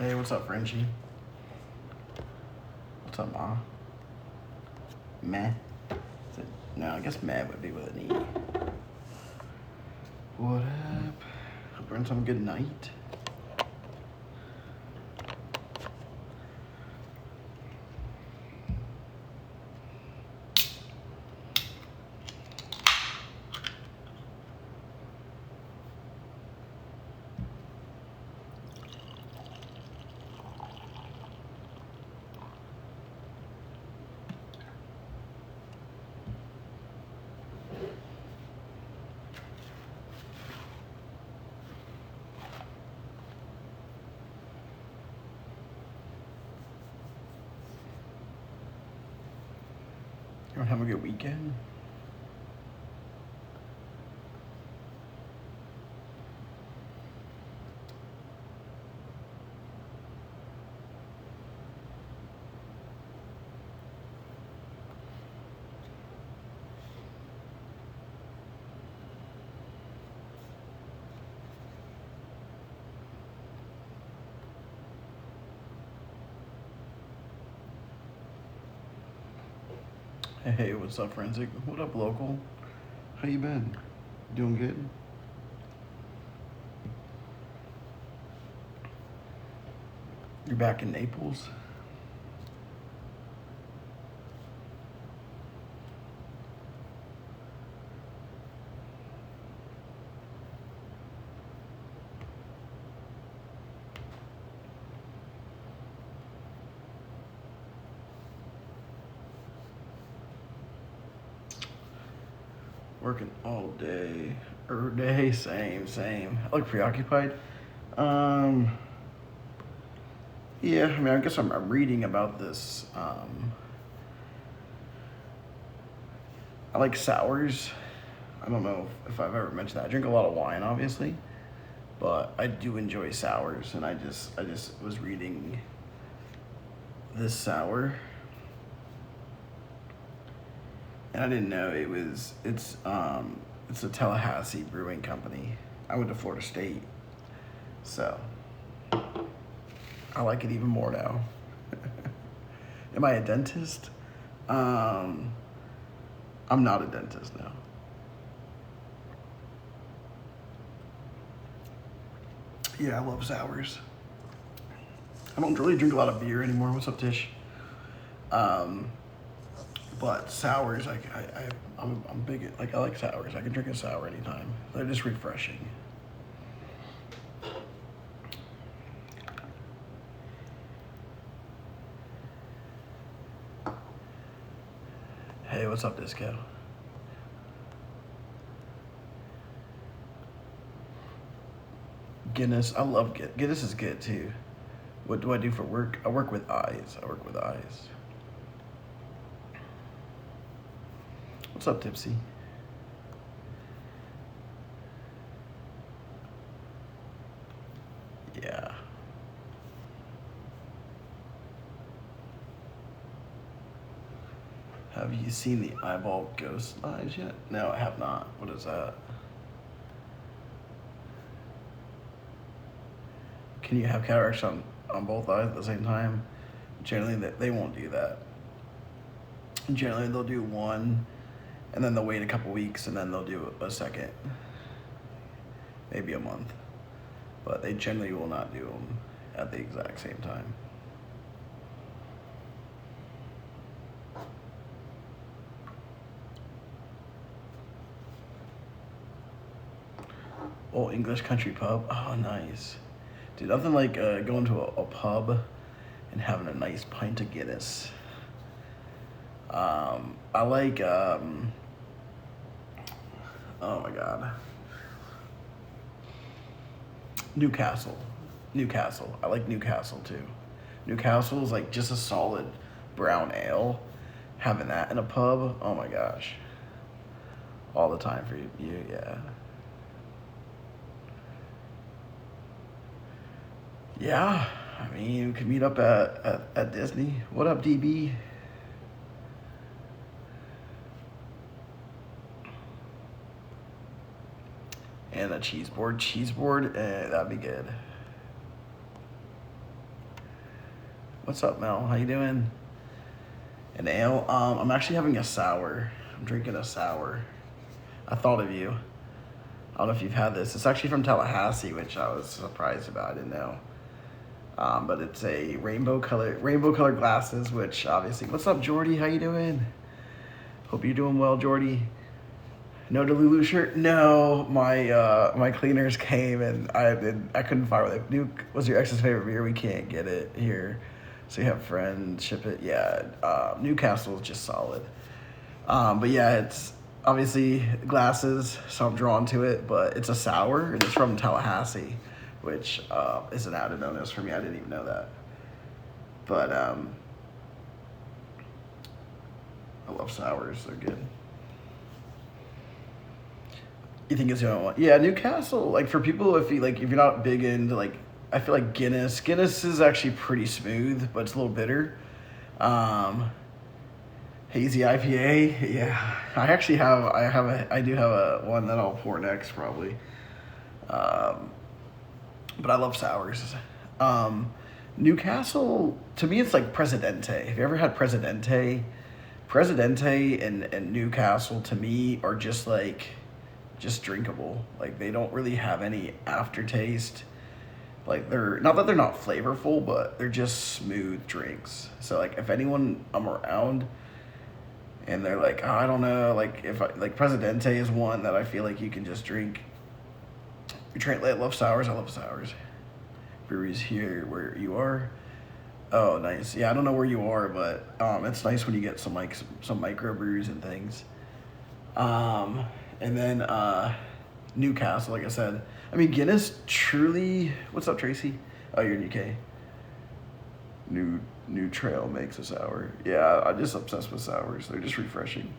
Hey, what's up, Frenchie? What's up, Ma? Meh? No, I guess meh would be with an E. What up? Hope you're having some good night. You want to have a good weekend? Hey, what's up, Forensic? What up, local? How you been? Doing good? You're back in Naples? Working all day. Every day, same. I look preoccupied. Um, yeah, I mean, I guess I'm reading about this. I like sours. I don't know if I've ever mentioned that. I drink a lot of wine, obviously, but I do enjoy sours, and I just was reading this sour, and I didn't know it's a Tallahassee brewing company. I went to Florida State, so I like it even more now. Am I a dentist? I'm not a dentist now. Yeah, I love sours. I don't really drink a lot of beer anymore. What's up, Tish? But sours, I'm big. Like I like sours. I can drink a sour anytime. They're just refreshing. Hey, what's up, Disco? Guinness, I love Guinness. Guinness is good too. What do I do for work? I work with eyes. What's up, Tipsy? Yeah. Have you seen the eyeball ghost eyes yet? No, I have not. What is that? Can you have cataracts on both eyes at the same time? Generally, they won't do that. Generally, they'll do one, and then they'll wait a couple weeks, and then they'll do a second, maybe a month. But they generally will not do them at the exact same time. Old English country pub. Oh, nice. Dude, nothing like going to a pub and having a nice pint of Guinness. I like, oh my God. Newcastle. I like Newcastle too. Newcastle is like just a solid brown ale. Having that in a pub, oh my gosh. All the time for you, yeah. Yeah, I mean, we could meet up at Disney. What up, DB? And a cheese board. That'd be good. What's up, Mel? How you doing? An ale? I'm actually having a sour. I'm drinking a sour. I thought of you. I don't know if you've had this. It's actually from Tallahassee, which I was surprised about. I didn't know. But it's a rainbow color glasses, which obviously. What's up, Jordy? How you doing? Hope you're doing well, Jordy. No Delulu shirt? No, my cleaners came and I couldn't find it. Nuke was your ex's favorite beer. We can't get it here, so you have friends ship it. Yeah, Newcastle is just solid. But yeah, it's obviously glasses, so I'm drawn to it. But it's a sour and it's from Tallahassee, which is an added bonus for me. I didn't even know that. But I love sours. They're good. You think it's the only one? Yeah, Newcastle. Like for people, if you're not big into like, I feel like Guinness. Guinness is actually pretty smooth, but it's a little bitter. Hazy IPA. Yeah, I do have a one that I'll pour next probably. But I love sours. Newcastle to me it's like Presidente. Have you ever had Presidente? Presidente and Newcastle to me are just drinkable. Like they don't really have any aftertaste. Like they're not that they're not flavorful, but they're just smooth drinks. So like if anyone I'm around and they're like, oh, I don't know, like if like Presidente is one that I feel like you can just drink. I love sours. I love sours. Breweries here where you are. Oh, nice. Yeah, I don't know where you are, but it's nice when you get some microbrews and things. And then Newcastle, like I said. I mean, Guinness truly. What's up, Tracy? Oh, you're in UK. New Trail makes a sour. Yeah, I'm just obsessed with sours. They're just refreshing.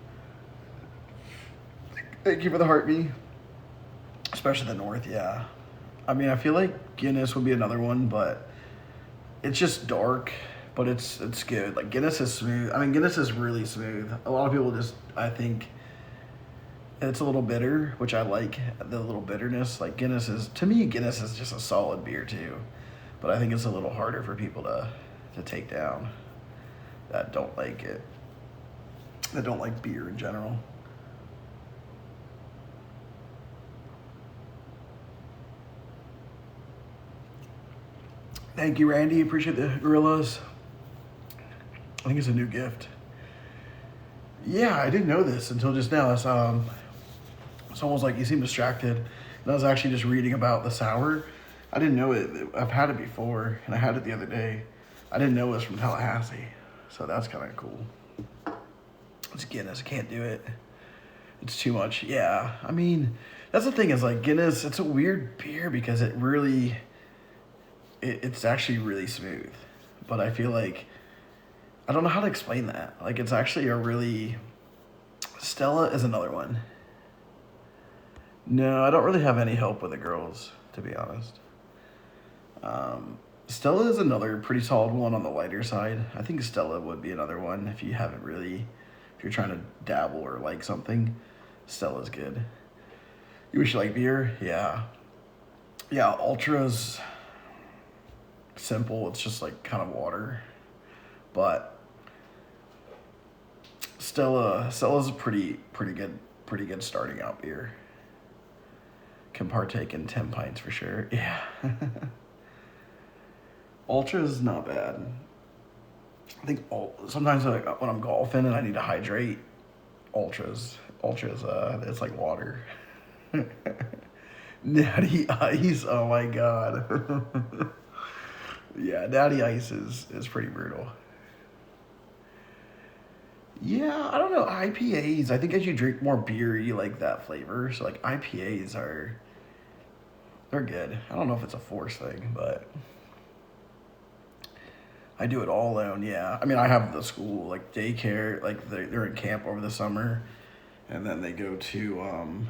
Thank you for the heartbeat. Especially the north, yeah. I mean, I feel like Guinness would be another one, but it's just dark, but it's good. Like Guinness is smooth. I mean, Guinness is really smooth. A lot of people I think it's a little bitter, which I like the little bitterness. Like to me, Guinness is just a solid beer too, but I think it's a little harder for people to take down that don't like it, that don't like beer in general. Thank you, Randy. Appreciate the gorillas. I think it's a new gift. Yeah, I didn't know this until just now. It's almost like you seem distracted. And I was actually just reading about the sour. I didn't know it. I've had it before, and I had it the other day. I didn't know it was from Tallahassee, so that's kind of cool. It's Guinness. I can't do it. It's too much. Yeah, I mean, that's the thing is like Guinness. It's a weird beer because it's actually really smooth, but I feel like I don't know how to explain that. Like it's actually Stella is another one. No, I don't really have any help with the girls, to be honest. Stella is another pretty solid one on the lighter side. I think Stella would be another one if you're trying to dabble or like something. Stella's good. You wish you like beer? Yeah. Yeah, Ultra's simple. It's just like kind of water. But Stella's a pretty good starting out beer. Can partake in 10 pints for sure. Yeah. Ultra's not bad. I think sometimes when I'm golfing and I need to hydrate, Ultra's it's like water. Natty Ice, oh my god. Yeah, Natty Ice is pretty brutal. Yeah, I don't know. IPAs, I think as you drink more beer, you like that flavor. So like IPAs they're good. I don't know if it's a force thing, but I do it all alone. Yeah, I mean I have the school like daycare, like they're in camp over the summer, and then they go to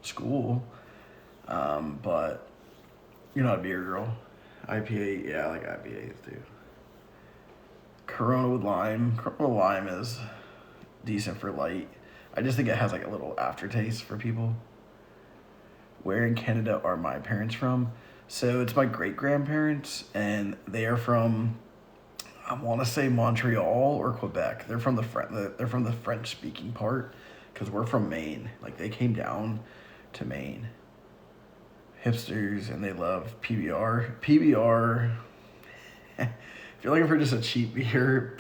school. But you're not a beer girl. IPA, yeah, I like IPAs too. Corona with lime. Corona with lime is decent for light. I just think it has like a little aftertaste for people. Where in Canada are my parents from? So it's my great grandparents, and they are from, I want to say Montreal or Quebec. They're from the French speaking part, because we're from Maine. Like they came down to Maine. Hipsters, and they love PBR. PBR. If you're looking for just a cheap beer,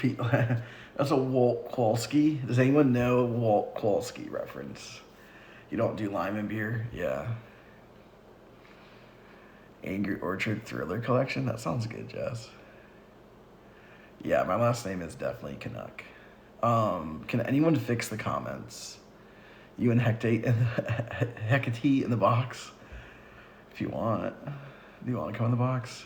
that's a Walt Kowalski. Does anyone know a Walt Kowalski reference? You don't do Lyman beer? Yeah. Angry Orchard Thriller Collection? That sounds good, Jess. Yeah, my last name is definitely Canuck. Can anyone fix the comments? You and Hecate in the box? If you want. Do you want to come in the box?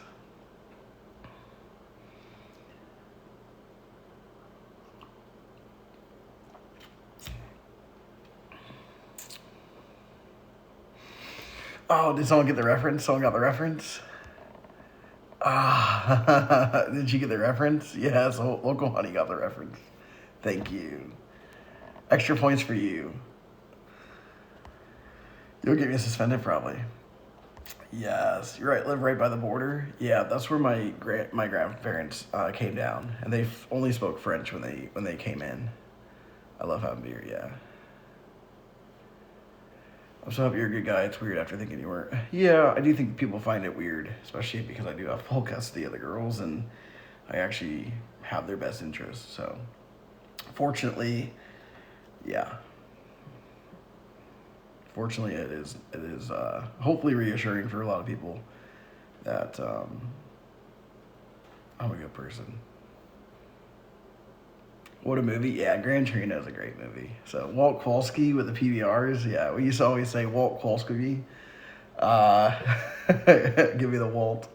Oh, did someone get the reference? Someone got the reference? Ah, did you get the reference? Yeah, so Local Honey got the reference. Thank you. Extra points for you. You'll get me suspended probably. Yes, you're right. Live right by the border. Yeah, that's where my grandparents came down, and they only spoke French when they came in. I love having beer. Yeah. I'm so happy you're a good guy. It's weird after thinking you weren't. Yeah, I do think people find it weird, especially because I do have full custody of the girls, and I actually have their best interests. So, fortunately, yeah. Fortunately, it is hopefully reassuring for a lot of people that I'm a good person. What a movie. Yeah, Gran Torino is a great movie. So Walt Kowalski with the PBRs. Yeah, we used to always say Walt Kowalski. Give me the Walt.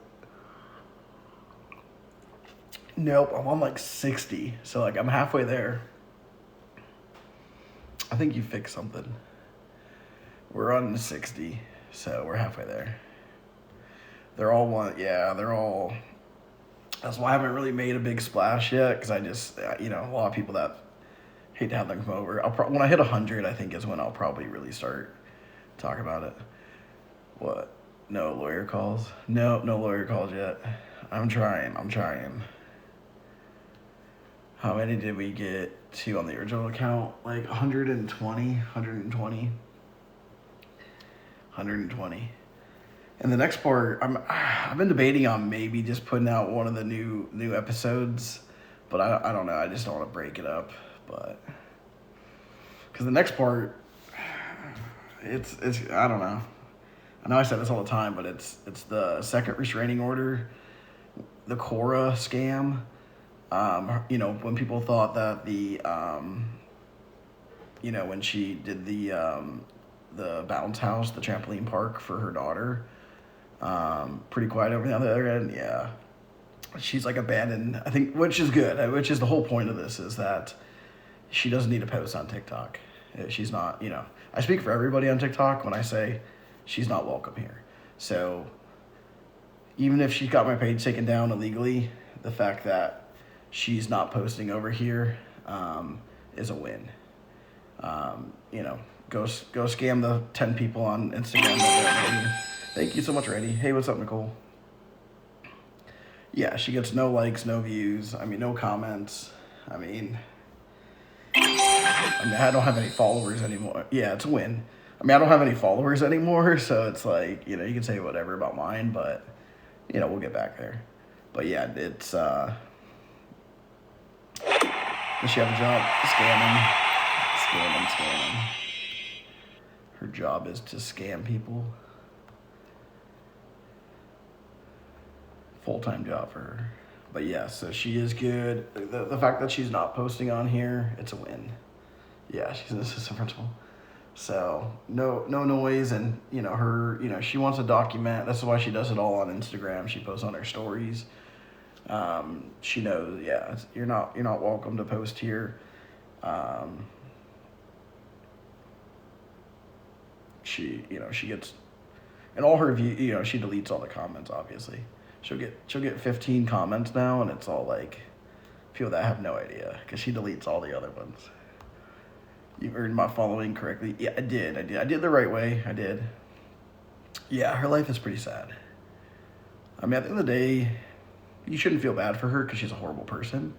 Nope, I'm on like 60. So like I'm halfway there. I think you fixed something. We're on 60, so we're halfway there. They're all. That's why I haven't really made a big splash yet, because I just, a lot of people that hate to have them come over. When I hit 100, I think is when I'll probably really start talking about it. What? No lawyer calls? No lawyer calls yet. I'm trying. How many did we get to on the original account? Like 120. And the next part, I've been debating on maybe just putting out one of the new episodes, but I don't know. I just don't want to break it up, but because the next part, it's I don't know. I know I say this all the time, but it's the second restraining order, the Cora scam. When people thought that when she did the bounce house, the trampoline park for her daughter. Pretty quiet over the other end. Yeah, she's like abandoned. I think, which is good. Which is the whole point of this, is that she doesn't need to post on TikTok. She's not. I speak for everybody on TikTok when I say she's not welcome here. So even if she got my page taken down illegally, the fact that she's not posting over here is a win. Go scam the 10 people on Instagram. Thank you so much, Randy. Hey, what's up, Nicole? Yeah, she gets no likes, no views. No comments. I don't have any followers anymore. Yeah, it's a win. I don't have any followers anymore, so it's like, you can say whatever about mine, but, we'll get back there. But yeah, it's, does she have a job? Scamming. Her job is to scam people. Full-time job for her. But yeah, so she is good. The fact that she's not posting on here, it's a win. Yeah, she's an assistant principal. So no noise, and her, she wants to document. That's why she does it all on Instagram. She posts on her stories. She knows, yeah, you're not welcome to post here. She gets, and all her view, she deletes all the comments, obviously. She'll get 15 comments now, and it's all like people that have no idea, because she deletes all the other ones. You earned my following correctly. Yeah, I did the right way. I did. Yeah, her life is pretty sad. I mean, at the end of the day, you shouldn't feel bad for her because she's a horrible person,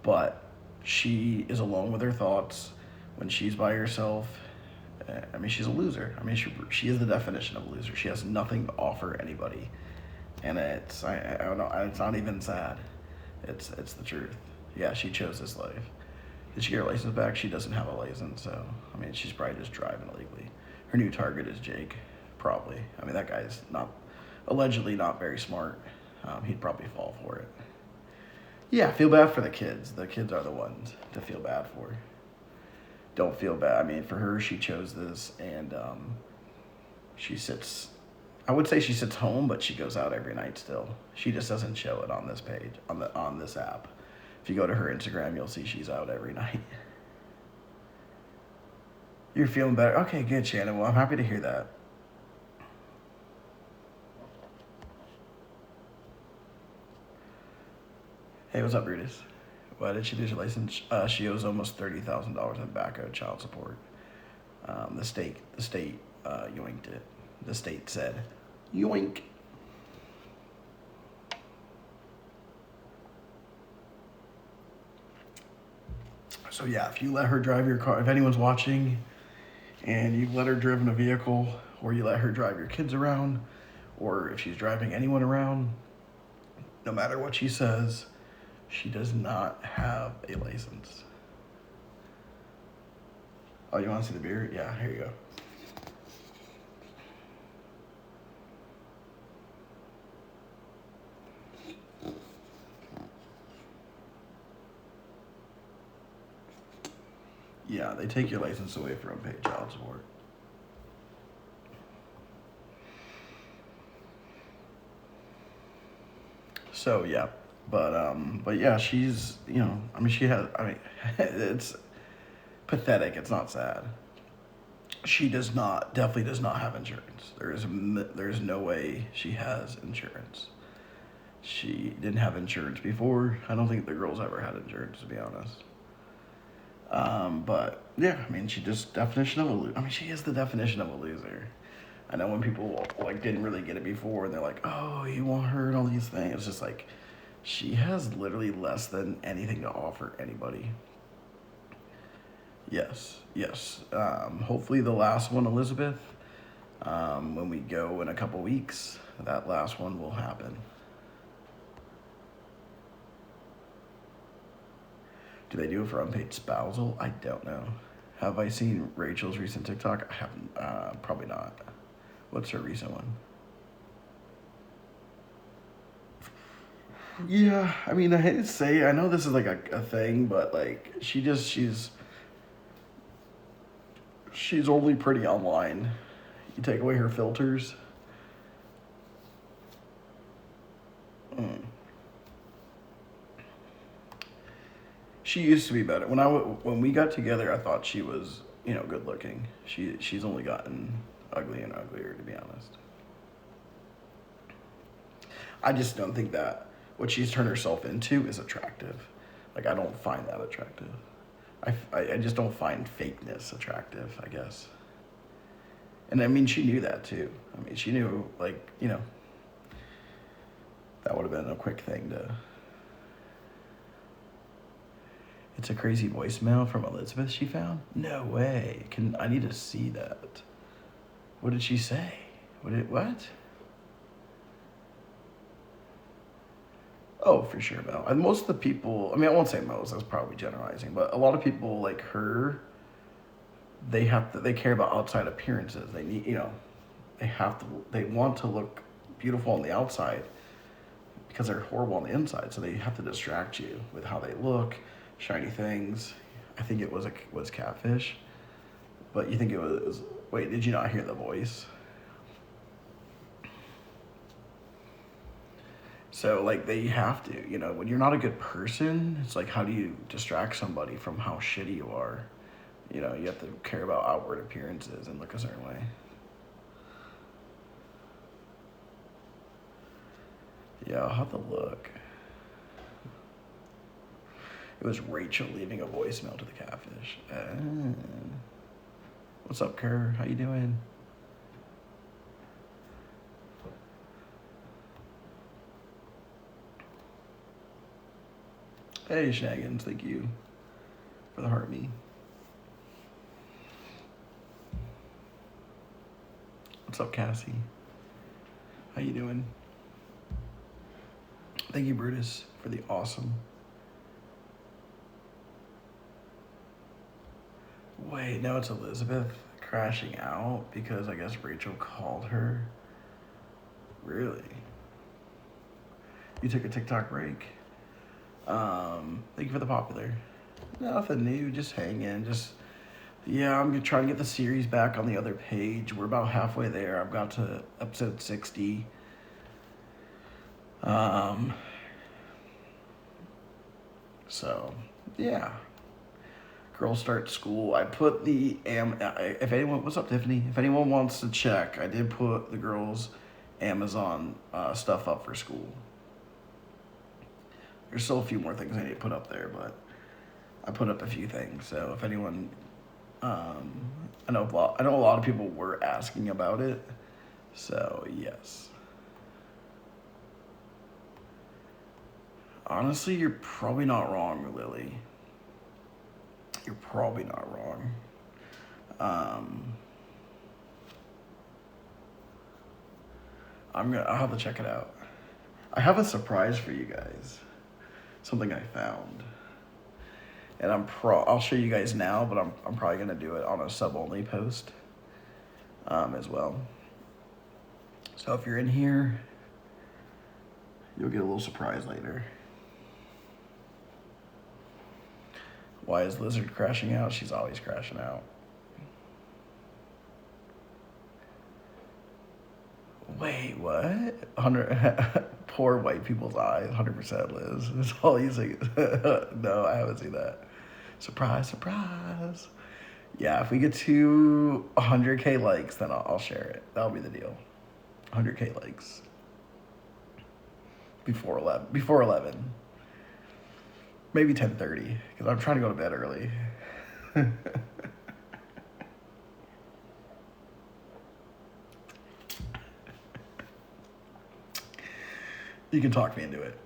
but she is alone with her thoughts when she's by herself. I mean, she's a loser. I mean, she is the definition of a loser. She has nothing to offer anybody, and I don't know. It's not even sad. It's the truth. Yeah, she chose this life. Did she get her license back? She doesn't have a license, so I mean, she's probably just driving illegally. Her new target is Jake, probably. I mean, that guy's not allegedly not very smart. He'd probably fall for it. Yeah, feel bad for the kids. The kids are the ones to feel bad for. Don't feel bad. I mean, for her, she chose this, and she sits. I would say she sits home, but she goes out every night still. She just doesn't show it on this page, on this app. If you go to her Instagram, you'll see she's out every night. You're feeling better? Okay, good, Shannon. Well, I'm happy to hear that. Hey, what's up, Brutus? Why did she lose her license? She owes almost $30,000 in back owed child support. The state yoinked it. The state said, yoink. So yeah, if you let her drive your car, if anyone's watching, and you've let her driven a vehicle, or you let her drive your kids around, or if she's driving anyone around, no matter what she says, she does not have a license. Oh, you want to see the beer? Yeah, here you go. Yeah, they take your license away for unpaid child support. So yeah, but yeah, she's, I mean, she has, I mean, it's pathetic. It's not sad. She definitely does not have insurance. There's no way she has insurance. She didn't have insurance before. I don't think the girl's ever had insurance, to be honest. But yeah, I mean, she just definition of a loser. I mean, she is the definition of a loser. I know when people like didn't really get it before, and they're like, "Oh, you want her and all these things." It's just like she has literally less than anything to offer anybody. Yes, yes. Hopefully, the last one, Elizabeth, when we go in a couple weeks, that last one will happen. Do they do it for unpaid spousal? I don't know. Have I seen Rachel's recent TikTok? I haven't. Probably not. What's her recent one? Yeah, I mean, I hate to say, I know this is like a thing, but like she's only pretty online. You take away her filters. Mm. She used to be better. When we got together, I thought she was, good looking. She's only gotten uglier and uglier, to be honest. I just don't think that what she's turned herself into is attractive. Like, I don't find that attractive. I just don't find fakeness attractive, I guess. And I mean, she knew that too. I mean, she knew, like, that would have been a quick thing to. It's a crazy voicemail from Elizabeth she found? No way. I need to see that. What did she say? What? Oh, for sure, Mel. And most of the people, I mean, I won't say most, that's probably generalizing, but a lot of people like her, they care about outside appearances. They need, they want to look beautiful on the outside because they're horrible on the inside. So they have to distract you with how they look, shiny things. I think it was catfish, but you think it was, wait, did you not hear the voice? So, like, they have to, when you're not a good person, it's like, how do you distract somebody from how shitty you are? You have to care about outward appearances and look a certain way. Yeah, I'll have to look. It was Rachel leaving a voicemail to the catfish. What's up, Kerr? How you doing? Hey, Shaggins, thank you for the heart me. What's up, Cassie? How you doing? Thank you, Brutus, for the awesome. Wait, no, it's Elizabeth crashing out because I guess Rachel called her. Really? You took a TikTok break? Thank you for the popular. Nothing new, just hanging, yeah, I'm trying to get the series back on the other page. We're about halfway there. I've got to episode 60. So, yeah. Girls start school. I put the if anyone, what's up, Tiffany? If anyone wants to check, I did put the girls' Amazon stuff up for school. There's still a few more things I need to put up there, but I put up a few things. So if anyone, I know a lot of people were asking about it. So yes. Honestly, you're probably not wrong, Lily. You're probably not wrong. I'll have to check it out. I have a surprise for you guys. Something I found. And I'll show you guys now, but I'm probably gonna do it on a sub-only post as well. So if you're in here, you'll get a little surprise later. Why is Lizard crashing out? She's always crashing out. Wait, what? 100 poor white people's eyes. 100% Liz. That's all you say. No, I haven't seen that. Surprise, surprise. Yeah, if we get to 100K likes, then I'll share it. That'll be the deal. 100K likes. Before 11. Maybe 10:30, because I'm trying to go to bed early. You can talk me into it.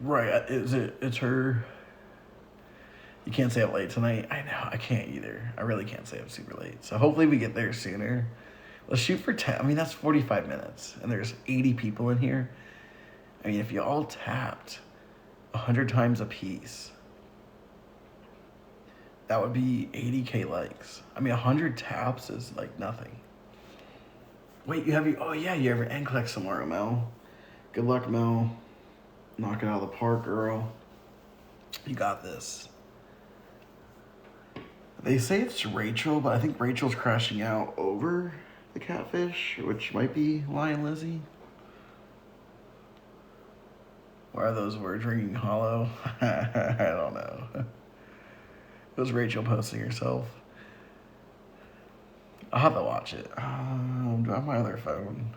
Right, it's her. You can't stay up late tonight. I know, I can't either. I really can't stay up super late. So hopefully we get there sooner. Let's shoot for 10. I mean, that's 45 minutes. And there's 80 people in here. I mean, if you all tapped 100 times a piece, that would be 80K likes. I mean, 100 taps is like nothing. Wait, you have your end collect tomorrow, Mel. Good luck, Mel. Knock it out of the park, girl. You got this. They say it's Rachel, but I think Rachel's crashing out over the catfish, which might be Lion Lizzie. Why are those words ringing hollow? I don't know. It was Rachel posting herself. I'll have to watch it. Do I have my other phone?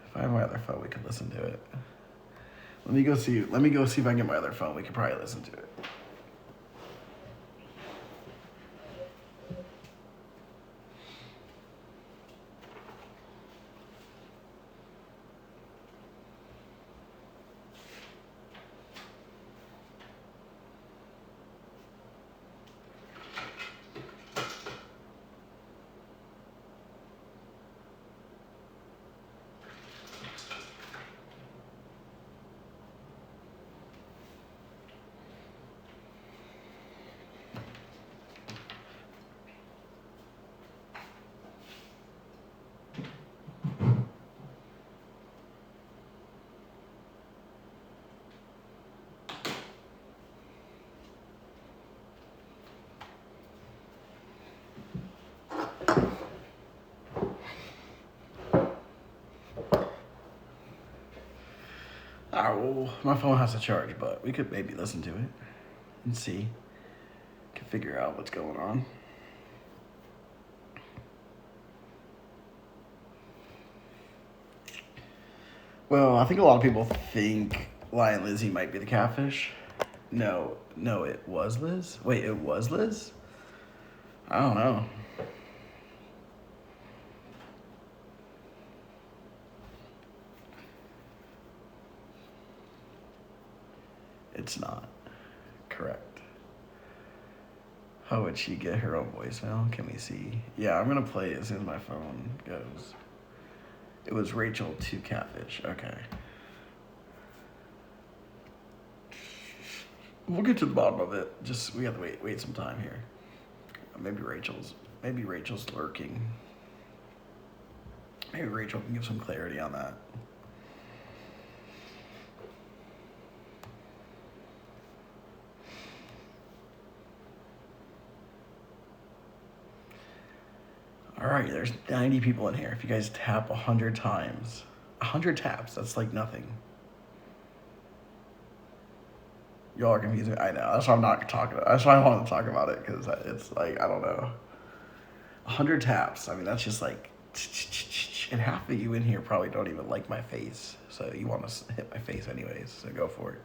If I have my other phone, we could listen to it. Let me go see if I can get my other phone. We could probably listen to it. Well, my phone has to charge, but we could maybe listen to it and see. Can figure out what's going on. Well, I think a lot of people think Lion Lizzie might be the catfish. No, it was Liz. Wait, it was Liz? I don't know. It's not. Correct. How would she get her own voicemail? Can we see? Yeah, I'm gonna play it as soon as my phone goes. It was Rachel to Catfish. Okay. We'll get to the bottom of it. Just we have to wait some time here. Maybe Rachel's lurking. Maybe Rachel can give some clarity on that. All right, there's 90 people in here. If you guys tap 100 times, 100 taps, that's like nothing. Y'all are confusing. I know. That's why I'm not talking. That's why I want to talk about it, because it's like, I don't know. 100 taps. I mean, that's just like, and half of you in here probably don't even like my face. So you want to hit my face anyways. So go for it.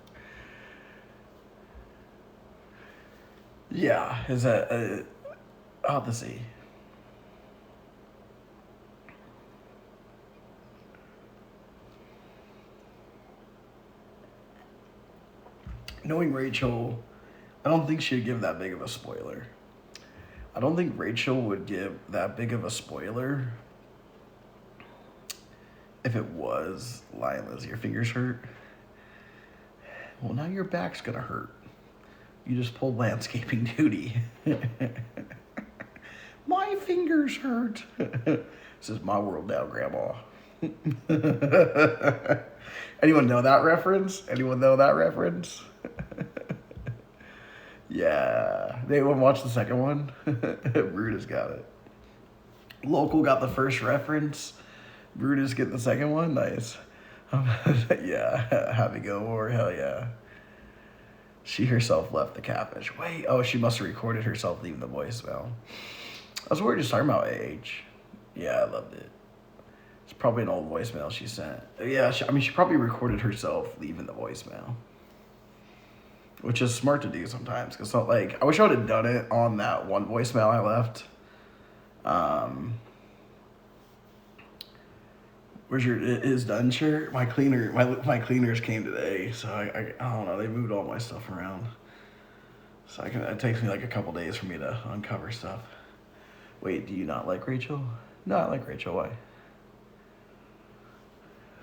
Yeah. Is that? I'll have to see. Knowing Rachel, I don't think she'd give that big of a spoiler. I don't think Rachel would give that big of a spoiler if it was Lila's. Your fingers hurt? Well, now your back's gonna hurt. You just pulled landscaping duty. My fingers hurt. This is my world now, Grandma. Anyone know that reference? Yeah. They anyone watch the second one? Brutus got it. Local got the first reference. Brutus get the second one? Nice. Yeah. Happy Gilmore. Hell yeah. She herself left the Catfish. Wait. Oh, she must have recorded herself leaving the voicemail. That's what we were just talking about, AH. Yeah, I loved it. It's probably an old voicemail she sent. Yeah, she probably recorded herself leaving the voicemail. Which is smart to do sometimes. Because, like, I wish I would have done it on that one voicemail I left. Where's your is done shirt? My cleaners came today. So, I don't know. They moved all my stuff around. So, it takes me like a couple days for me to uncover stuff. Wait, do you not like Rachel? No, I like Rachel. Why?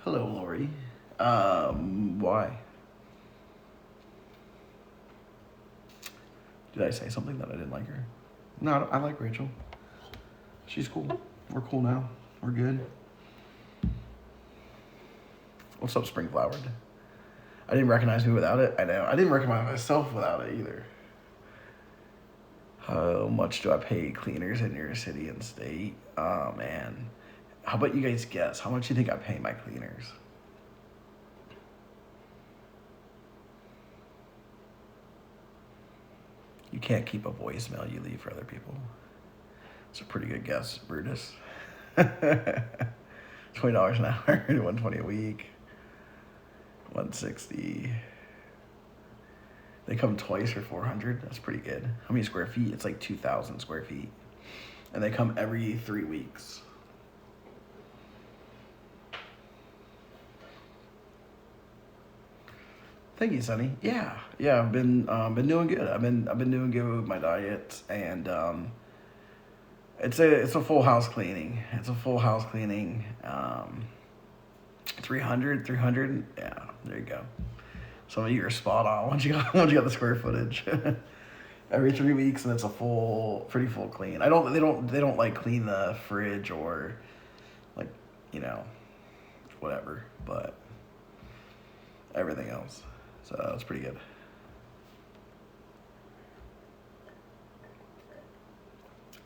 Hello, Lori. Why? Did I say something that I didn't like her? No, I like Rachel. She's cool. We're cool now. We're good. What's up, Spring Flowered? I didn't recognize me without it. I know. I didn't recognize myself without it either. How much do I pay cleaners in your city and state? Oh, man. How about you guys guess? How much do you think I pay my cleaners? You can't keep a voicemail you leave for other people. It's a pretty good guess, Brutus. $20 an hour, $120 a week, $160. They come twice for $400. That's pretty good. How many square feet? It's like 2,000 square feet. And they come every 3 weeks. Thank you, Sonny. Yeah. I've been doing good. I've been doing good with my diet, and it's a full house cleaning. 300. Yeah, there you go. Some of you are spot on once you got the square footage. Every 3 weeks, and it's a pretty full clean. They don't like clean the fridge or like, whatever, but everything else. So it's pretty good.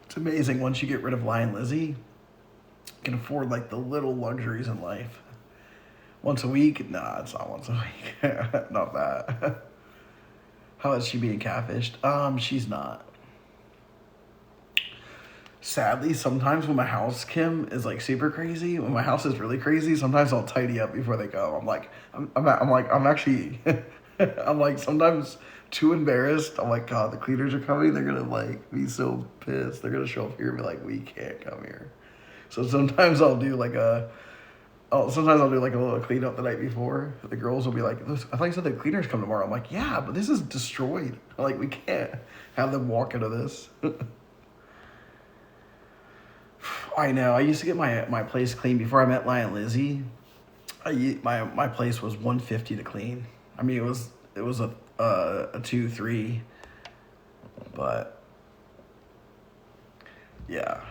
It's amazing once you get rid of Lion Lizzie, you can afford like the little luxuries in life. Once a week? Nah, it's not once a week. Not that. How is she being catfished? She's not. Sadly, sometimes when my house, Kim, is like super crazy, when my house is really crazy, sometimes I'll tidy up before they go. I'm actually, I'm like sometimes too embarrassed. I'm like, God, the cleaners are coming. They're gonna like be so pissed. They're gonna show up here and be like, we can't come here. So sometimes I'll do like a Oh, sometimes I'll do like a little cleanup the night before. The girls will be like, "I thought you said the cleaners come tomorrow." I'm like, "Yeah, but this is destroyed. Like, we can't have them walk into this." I know. I used to get my place clean before I met Lion Lizzie. My place was 150 to clean. I mean, it was a 2-3, but yeah.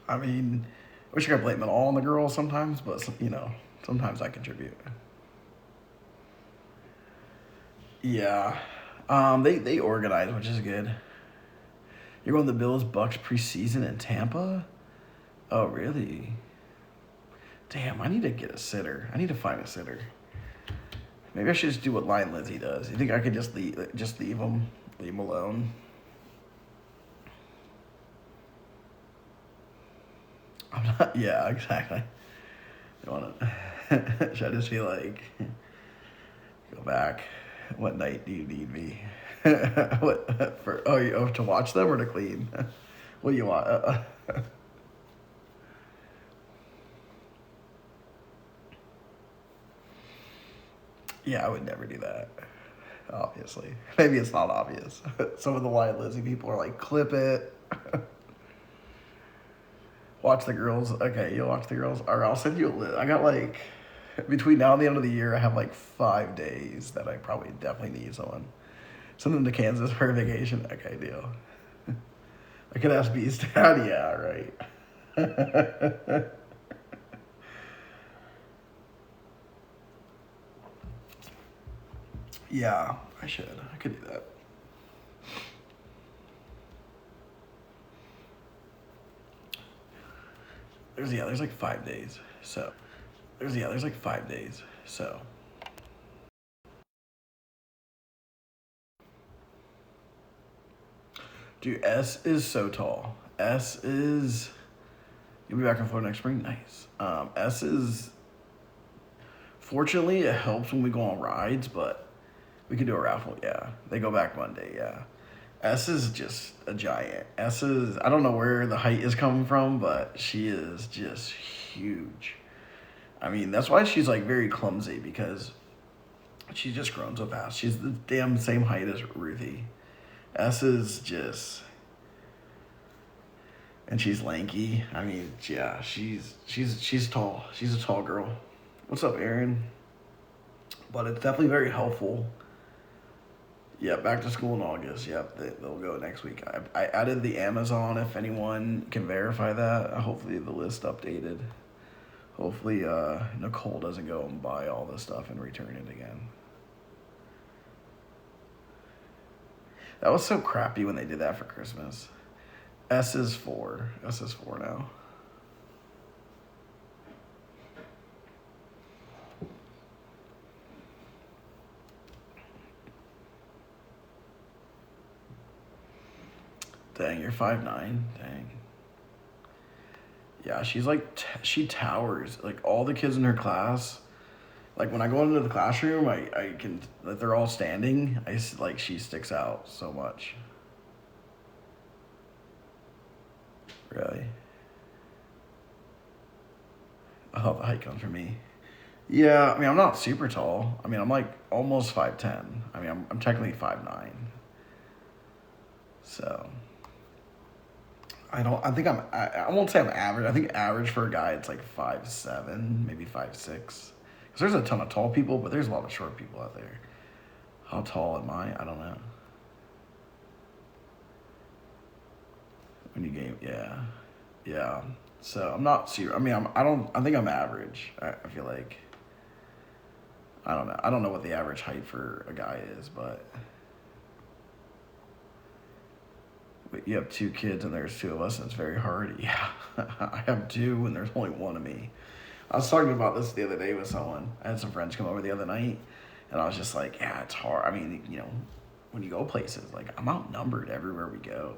I mean, I wish I could blame it all on the girls sometimes, but sometimes I contribute. Yeah, they organize, which is good. You're going to the Bills Bucks preseason in Tampa? Oh, really? Damn, I need to get a sitter. I need to find a sitter. Maybe I should just do what Lion Lizzie does. You think I could just leave him alone? I'm not. Yeah, exactly. You want to? Should I just be like, go back? What night do you need me? What for? Oh, to watch them or to clean? What do you want? Yeah, I would never do that. Obviously, maybe it's not obvious. Some of the Lion Lizzie people are like, clip it. Watch the girls. Okay, you'll watch the girls. Or I'll send you a list. I got like, between now and the end of the year, I have like 5 days that I probably definitely need someone. Send them to Kansas for a vacation. Okay, deal. I could ask Beast. Yeah, right. Yeah, I should. I could do that. There's like 5 days. So there's like 5 days. So dude, S is so tall. S is you'll be back in Florida next spring. Nice. S is fortunately it helps when we go on rides, but we could do a raffle. Yeah, they go back Monday. Yeah. S is just a giant. S is I don't know where the height is coming from, but she is just huge. I mean, that's why she's like very clumsy because she's just grown so fast. She's the damn same height as Ruthie. S is just, and she's lanky. I mean, yeah, she's tall. She's a tall girl. What's up, Aaron? But it's definitely very helpful. Yeah, back to school in August. Yep, they'll go next week. I added the Amazon if anyone can verify that. Hopefully the list updated. Hopefully Nicole doesn't go and buy all this stuff and return it again. That was so crappy when they did that for Christmas. S is 4. S is 4 now. Dang, you're 5'9". Dang. Yeah, she's like, she towers. Like, all the kids in her class, like, when I go into the classroom, I can, like, they're all standing. Like, she sticks out so much. Really? Oh, the height comes from me. Yeah, I mean, I'm not super tall. I mean, I'm like almost 5'10". I mean, I'm technically 5'9". So, I won't say I'm average. I think average for a guy, it's like 5'7", maybe 5'6". Because there's a ton of tall people, but there's a lot of short people out there. How tall am I? I don't know. When you game, yeah. Yeah. So, I'm not super, I mean, I think I'm average. I feel like, I don't know. I don't know what the average height for a guy is, but you have 2 kids and there's 2 of us and it's very hard. Yeah, I have 2 and there's only 1 of me. I was talking about this the other day with someone. I had some friends come over the other night and I was just like, yeah, it's hard. I mean, when you go places, like I'm outnumbered everywhere we go.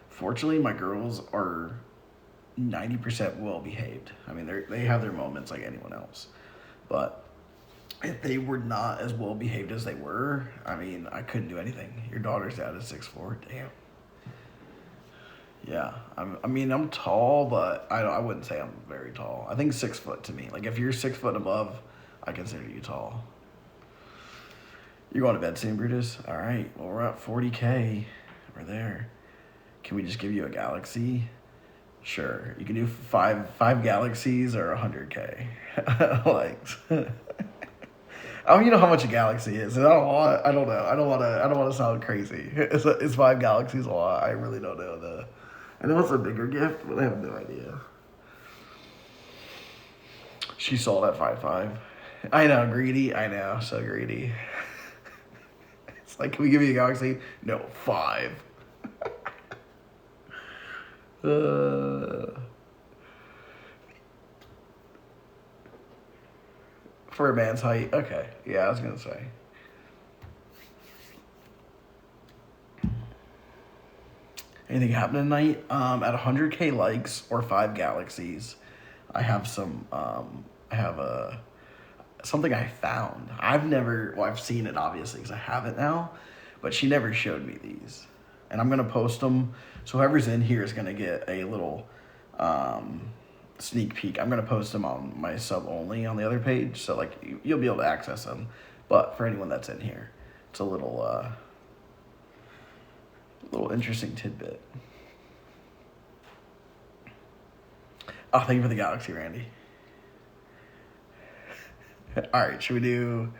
Fortunately, my girls are 90% well behaved. I mean, they have their moments like anyone else. But if they were not as well behaved as they were, I mean, I couldn't do anything. Your daughter's dad is 6'4". Damn. Yeah, I mean, I'm tall, but I wouldn't say I'm very tall. I think 6 foot to me. Like, if you're 6 foot above, I consider you tall. You're going to bed soon, Brutus? All right. Well, we're at 40K. We're there. Can we just give you a galaxy? Sure. You can do five galaxies or 100K. Like, I don't even know how much a galaxy is. Is that a lot? I don't know. I don't want to sound crazy. Is 5 galaxies a lot? I really don't know. I know it's a bigger gift, but I have no idea. She sold at 5.5. I know, greedy. I know, so greedy. It's like, can we give you a galaxy? No, 5. For a man's height, okay. Yeah, I was gonna say. Anything happening tonight? At 100K likes or 5 galaxies, I have some. I have a something I found. I've seen it obviously because I have it now, but she never showed me these, and I'm gonna post them. So whoever's in here is gonna get a little sneak peek. I'm gonna post them on my sub only on the other page, so like you'll be able to access them. But for anyone that's in here, it's a little interesting tidbit. Oh, thank you for the galaxy, Randy. All right, should we do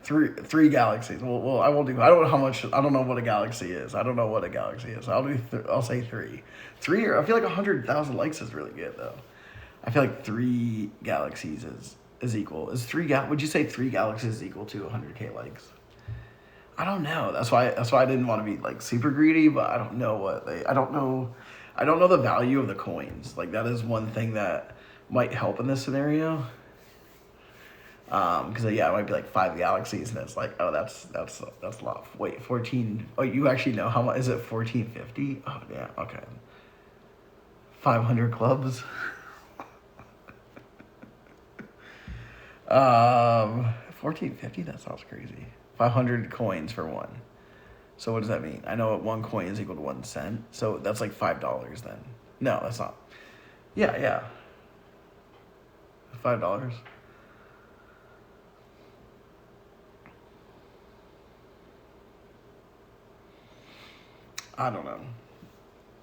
three galaxies? Well, I won't do. I don't know how much. I don't know what a galaxy is. I'll say three. I feel like 100,000 likes is really good though. I feel like 3 galaxies is equal. Would you say 3 galaxies is equal to 100K likes? I don't know. That's why I didn't want to be like super greedy, but I don't know I don't know the value of the coins. Like that is one thing that might help in this scenario. Because it might be like 5 galaxies, and it's like, oh, that's a lot. Wait, 14. Oh, you actually know how much is it? 1450. Oh yeah, okay. 500 clubs. 1450. That sounds crazy. 500 coins for one. So what does that mean? I know 1 coin is equal to 1 cent. So that's like $5 then. No, that's not. Yeah. $5. I don't know.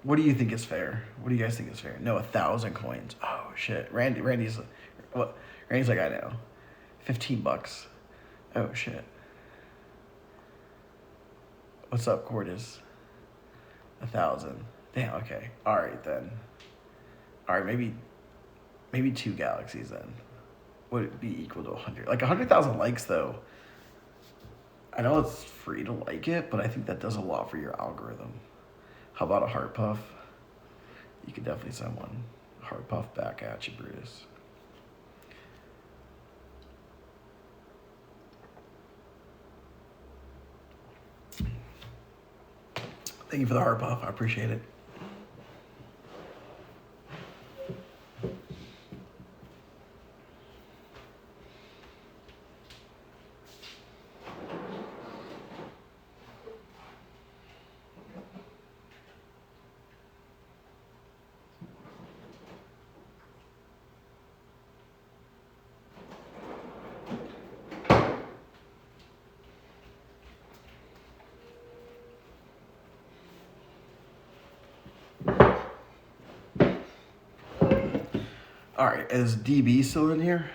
What do you think is fair? What do you guys think is fair? No, 1,000 coins. Oh shit. Randy's what? Randy's like, I know. $15. Oh shit. What's up, Cordis? 1,000. Damn. Okay. All right then. All right, maybe 2 galaxies then. Would it be equal to 100? Like 100,000 likes though. I know it's free to like it, but I think that does a lot for your algorithm. How about a heart puff? You could definitely send one. Heart puff back at you, Brutus. Thank you for the heart puff. I appreciate it. All right, is DB still in here?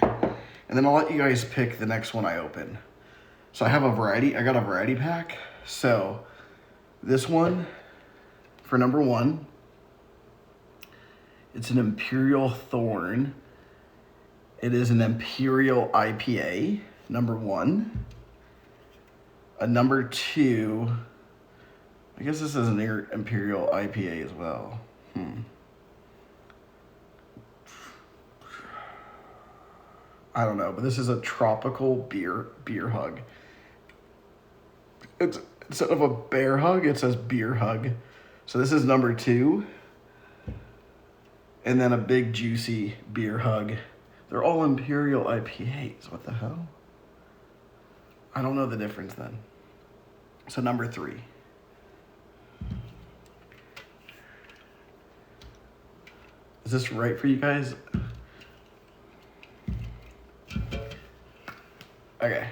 And then I'll let you guys pick the next one I open. So I got a variety pack. So this one, for number 1, it's an Imperial Thorn. It is an Imperial IPA, number 1. A number 2, I guess this is an Imperial IPA as well. I don't know, but this is a tropical beer hug. It's instead of a bear hug, it says beer hug. So this is number 2. And then a big juicy beer hug. They're all Imperial IPAs. What the hell? I don't know the difference then. So number 3. Is this right for you guys? Okay.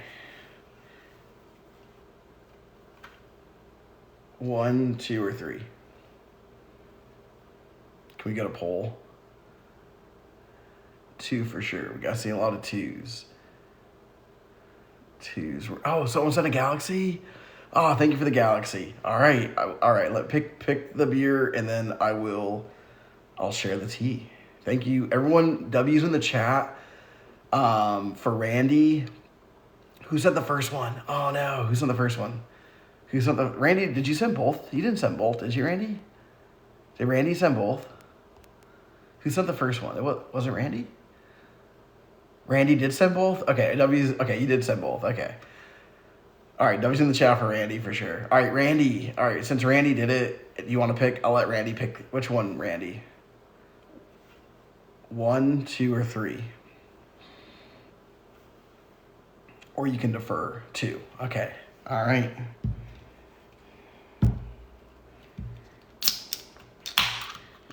1, 2, or 3? Can we get a poll? 2 for sure. We gotta see a lot of 2s. 2s. Oh, someone sent a galaxy? Oh, thank you for the galaxy. All right. Pick the beer, and then I'll share the tea. Thank you. Everyone, W's in the chat. For Randy. Who sent the first one? Oh no, who sent the first one? Who sent the Randy? Did you send both? You didn't send both, did you, Randy? Did Randy send both? Who sent the first one? Was it Randy? Randy did send both? Okay, okay, you did send both. Okay. All right, W's in the chat for Randy for sure. All right, Randy. All right, since Randy did it, you want to pick? I'll let Randy pick. Which one, Randy? 1, 2, or 3? Or you can defer 2. Okay. All right.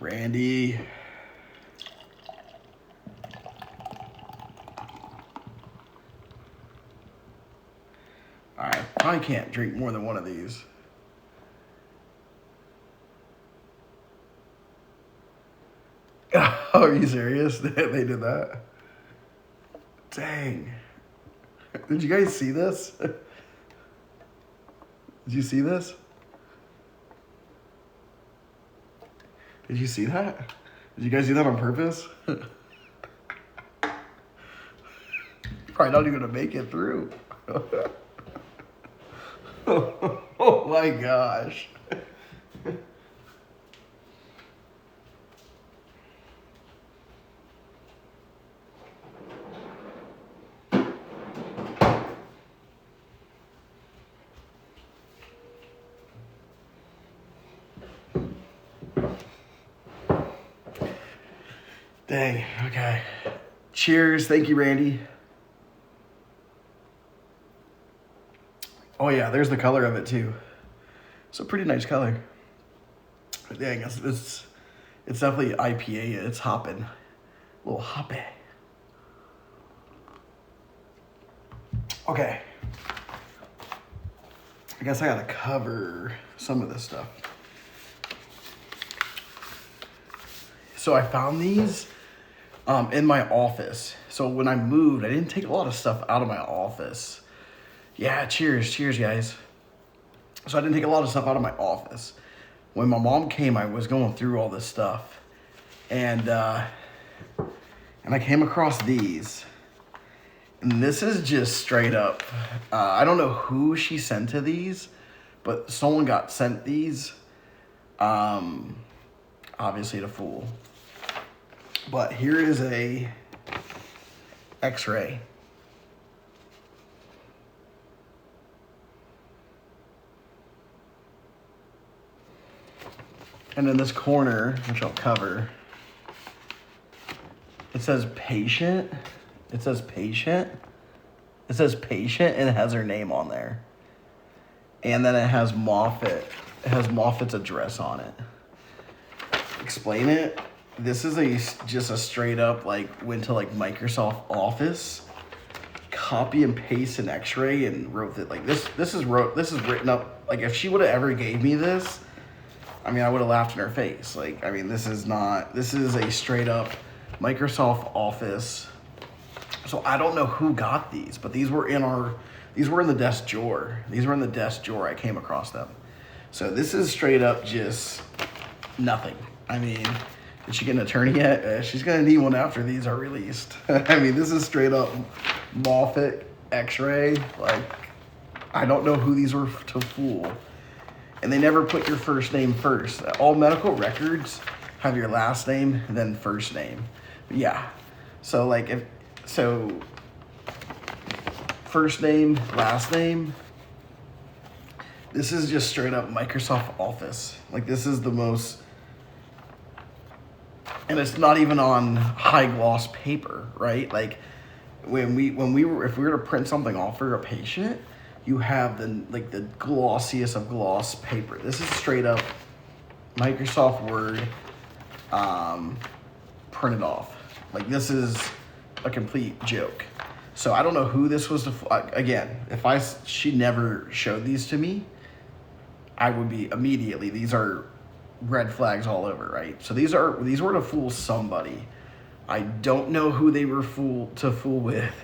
Randy. All right. I can't drink more than one of these. Oh, are you serious? They did that? Dang. Did you guys see this? Did you see this? Did you see that? Did you guys do that on purpose? Probably not even gonna make it through. Oh my gosh. Dang, okay. Cheers. Thank you, Randy. Oh, yeah, there's the color of it, too. It's a pretty nice color. Dang, it's definitely IPA. It's hopping. A little hoppy. Okay. I guess I gotta cover some of this stuff. So I found these in my office. So when I moved, I didn't take a lot of stuff out of my office. Yeah, cheers, guys. So I didn't take a lot of stuff out of my office. When my mom came, I was going through all this stuff, and I came across these. And this is just straight up. I don't know who she sent to these, but someone got sent these. Obviously to fool. But here is a X-ray. And in this corner, which I'll cover, it says patient. It says patient. It says patient, and it has her name on there. And then it has Moffat. It has Moffat's address on it. Explain it. This is just a straight up, like, went to like Microsoft Office, copy and paste an X-ray and wrote it. Like this is written up. Like, if she would have ever gave me this, I mean, I would have laughed in her face. Like, I mean, this is a straight up Microsoft Office. So I don't know who got these, but these were in the desk drawer. These were in the desk drawer. I came across them. So this is straight up just nothing. I mean, did she get an attorney yet? She's gonna need one after these are released. I mean, this is straight up Moffat X-ray. Like, I don't know who these were to fool. And they never put your first name first. All medical records have your last name and then first name. But yeah. So like first name, last name. This is just straight up Microsoft Office. Like, this is the most, and it's not even on high gloss paper, right? Like, if we were to print something off for a patient, you have the glossiest of gloss paper. This is straight up Microsoft Word. printed off. Like, this is a complete joke. So I don't know who this was. Again, if she never showed these to me, I would be immediately, these are red flags all over, right? So these were to fool somebody. I don't know who they were to fool with.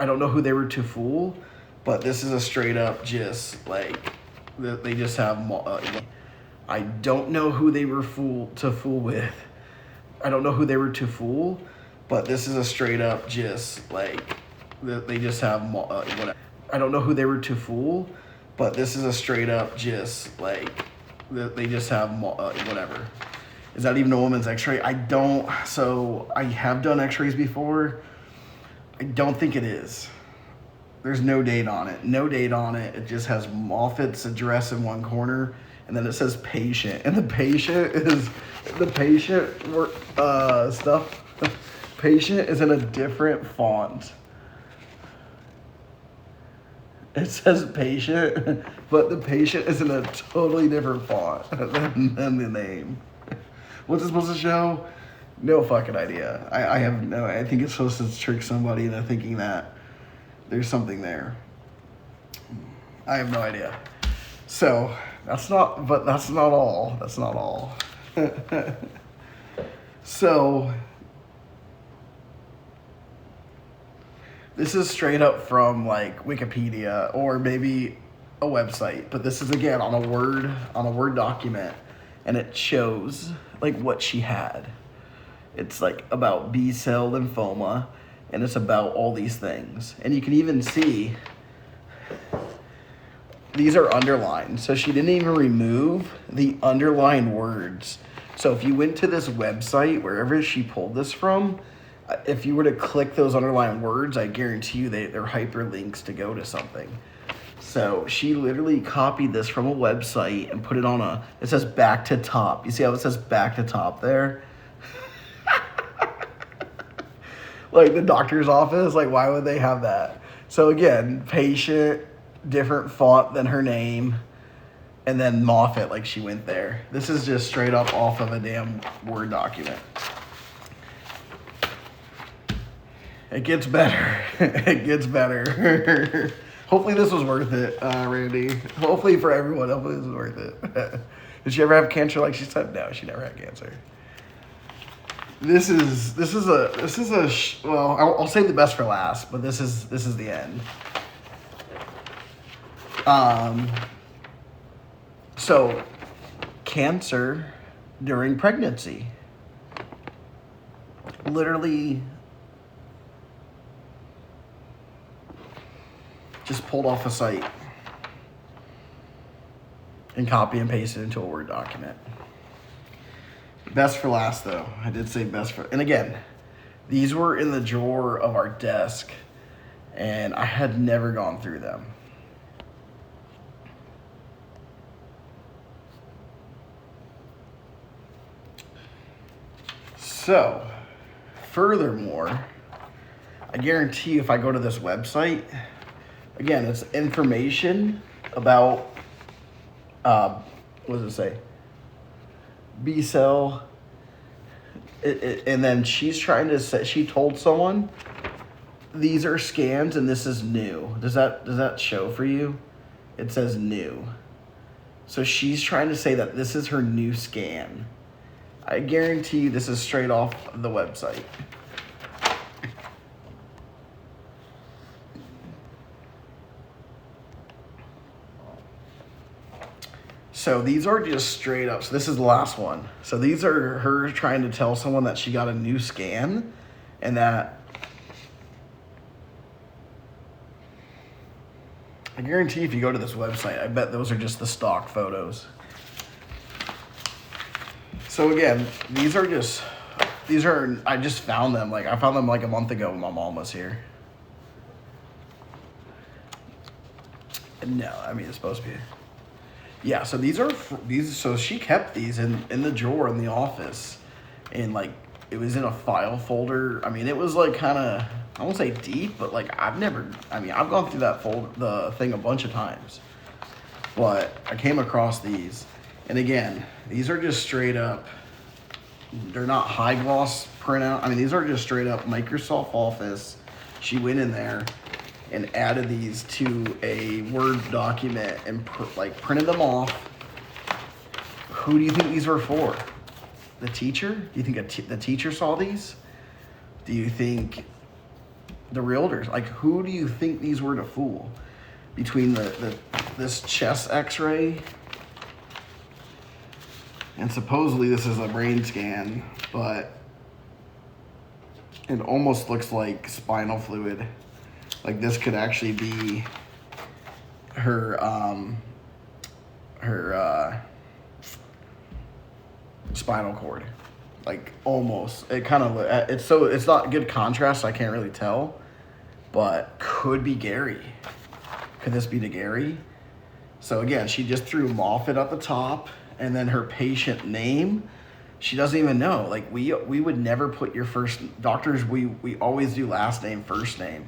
I don't know who they were to fool, but this is a straight up just like, they just have, I don't know who they were to fool with. I don't know who they were to fool, but this is a straight up just like, they just have, whatever. I don't know who they were to fool, but this is a straight up just like, they just have, whatever. Is that even a woman's x-ray? So I have done x-rays before. I don't think it is. There's no date on it. No date on it. It just has Moffitt's address in one corner, and then it says patient. And the patient is, stuff. Patient is in a different font. It says patient, but the patient is in a totally different font than the name. What's it supposed to show? No fucking idea. I think it's supposed to trick somebody into thinking that there's something there. I have no idea. So, that's not all. That's not all. So, this is straight up from like Wikipedia or maybe a website, but this is again on a Word document, and it shows like what she had. It's like about B-cell lymphoma, and it's about all these things. And you can even see these are underlined. So she didn't even remove the underlined words. So if you went to this website, wherever she pulled this from, if you were to click those underlined words, I guarantee you they're hyperlinks to go to something. So she literally copied this from a website and put it on it says back to top. You see how it says back to top there? Like the doctor's office, like why would they have that? So again, patient, different font than her name, and then Moffitt, like she went there. This is just straight up off of a damn Word document. It gets better. It gets better. Hopefully this was worth it, Randy. Hopefully for everyone, hopefully this was worth it. Did she ever have cancer like she said? No, she never had cancer. Well, I'll save the best for last, but this is the end. So cancer during pregnancy. Literally just pulled off a site and copy and paste it into a Word document. Best for last, though. I did say best for... And again, these were in the drawer of our desk, and I had never gone through them. So, furthermore, I guarantee you if I go to this website, again, it's information about, what does it say? B-cell, and then she's trying to say, she told someone, these are scans and this is new. Does that show for you? It says new. So she's trying to say that this is her new scan. I guarantee you this is straight off the website. So these are just straight up. So this is the last one. So these are her trying to tell someone that she got a new scan and that I guarantee if you go to this website, I bet those are just the stock photos. So again, I just found them. Like I found them like a month ago when my mom was here. No, I mean, it's supposed to be. Yeah, so so she kept these in the drawer in the office, and like it was in a file folder. I mean, it was like kind of, I won't say deep, but like I've gone through the thing a bunch of times, but I came across these, and again, these are just straight up They're not high gloss printout. I mean, these are just straight up Microsoft Office. She went in there and added these to a Word document and printed them off. Who do you think these were for? The teacher? Do you think the teacher saw these? Do you think the realtors? Like, who do you think these were to fool? Between this chest X-ray, and supposedly this is a brain scan, but it almost looks like spinal fluid. Like this could actually be her spinal cord. Like almost. It kind of it's not good contrast, so I can't really tell, but could be Gary. Could this be to Gary? So again, she just threw Moffat at the top, and then her patient name, she doesn't even know. Like we would never put your first, doctors, we always do last name, first name.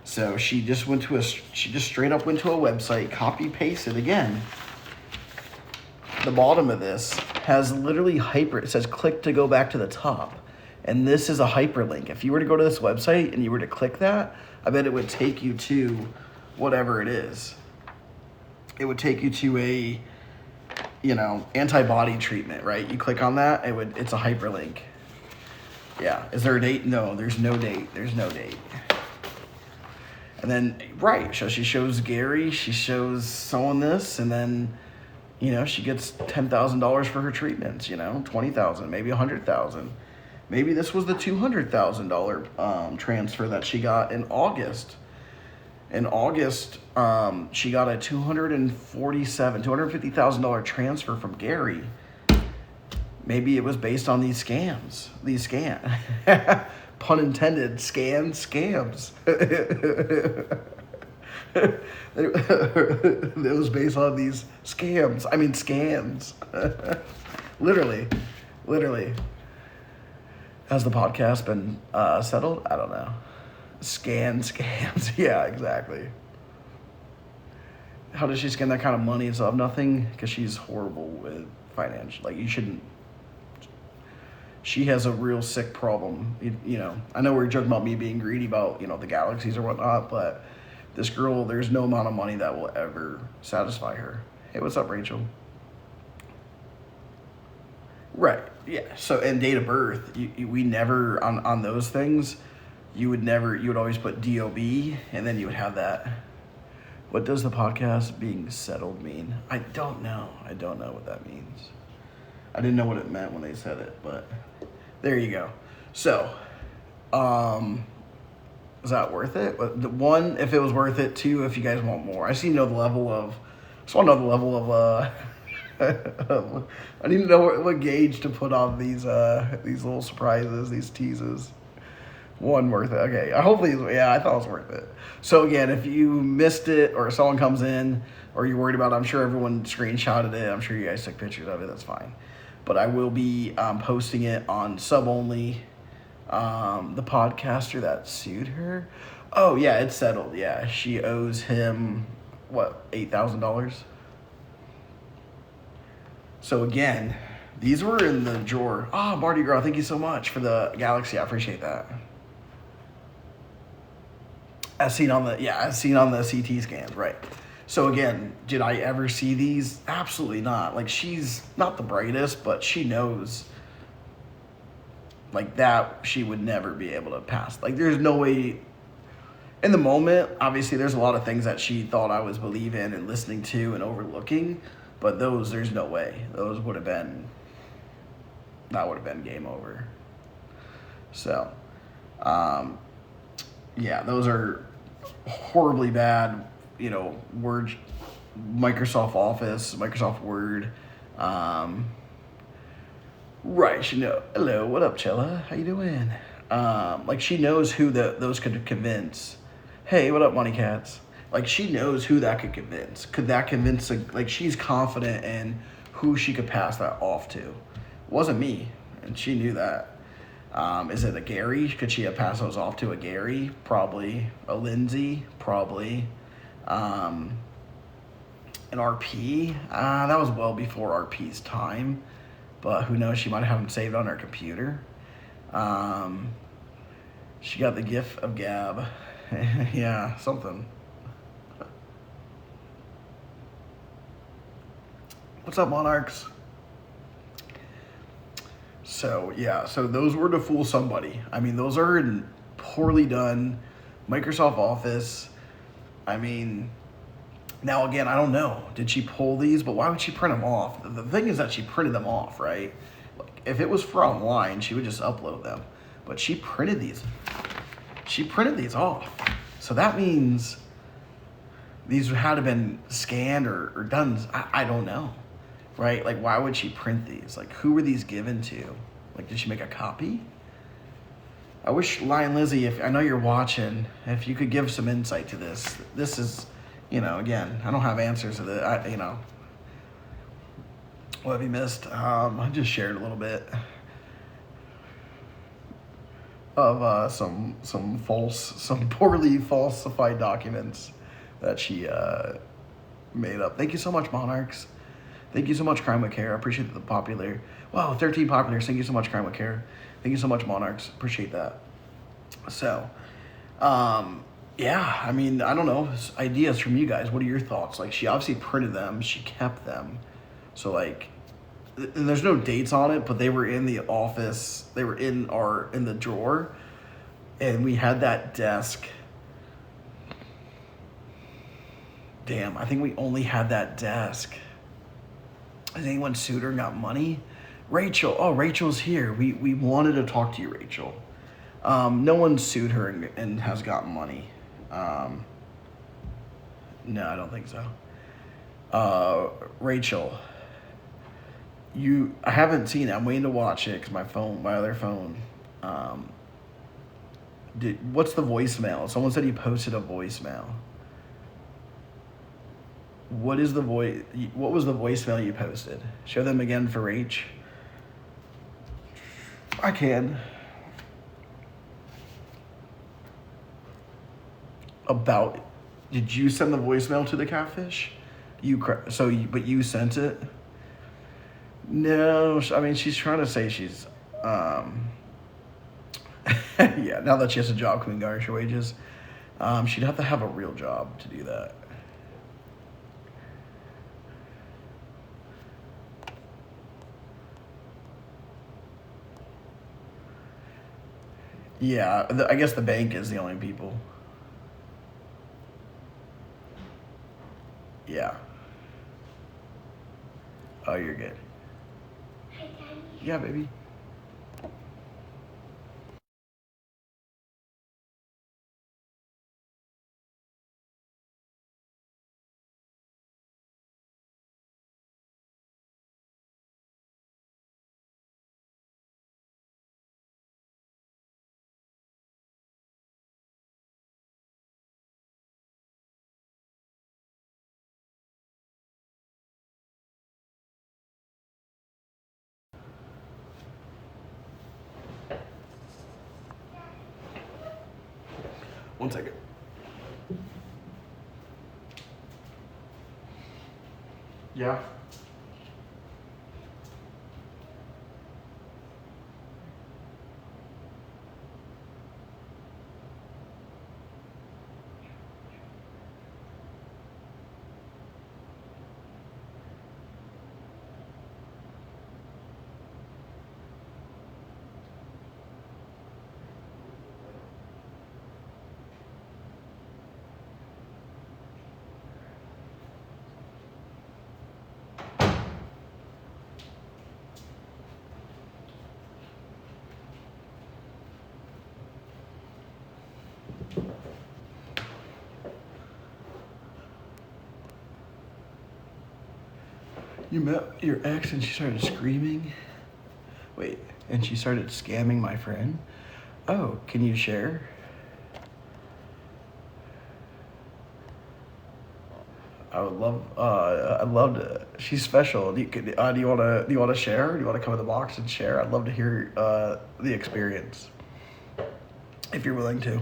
So she just straight up went to a website, copy pasted again. The bottom of this has literally it says click to go back to the top. And this is a hyperlink. If you were to go to this website and you were to click that, I bet it would take you to whatever it is. It would take you to a, antibody treatment, right? You click on that, it's a hyperlink. Yeah. Is there a date? No, there's no date. There's no date. And then, right, so she shows Gary, she shows someone this, and then, she gets $10,000 for her treatments, $20,000, maybe $100,000. Maybe this was the $200,000 transfer that she got in August. In August, she got a $250,000 transfer from Gary. Maybe it was based on these scams. Pun intended, scams. It was based on these scams. I mean, scams. Literally. Has the podcast been settled? I don't know. Scams. Yeah, exactly. How does she scam that kind of money and still have nothing? Because she's horrible with financial. Like, you shouldn't. She has a real sick problem. I know we're joking about me being greedy about, the galaxies or whatnot, but this girl, there's no amount of money that will ever satisfy her. Hey, what's up, Rachel? Right, yeah. So, and date of birth, we never, on those things, you would always put DOB, and then you would have that. What does the podcast being settled mean? I don't know what that means. I didn't know what it meant when they said it, but there you go. So, is that worth it? One, if it was worth it. Two, if you guys want more. I just want to know the level of I need to know what gauge to put on these little surprises, these teases. One, worth it. Okay, hopefully, I thought it was worth it. So again, if you missed it or someone comes in or you're worried about it, I'm sure everyone screenshotted it. I'm sure you guys took pictures of it. That's fine. But I will be posting it on sub only. The podcaster that sued her. Oh yeah, it's settled. Yeah, she owes him what, $8,000. So again, these were in the drawer. Marty Girl, thank you so much for the Galaxy. I appreciate that. As seen on the CT scans, right? So again, did I ever see these? Absolutely not. Like, she's not the brightest, but she knows, like, that she would never be able to pass. Like, there's no way. In the moment, obviously, there's a lot of things that she thought I was believing and listening to and overlooking, but there's no way. That would have been game over. So, yeah, those are horribly bad, Word, Microsoft Office, Microsoft Word. Right, hello, what up, Chella? How you doing? Like, she knows who those could convince. Hey, what up, Money Cats? Like, she knows who that could convince. Could that convince, she's confident in who she could pass that off to. It wasn't me, and she knew that. Is it a Gary? Could she have passed those off to a Gary? Probably. A Lindsay? Probably. An RP? That was well before RP's time. but who knows? She might have them saved on her computer. She got the gift of gab. Yeah, something. What's up, Monarchs? So yeah, so those were to fool somebody. I mean, those are poorly done. Microsoft Office. I mean, now again, I don't know. Did she pull these? But why would she print them off? The thing is that she printed them off, right? Like, if it was for online, she would just upload them. But she printed these. She printed these off. So that means these had to have been scanned or done. I don't know, right? Like, why would she print these? Like, who were these given to? Like, did she make a copy? I wish Lion Lizzie, if I know you're watching, if you could give some insight to this. This is, again, I don't have answers to this. What have you missed? I just shared a little bit of some poorly falsified documents that she made up. Thank you so much, Monarchs. Thank you so much, Crime with Care. I appreciate the popular. Wow, 13 populars. Thank you so much, Crime with Care. Thank you so much, Monarchs. Appreciate that. So, yeah, I mean, I don't know. Ideas from you guys. What are your thoughts? Like, she obviously printed them. She kept them. So, like, and there's no dates on it, but they were in the office. They were in the drawer. And we had that desk. Damn, I think we only had that desk. Has anyone sued her and got money? Rachel. Oh, Rachel's here. We wanted to talk to you, Rachel. No one sued her and has gotten money. No, I don't think so. Rachel, I haven't seen it. I'm waiting to watch it because my other phone. What's the voicemail? Someone said you posted a voicemail. What was the voicemail you posted? Show them again for Rach. I can. Did you send the voicemail to the catfish? But you sent it? No, I mean, she's trying to say she's, yeah, now that she has a job, can we garnish her wages? She'd have to have a real job to do that. Yeah, I guess the bank is the only people. Yeah. Oh, you're good. Hi, Daddy. Yeah, baby. One second. Yeah. You met your ex and she started screaming? Wait, and she started scamming my friend? Oh, can you share? I'd love to. She's special. Do you wanna share? Do you wanna come in the box and share? I'd love to hear the experience, if you're willing to.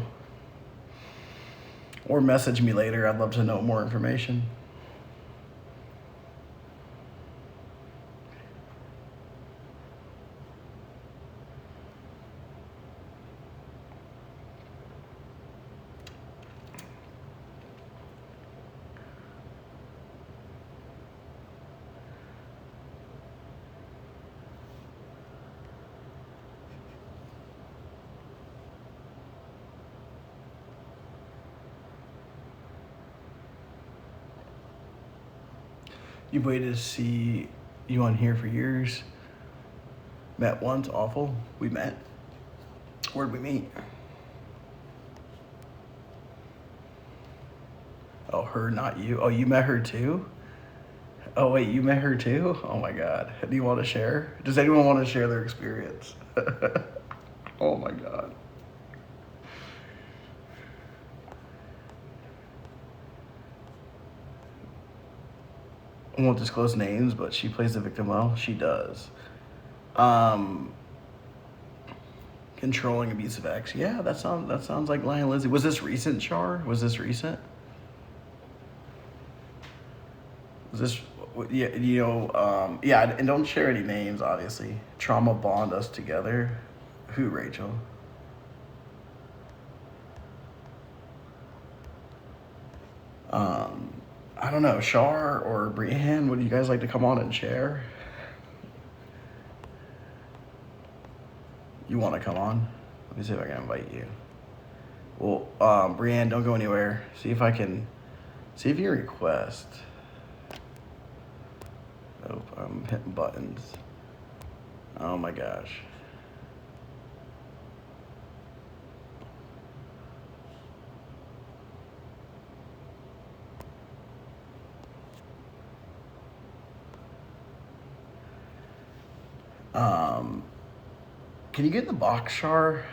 Or message me later. I'd love to know more information. You've waited to see you on here for years. Met once, awful. We met. Where'd we meet? Oh, her, not you. Oh, you met her too? Oh, wait, you met her too? Oh my God. Do you want to share? Does anyone want to share their experience? Oh my God. I won't disclose names, but she plays the victim well. She does. Um, Controlling abusive ex. Yeah, that sounds like Lion Lizzie. Was this recent, Char? Was this recent? Was this? Yeah, yeah, and don't share any names, obviously. Trauma bond us together. Who, Rachel? Um, I don't know, Char or Brienne. Would you guys like to come on and share? You want to come on? Let me see if I can invite you. Well, Brienne, don't go anywhere. See if I can. See if you request. Oh, I'm hitting buttons. Oh my gosh. Um, can you get in the box, Char?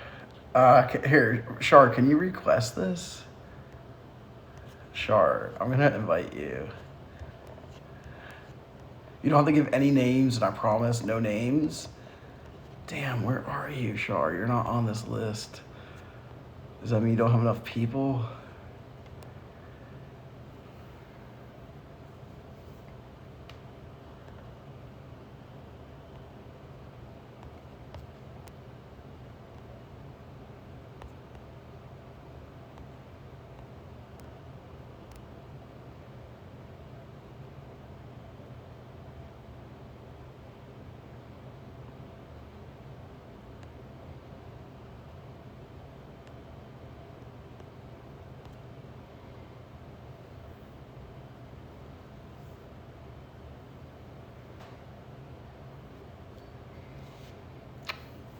Here, Char, can you request this? Char, I'm gonna invite you. You don't have to give any names, and I promise, no names. Damn, where are you, Char? You're not on this list. Does that mean you don't have enough people?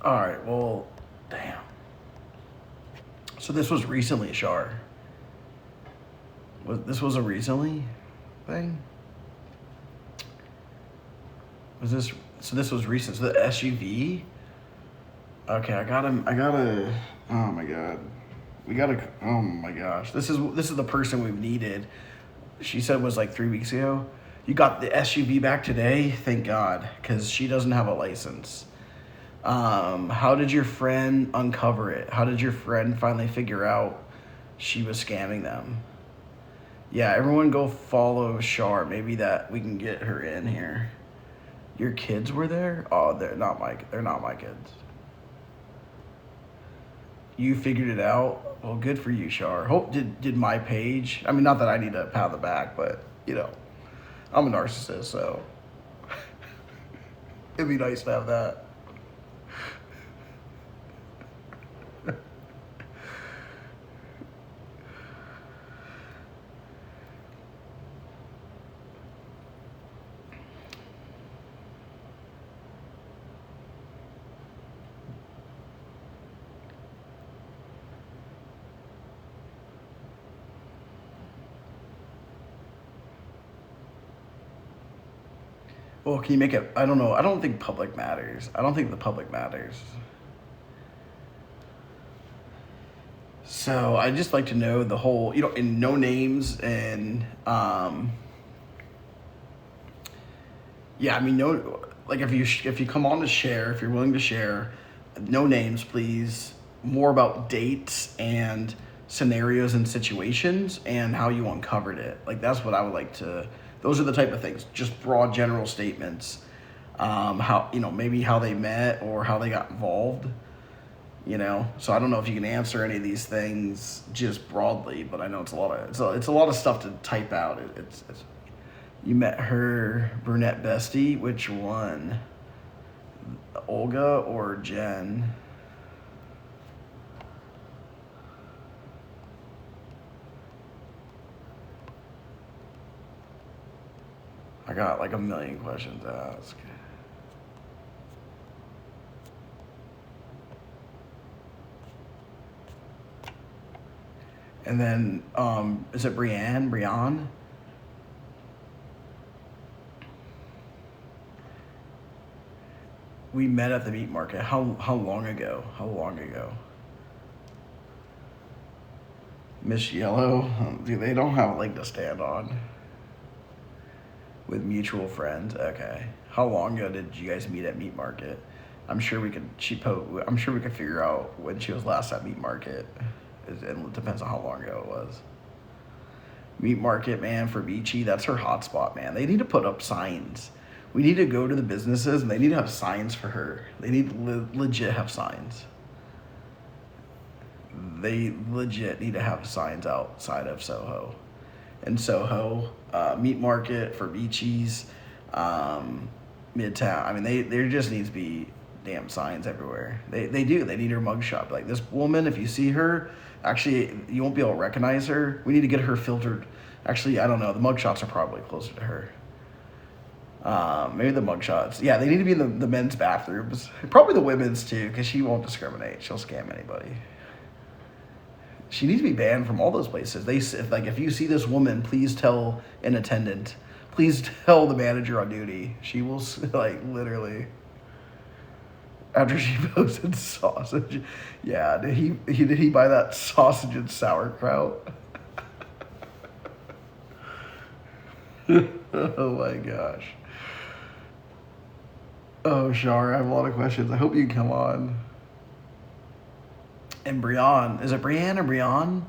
All right, well, damn. So this was recently, Char. This was a recently thing? Was this, so this was recent, so the SUV? Okay, oh my God. Oh my gosh. This is the person we've needed. She said it was like 3 weeks ago. You got the SUV back today? Thank God, because she doesn't have a license. How did your friend uncover it? How did your friend finally figure out she was scamming them? Yeah, everyone go follow Char. Maybe that we can get her in here. Your kids were there? Oh, they're not my kids. You figured it out? Well, good for you, Char. Hope did my page. I mean, not that I need a pat on the back, but I'm a narcissist, so it'd be nice to have that. Well, can you make it? I don't know. I don't think public matters. I don't think the public matters. So I just like to know the whole, and no names and yeah. I mean, no. Like if you come on to share, if you're willing to share, no names, please. More about dates and scenarios and situations and how you uncovered it. Like that's what I would like to. Those are the type of things. Just broad general statements. How maybe how they met or how they got involved. So I don't know if you can answer any of these things just broadly, but I know it's a lot of stuff to type out. It's you met her brunette bestie. Which one? Olga or Jen? I got like a million questions to ask. And then, is it Brianne? Brianne? We met at the meat market. How long ago? How long ago? Miss Yellow? Dude, they don't have a leg to stand on. With mutual friends. Okay. How long ago did you guys meet at meat market? I'm sure we could. I'm sure we could figure out when she was last at meat market. It depends on how long ago it was. Meat market, man, for Beachy, that's her hotspot, man. They need to put up signs. We need to go to the businesses and they need to have signs for her. They need to legit have signs. They legit need to have signs outside of Soho. In Soho, meat market for Beachies, Midtown. I mean, there just needs to be damn signs everywhere. They do. They need her mugshot. Like this woman, if you see her, actually, you won't be able to recognize her. We need to get her filtered. Actually, I don't know. The mugshots are probably closer to her. Maybe the mugshots. Yeah, they need to be in the men's bathrooms. Probably the women's too, because she won't discriminate. She'll scam anybody. She needs to be banned from all those places. If you see this woman, please tell an attendant. Please tell the manager on duty. She will literally. After she posted sausage, yeah. Did he buy that sausage and sauerkraut? Oh my gosh. Oh, Shar, I have a lot of questions. I hope you come on. And Brianne, is it Brianne or Brianne?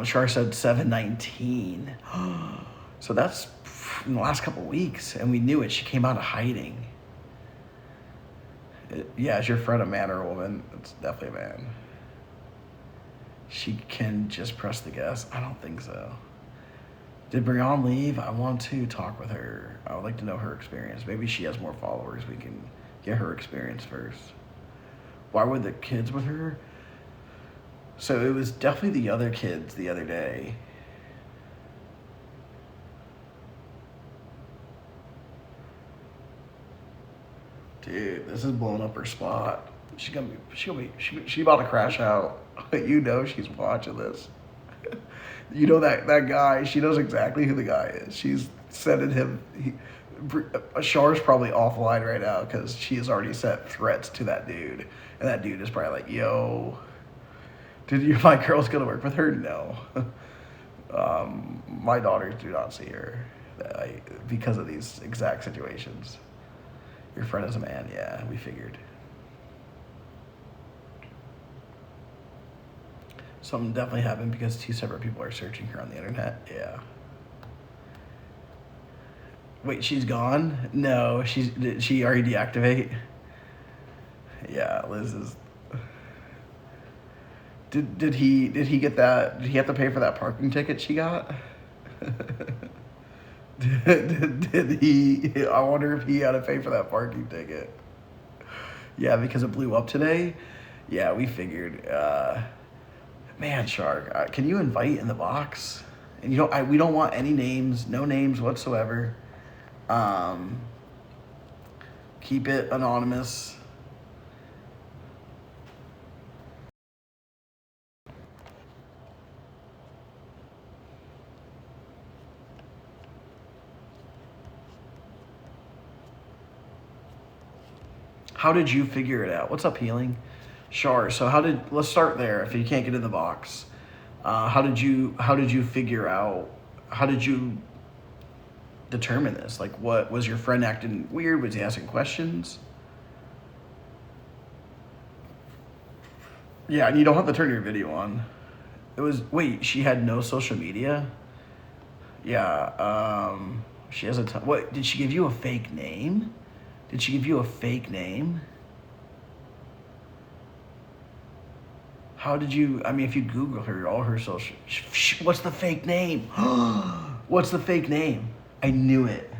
Shar said 719. So that's in the last couple weeks, and we knew it. She came out of hiding. Yeah, is your friend a man or a woman? It's definitely a man. She can just press the guess. I don't think so. Did Brianne leave? I want to talk with her. I would like to know her experience. Maybe she has more followers. We can get her experience first. Why were the kids with her? So it was definitely the other kids the other day. Dude, this is blowing up her spot. She about to crash out. You know she's watching this. You know that guy. She knows exactly who the guy is. She's sending him. Shar's probably offline right now because she has already sent threats to that dude, and that dude is probably like, "Yo, my girl's gonna work with her?" No. My daughters do not see her because of these exact situations. Your friend is a man. Yeah, we figured. Something definitely happened because 2 separate people are searching her on the internet. Yeah. Wait, she's gone? No, did she already deactivate? Yeah, Liz is. Did he get that? Did he have to pay for that parking ticket she got? did he? I wonder if he had to pay for that parking ticket. Yeah, because it blew up today. Yeah, we figured. Man, Shark, can you invite in the box? And we don't want any names, no names whatsoever. Keep it anonymous. How did you figure it out? What's up, Healing? Sure. So let's start there. If you can't get in the box, how did you figure out? How did you determine this? Like, what was your friend acting weird? Was he asking questions? Yeah, and you don't have to turn your video on. Wait, she had no social media? Yeah, she has a ton. What, did she give you a fake name? Did she give you a fake name? How did you, if you Google her, all her social, what's the fake name? What's the fake name? I knew it.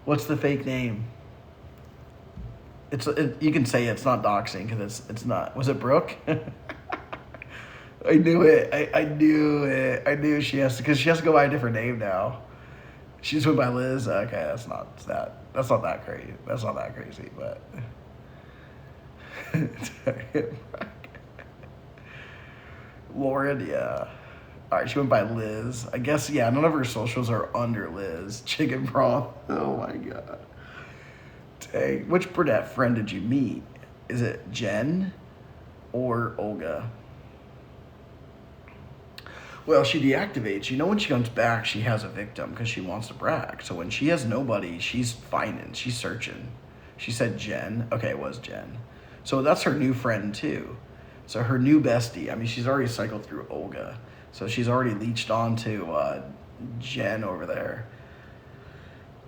What's the fake name? You can say it's not doxing because it's not. Was it Brooke? I knew it. I knew it. I knew she has to, because she has to go by a different name now. She's went by Liz. Okay, That's not that crazy. That's not that crazy, but. Lauren, yeah. All right, she went by Liz. I guess, yeah, none of her socials are under Liz. Chicken broth. Oh my god. Dang. Which brunette friend did you meet? Is it Jen or Olga? Well, she deactivates. You know, when she comes back, she has a victim because she wants to brag. So when she has nobody, she's finding, she's searching. She said Jen. Okay, it was Jen. So that's her new friend, too. So her new bestie. I mean, she's already cycled through Olga. So she's already leached onto Jen over there.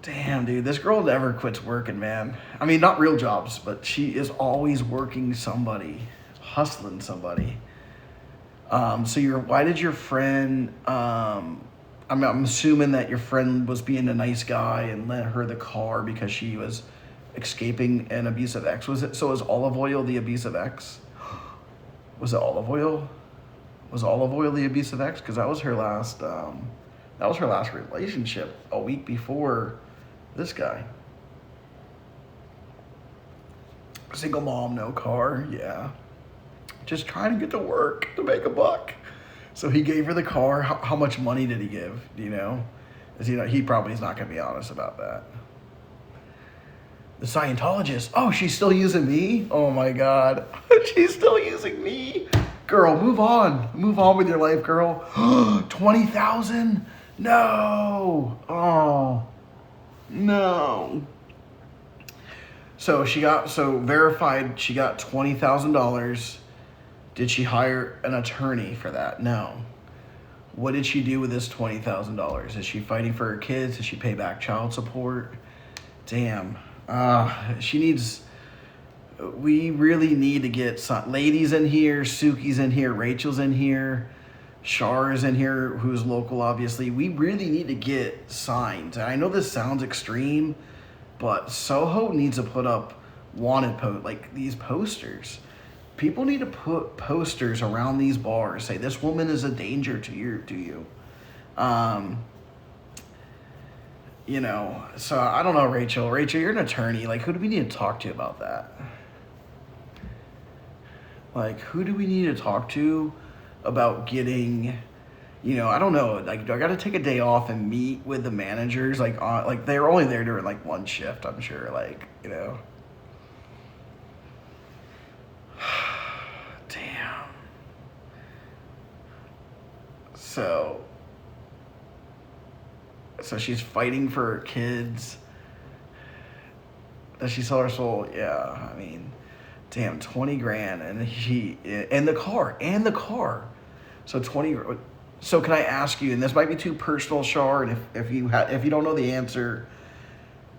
Damn, dude, this girl never quits working, man. I mean, not real jobs, but she is always working somebody, hustling somebody. Why did your friend, I'm assuming that your friend was being a nice guy and lent her the car because she was escaping an abusive ex. So is Olive Oil the abusive ex? Was it Olive Oil? Was Olive Oil the abusive ex? Because that was her last relationship a week before this guy. Single mom, no car, yeah. Just trying to get to work to make a buck. So he gave her the car. How much money did he give? Do you know? He probably is not going to be honest about that. The Scientologist. Oh, she's still using me? Oh my God. She's still using me? Girl, move on. Move on with your life, girl. 20,000? No. Oh. No. So verified she got $20,000. Did she hire an attorney for that? No. What did she do with this $20,000? Is she fighting for her kids? Does she pay back child support? Damn. We really need to get some ladies in here, Suki's in here, Rachel's in here, Char's in here, who's local, obviously. We really need to get signed. And I know this sounds extreme, but Soho needs to put up like these posters. People need to put posters around these bars. Say, this woman is a danger to you. So I don't know, Rachel. Rachel, you're an attorney. Like, who do we need to talk to about that? Like, who do we need to talk to about getting, I don't know. Like, do I got to take a day off and meet with the managers? Like, they're only there during, like, one shift, I'm sure. Like, Damn. So she's fighting for her kids. Does she sell her soul? Yeah, I mean, damn, 20 grand, and the car. So 20. So can I ask you, and this might be too personal, Shar, and if you don't know the answer,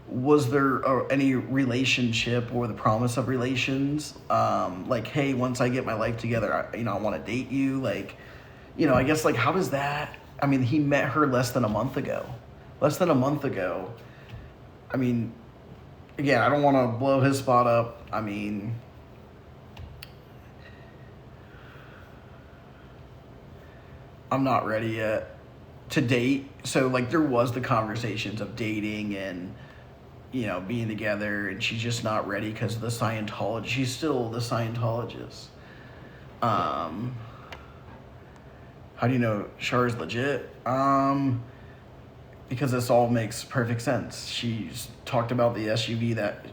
was there any relationship or the promise of relations? Like, hey, once I get my life together, I want to date you. Like, I guess, like, how does that? I mean, he met her less than a month ago. I mean, again, I don't want to blow his spot up. I mean, I'm not ready yet to date. So, like, there was the conversations of dating and, being together, and she's just not ready because of the Scientology. She's still the Scientologist. How do you know Char's legit? Because this all makes perfect sense. She's talked about the SUV that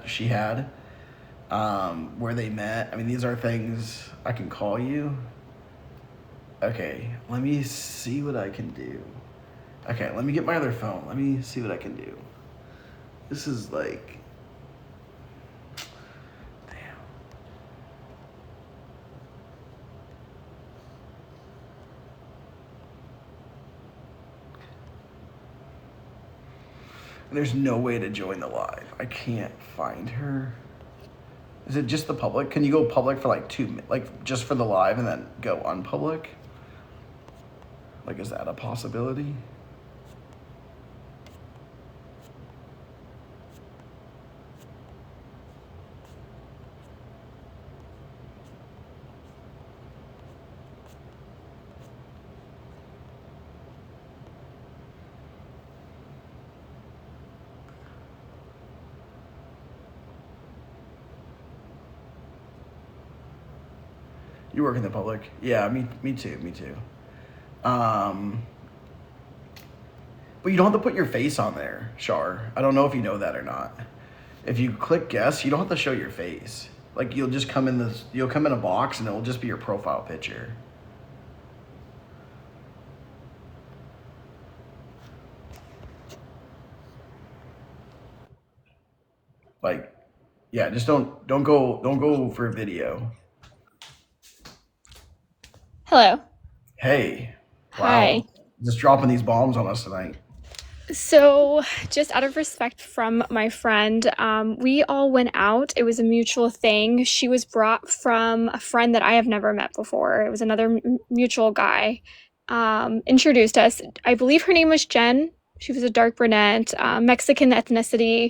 she had, where they met. I mean, these are things I can call you. Okay, let me see what I can do. Okay, let me get my other phone. Let me see what I can do. This is like, damn. And there's no way to join the live. I can't find her. Is it just the public? Can you go public for like just for the live and then go unpublic? Like, is that a possibility? You work in the public. Yeah, me too. Me too. Um, but you don't have to put your face on there, Shar. I don't know if you know that or not. If you click guess, you don't have to show your face. Like you'll just come in this. You'll come in a box, and it will just be your profile picture. Like, yeah, just don't go for video. Hello. Hey, wow, Hi. just dropping these bombs on us tonight. So, just out of respect from my friend, we all went out. It was a mutual thing. She was brought from a friend that I have never met before. It was another mutual guy. Introduced us. I believe her name was Jen. She was a dark brunette, Mexican ethnicity.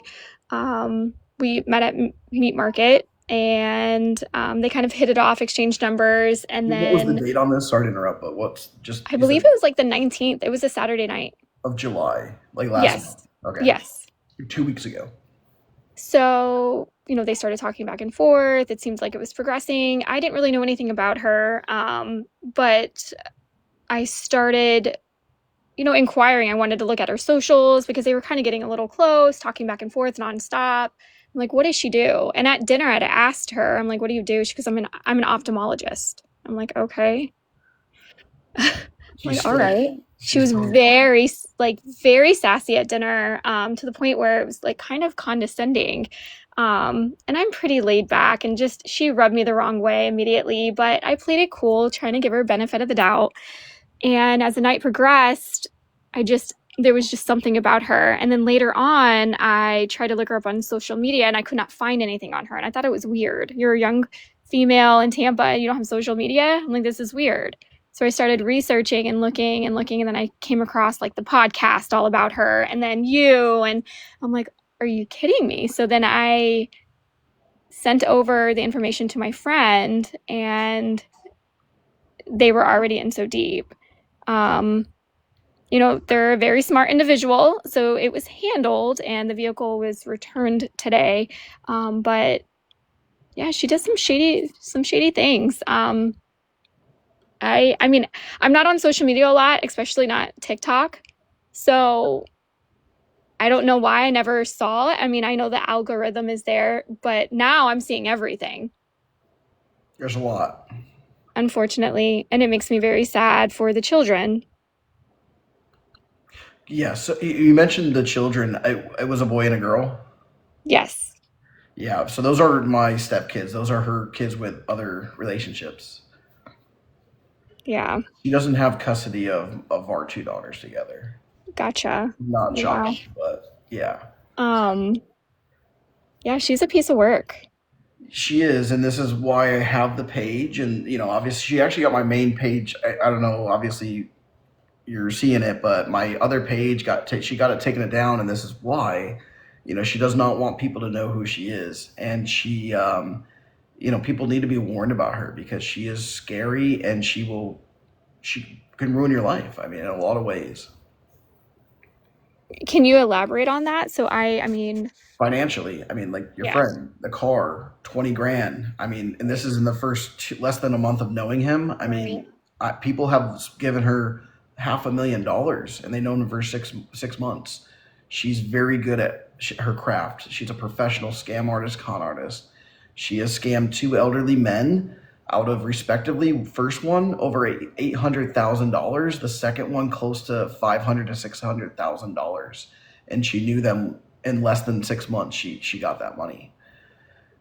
We met at Meat Market and they kind of hit it off, exchanged numbers, and What was the then date on this? Sorry to interrupt, but what's just I you believe said it was like the 19th. It was a Saturday night. of July, like last month. Yes. Okay, Yes. 2 weeks ago. So, they started talking back and forth. It seemed like it was progressing. I didn't really know anything about her. But I started, inquiring. I wanted to look at her socials because they were kind of getting a little close, talking back and forth nonstop. I'm like, what does she do? And at dinner, I had asked her, I'm like, what do you do? She goes, I'm an ophthalmologist. I'm like, okay. I'm like, She's all like, right. She she's was very, like, very sassy at dinner, to the point where it was like kind of condescending. And I'm pretty laid back and just she rubbed me the wrong way immediately, but I played it cool, trying to give her benefit of the doubt. And as the night progressed, there was just something about her. And then later on, I tried to look her up on social media and I could not find anything on her. And I thought it was weird. You're a young female in Tampa and you don't have social media? I'm like, this is weird. So I started researching and looking and looking. And then I came across like the podcast all about her and then you. And I'm like, are you kidding me? So then I sent over the information to my friend and they were already in so deep. Um, they're a very smart individual, so it was handled and the vehicle was returned today. But yeah, she does some shady things. I mean, I'm not on social media a lot, especially not TikTok. So I don't know why I never saw it. I mean, I know the algorithm is there, but now I'm seeing everything, there's a lot. unfortunately, and it makes me very sad for the children. Yeah. So you mentioned the children. It was a boy and a girl. Yes. Yeah. So those are my stepkids. Those are her kids with other relationships. Yeah. She doesn't have custody of our two daughters together. Gotcha. Not Wow. shocking, but yeah. Um, yeah, she's a piece of work. She is, and this is why I have the page. And obviously, she actually got my main page. I don't know. Obviously, you're seeing it, but my other page she got it taken down, and this is why. She does not want people to know who she is, and people need to be warned about her because she is scary, and she can ruin your life. I mean, in a lot of ways. Can you elaborate on that? So I mean, Financially, I mean, like your yeah. friend, the car, 20 grand. I mean, and this is in the first less than a month of knowing him. I Right. mean, people have given her $500,000 and they known him for six months. She's very good at her craft. She's a professional scam artist, con artist. She has scammed two elderly men out of respectively first one over $800,000, the second one close to $500,000 to $600,000, and she knew them in less than 6 months. She got that money.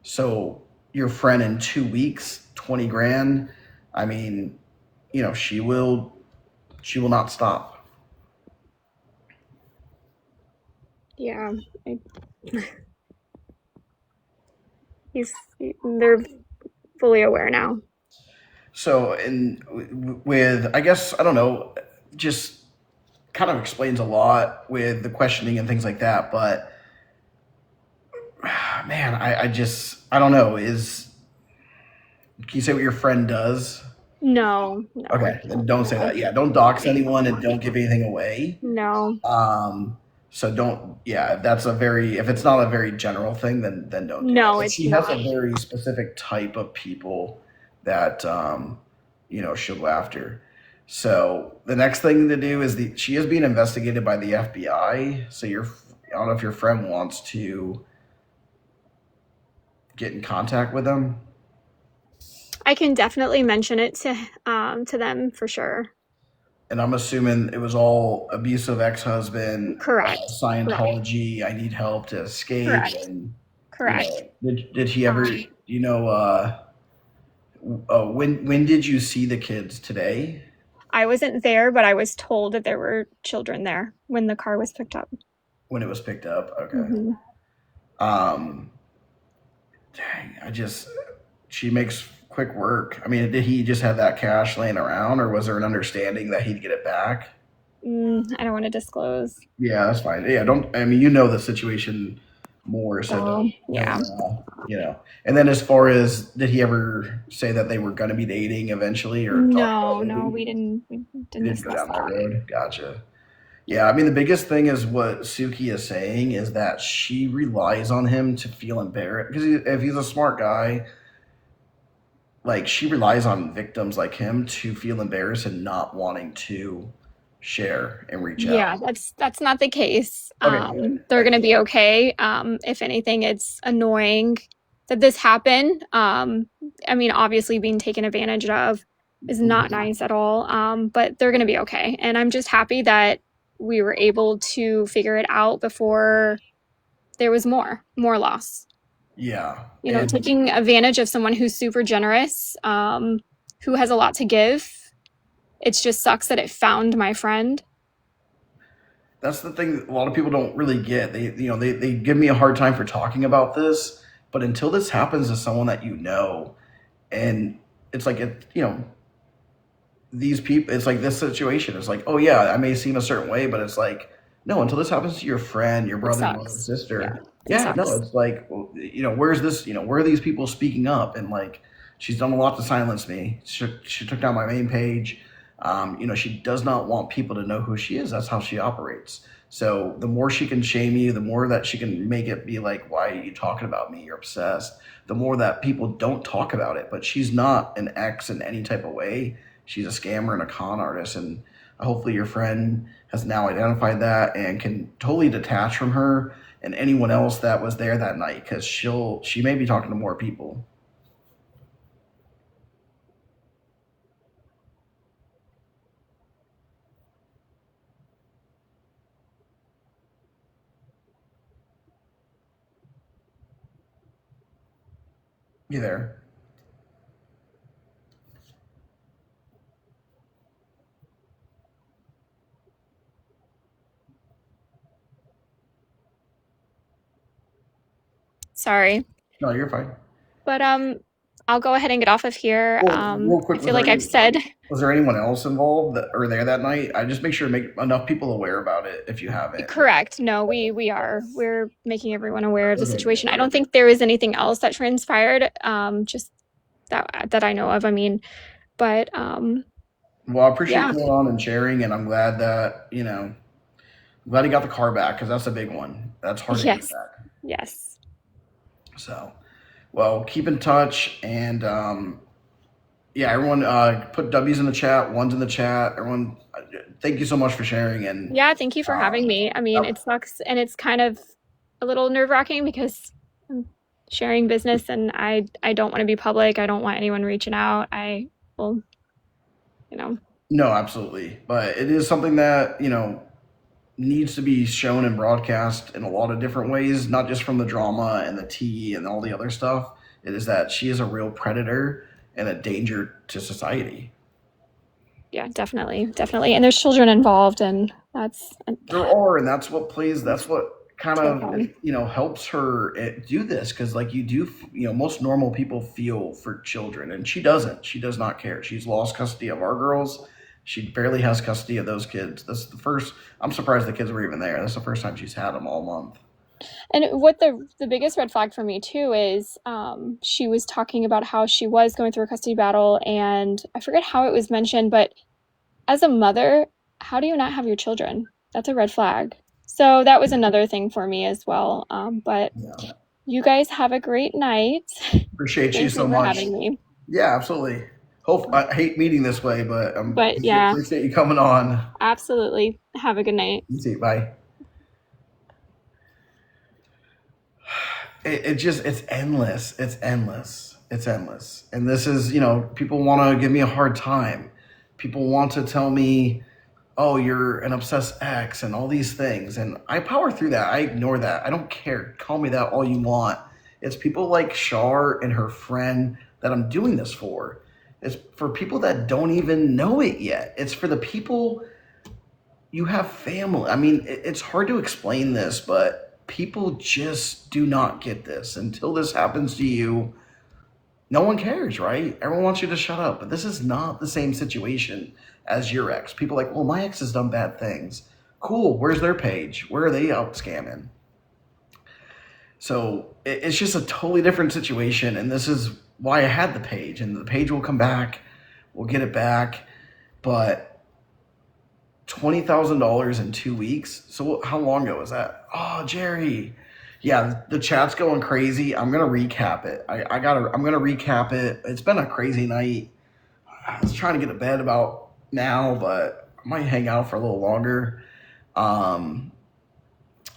So your friend in 2 weeks, 20 grand. I mean, she will not stop. Yeah. I, he's they're fully aware now. So, and with, I guess, I don't know, just kind of explains a lot with the questioning and things like that. But man, I don't know. Can you say what your friend does? No, no, I Okay, then can't. don't say No. that. Yeah, don't dox anyone and don't give anything away. No. Um, so don't. Yeah, if it's not a very general thing, then don't do that. No, But it's she has a not. very specific type of people that she'll go after. So the next thing to do is she is being investigated by the FBI. So I don't know if your friend wants to get in contact with them. I can definitely mention it to them for sure. And I'm assuming it was all abusive ex-husband, Correct. Correct. Scientology. I need help to escape, Correct. and Correct. did he ever? When did you see the kids today? I wasn't there, but I was told that there were children there when the car was picked up. When it was picked up? Okay. Hmm. Um, dang, she makes quick work. I mean, did he just have that cash laying around, or was there an understanding that he'd get it back? I don't want to disclose. Yeah, that's fine. Yeah, don't. I mean, you know the situation more, so Oh, don't. yeah. And then as far as did he ever say that they were going to be dating eventually, or talk about No, dating? we didn't He didn't go discuss down that that. road. Gotcha. Yeah, I mean the biggest thing is what Suki is saying is that she relies on him to feel embarrassed because if he's a smart guy, like she relies on victims like him to feel embarrassed and not wanting to share and reach out. Yeah, that's not the case. Okay, good. They're gonna be okay. If anything, it's annoying that this happened. I mean, obviously being taken advantage of is not nice at all. But they're gonna be okay. And I'm just happy that we were able to figure it out before there was more loss. Yeah, and Taking advantage of someone who's super generous, who has a lot to give. It just sucks that it found my friend. that's the thing a lot of people don't really get. They give me a hard time for talking about this, but until this happens to someone that and it's like these people, it's like this situation. It's like, oh yeah, I may seem a certain way, but it's like, no, until this happens to your friend, your It brother, mother, sucks. Yeah, sister, it yeah, no, sucks. it's like, well, where's this, where are these people speaking up? And like, she's done a lot to silence me. She took down my main page. She does not want people to know who she is. That's how she operates. So the more she can shame you, the more that she can make it be like, why are you talking about me? You're obsessed. The more that people don't talk about it. But she's not an ex in any type of way. She's a scammer and a con artist. And hopefully your friend has now identified that and can totally detach from her and anyone else that was there that night because she may be talking to more people. You there? Sorry. No, you're fine. But I'll go ahead and get off of here. Well, real I quick, feel like I've said was there anyone else involved or there that night? I just make sure to make enough people aware about it if you haven't. correct. No, we're making everyone aware of the Okay, good. situation. I don't think there is anything else that transpired. Just that I know of. I mean, but Well, I appreciate yeah. coming on and sharing, and I'm glad that I'm glad he got the car back because that's a big one. That's hard to get Yes. back. Yes. So, well, keep in touch, and yeah, everyone put W's in the chat, ones in the chat. Everyone, thank you so much for sharing, and Yeah, thank you for having um, me. I mean, that- it sucks and it's kind of a little nerve-wracking because I'm sharing business and I don't want to be public. I don't want anyone reaching out. I will, you know, no, absolutely, but it is something that needs to be shown and broadcast in a lot of different ways, not just from the drama and the tea and all the other stuff. It is that she is a real predator and a danger to society. yeah, definitely. Definitely. And there's children involved and that's There are, and that's what kind of terrifying. helps her do this because like most normal people feel for children, and she doesn't. She does not care. She's lost custody of our girls. She barely has custody of those kids. This is the first. I'm surprised the kids were even there. That's the first time she's had them all month. And what the biggest red flag for me too is she was talking about how she was going through a custody battle and I forget how it was mentioned, but as a mother, how do you not have your children? That's a red flag. So that was another thing for me as well. But Yeah. you guys have a great night. Appreciate you Thank so you for much. having me. Yeah, absolutely. Hope I hate meeting this way, but But yeah, appreciate you coming on. absolutely. Have a good night. You too. Bye. It just it's endless. It's endless. It's endless. And this is, people want to give me a hard time. People want to tell me, "Oh, you're an obsessed ex," and all these things. And I power through that. I ignore that. I don't care. Call me that all you want. It's people like Shar and her friend that I'm doing this for. It's for people that don't even know it yet. It's for the people you have family. I mean, it's hard to explain this, but people just do not get this. Until this happens to you, no one cares, right? Everyone wants you to shut up. But this is not the same situation as your ex. People are like, well, my ex has done bad things. Cool. Where's their page? Where are they out scamming? So it's just a totally different situation. And this is why I had the page. And the page will come back. We'll get it back. But $20,000 in 2 weeks. So how long ago was that? Oh, Jerry. Yeah, the chat's going crazy. I'm gonna recap it. I'm gonna recap it. It's been a crazy night. I was trying to get to bed about now, but I might hang out for a little longer. Um,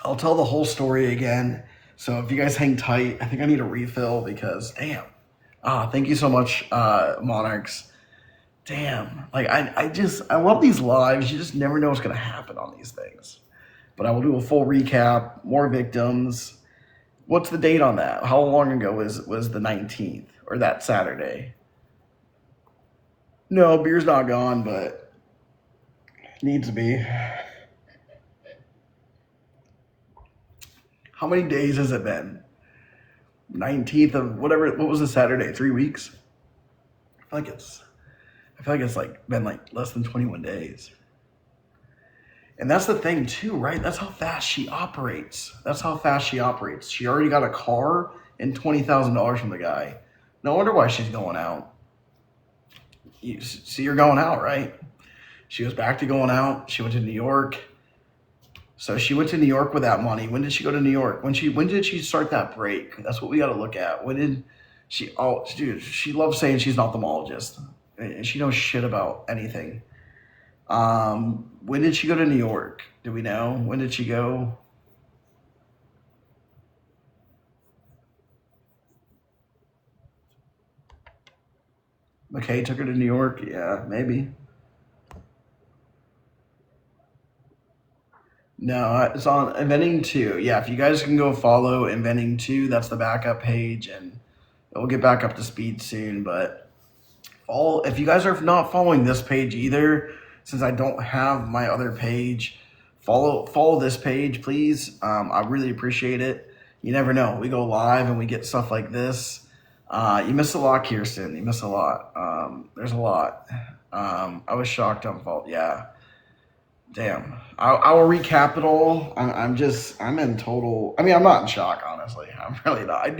I'll tell the whole story again. So if you guys hang tight, I think I need a refill because damn. Thank you so much, Monarchs. Damn. Like I love these lives. You just never know what's gonna happen on these things. But I will do a full recap, more victims. What's the date on that? How long ago was the 19th or that Saturday? No, beer's not gone, but needs to be. How many days has it been? 19th of whatever. What was the Saturday? 3 weeks. I feel like it's like been like less than 21 days. And that's the thing too, right? That's how fast she operates. That's how fast she operates. She already got a car and $20,000 from the guy. No wonder why she's going out. You see her going out, right? She was back to going out. She went to New York. So she went to New York with that money. When did she go to New York? When did she start that break? That's what we got to look at. When did she? Oh, dude, she loves saying she's an ophthalmologist, and she knows shit about anything. When did she go to New York? Do we know? When did she go? McKay took her to New York. Yeah, maybe. No, it's on Inventing 2. Yeah, if you guys can go follow Inventing 2, that's the backup page, and we'll get back up to speed soon. But all if you guys are not following this page either, since I don't have my other page, follow this page, please. I really appreciate it. You never know. We go live and we get stuff like this. You miss a lot, Kirsten. You miss a lot. There's a lot. I was shocked on fault. Yeah. Damn. I will recap it all. I'm in total. I mean, I'm not in shock, honestly. I'm really not.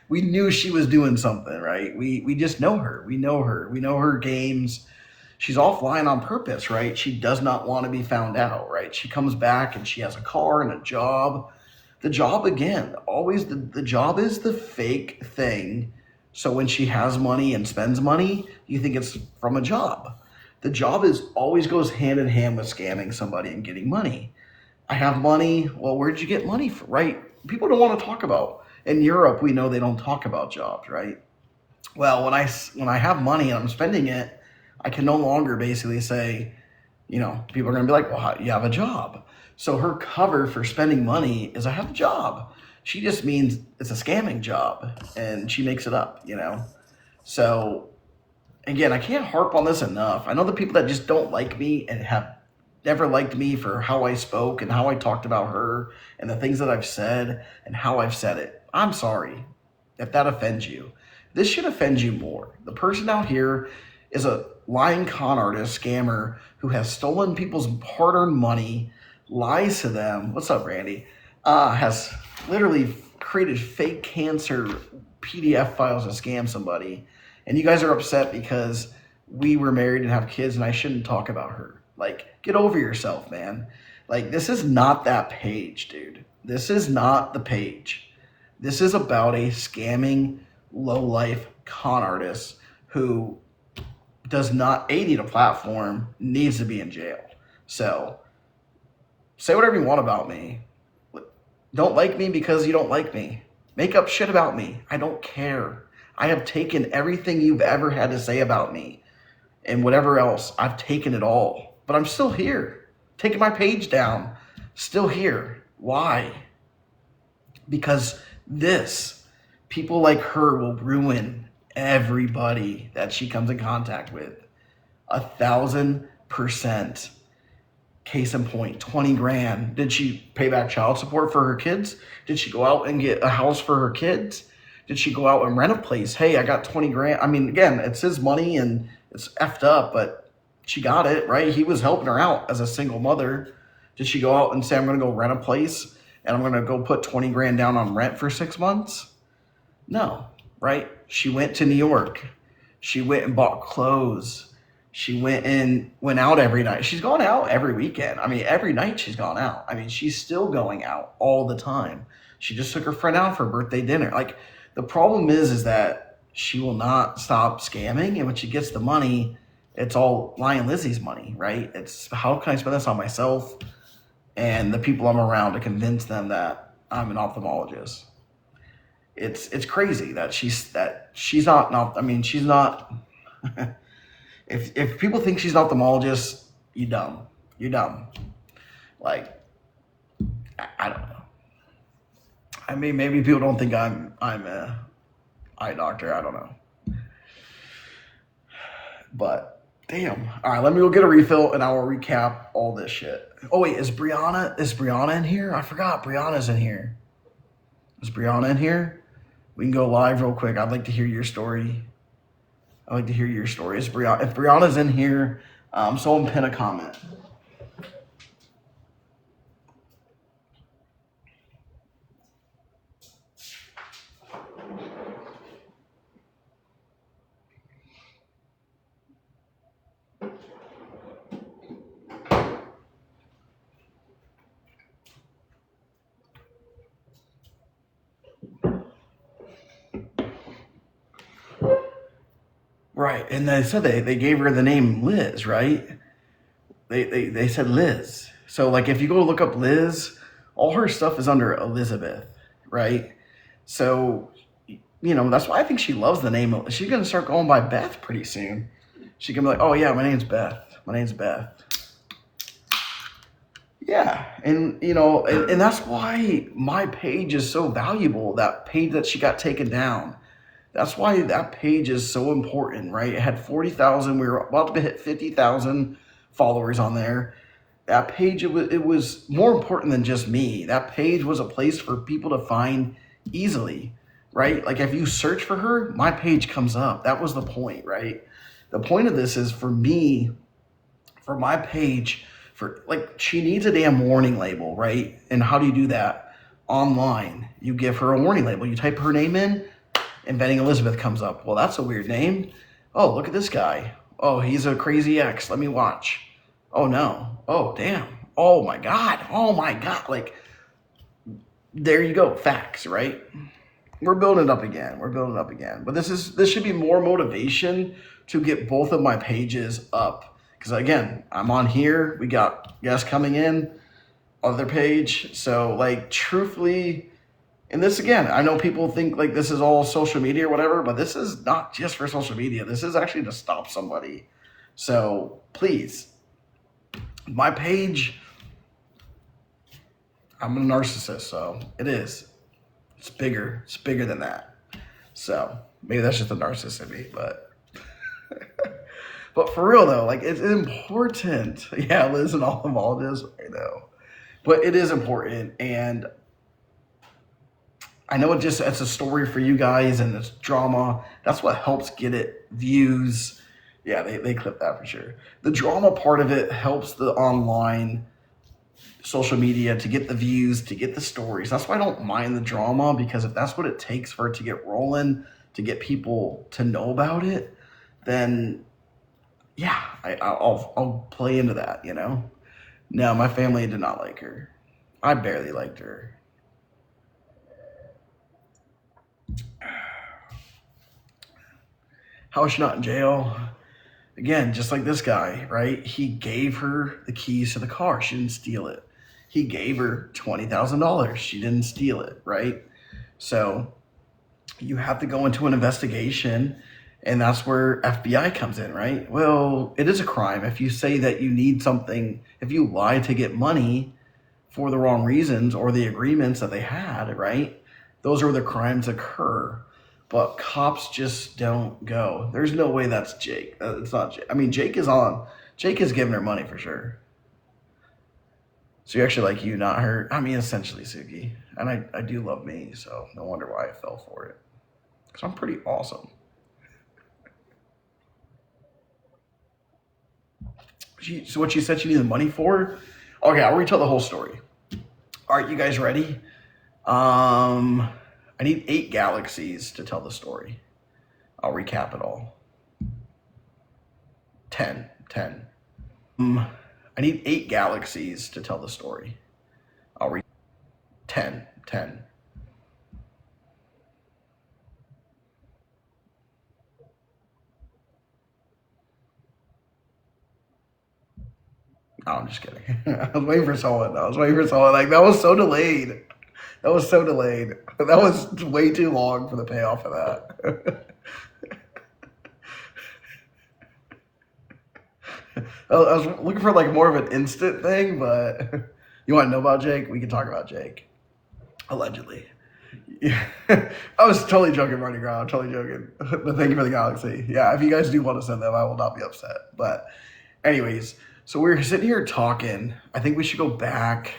We knew she was doing something, right? We just know her. We know her. We know her games. She's offline on purpose, right? She does not want to be found out, right? She comes back and she has a car and a job. The job, again, always the job is the fake thing. So when she has money and spends money, you think it's from a job. The job is always goes hand in hand with scamming somebody and getting money. I have money. Well, where'd you get money from, right? People don't want to talk about. In Europe, we know they don't talk about jobs, right? Well, when I have money and I'm spending it, I can no longer basically say, people are going to be like, well, you have a job. So her cover for spending money is I have a job. She just means it's a scamming job and she makes it up. So again, I can't harp on this enough. I know the people that just don't like me and have never liked me for how I spoke and how I talked about her and the things that I've said and how I've said it. I'm sorry if that offends you. This should offend you more. The person out here is a lying con artist, scammer who has stolen people's hard-earned money, lies to them. What's up, Randy? Has literally created fake cancer PDF files to scam somebody. And you guys are upset because we were married and have kids and I shouldn't talk about her. Like, get over yourself, man. Like, this is not that page, dude. This is not the page. This is about a scamming, low-life con artist who does not need a platform needs to be in jail. So say whatever you want about me. Don't like me because you don't like me. Make up shit about me. I don't care. I have taken everything you've ever had to say about me and whatever else. I've taken it all. But I'm still here. Taking my page down. Still here. Why? Because people like her will ruin everybody that she comes in contact with. 1,000%. Case in point, 20 grand. Did she pay back child support for her kids? Did she go out and get a house for her kids? Did she go out and rent a place? Hey, I got 20 grand. I mean, again, it's his money and it's effed up, but she got it, right? He was helping her out as a single mother. Did she go out and say, I'm going to go rent a place and I'm going to go put 20 grand down on rent for 6 months? No, right? She went to New York. She went and bought clothes. She went out every night. She's gone out every weekend. I mean, every night she's gone out. I mean, she's still going out all the time. She just took her friend out for birthday dinner. Like, the problem is that she will not stop scamming. And when she gets the money, it's all Lion Lizzie's money, right? It's how can I spend this on myself and the people I'm around to convince them that I'm an ophthalmologist. It's crazy that she's not. I mean, she's not. If people think she's an ophthalmologist, you dumb. You're dumb. Like, I don't know. I mean, maybe people don't think I'm a eye doctor. I don't know. But damn. All right, let me go get a refill and I will recap all this shit. Oh wait, is Brianna in here? I forgot Brianna's in here. Is Brianna in here? We can go live real quick. I'd like to hear your story. If Brianna's in here, someone pin a comment. Right, and they said they gave her the name Liz, right? They said Liz. So like if you go look up Liz, all her stuff is under Elizabeth, right? So that's why I think she loves the name. She's gonna start going by Beth pretty soon. She can be like, oh yeah, my name's Beth. Yeah, and and that's why my page is so valuable. That page that she got taken down. That's why that page is so important, right? It had 40,000. We were about to hit 50,000 followers on there. That page, it was more important than just me. That page was a place for people to find easily, right? Like if you search for her, my page comes up. That was the point, right? The point of this is for me, for my page, she needs a damn warning label, right? And how do you do that? Online. You give her a warning label. You type her name in, Inventing Elizabeth comes up. Well, that's a weird name. Oh, look at this guy. Oh, he's a crazy ex. Let me watch. Oh, no. Oh, damn. Oh, my God. Like, there you go. Facts, right? We're building it up again. But this should be more motivation to get both of my pages up. Because, again, I'm on here. We got guests coming in. Other page. So, like, truthfully... And this, again, I know people think like this is all social media or whatever, but this is not just for social media. This is actually to stop somebody. So please, my page, I'm a narcissist, so it is. It's bigger. It's bigger than that. So maybe that's just a narcissist in me, but but for real though, like it's important. Yeah, Liz and all this, I know. But it is important, and I know it's a story for you guys and it's drama. That's what helps get it views. Yeah, they clip that for sure. The drama part of it helps the online social media to get the views, to get the stories. That's why I don't mind the drama, because if that's what it takes for it to get rolling, to get people to know about it, then yeah, I'll play into that, No, my family did not like her. I barely liked her. How is she not in jail? Again, just like this guy, right? He gave her the keys to the car. She didn't steal it. He gave her $20,000. She didn't steal it, right? So you have to go into an investigation, and that's where FBI comes in, right? Well, it is a crime if you say that you need something, if you lie to get money for the wrong reasons or the agreements that they had, right? Those are where the crimes occur. But cops just don't go. There's no way that's Jake. It's not Jake. I mean, Jake is on. Jake is giving her money for sure. So you actually like you, not her. I mean, essentially, Suki. And I do love me, so no wonder why I fell for it. Because I'm pretty awesome. So what she said she needed money for? Okay, I'll retell the whole story. All right, you guys ready? I need 8 galaxies to tell the story. I'll recap it all. 10. I need 8 galaxies to tell the story. 10. No, I'm just kidding. I was waiting for someone. Like, that was so delayed. That was way too long for the payoff of that. I was looking for like more of an instant thing, but you want to know about Jake? We can talk about Jake. Allegedly. Yeah. I was totally joking, Marty Ground. Totally joking. But thank you for the galaxy. Yeah, if you guys do want to send them, I will not be upset. But anyways, so we're sitting here talking. I think we should go back.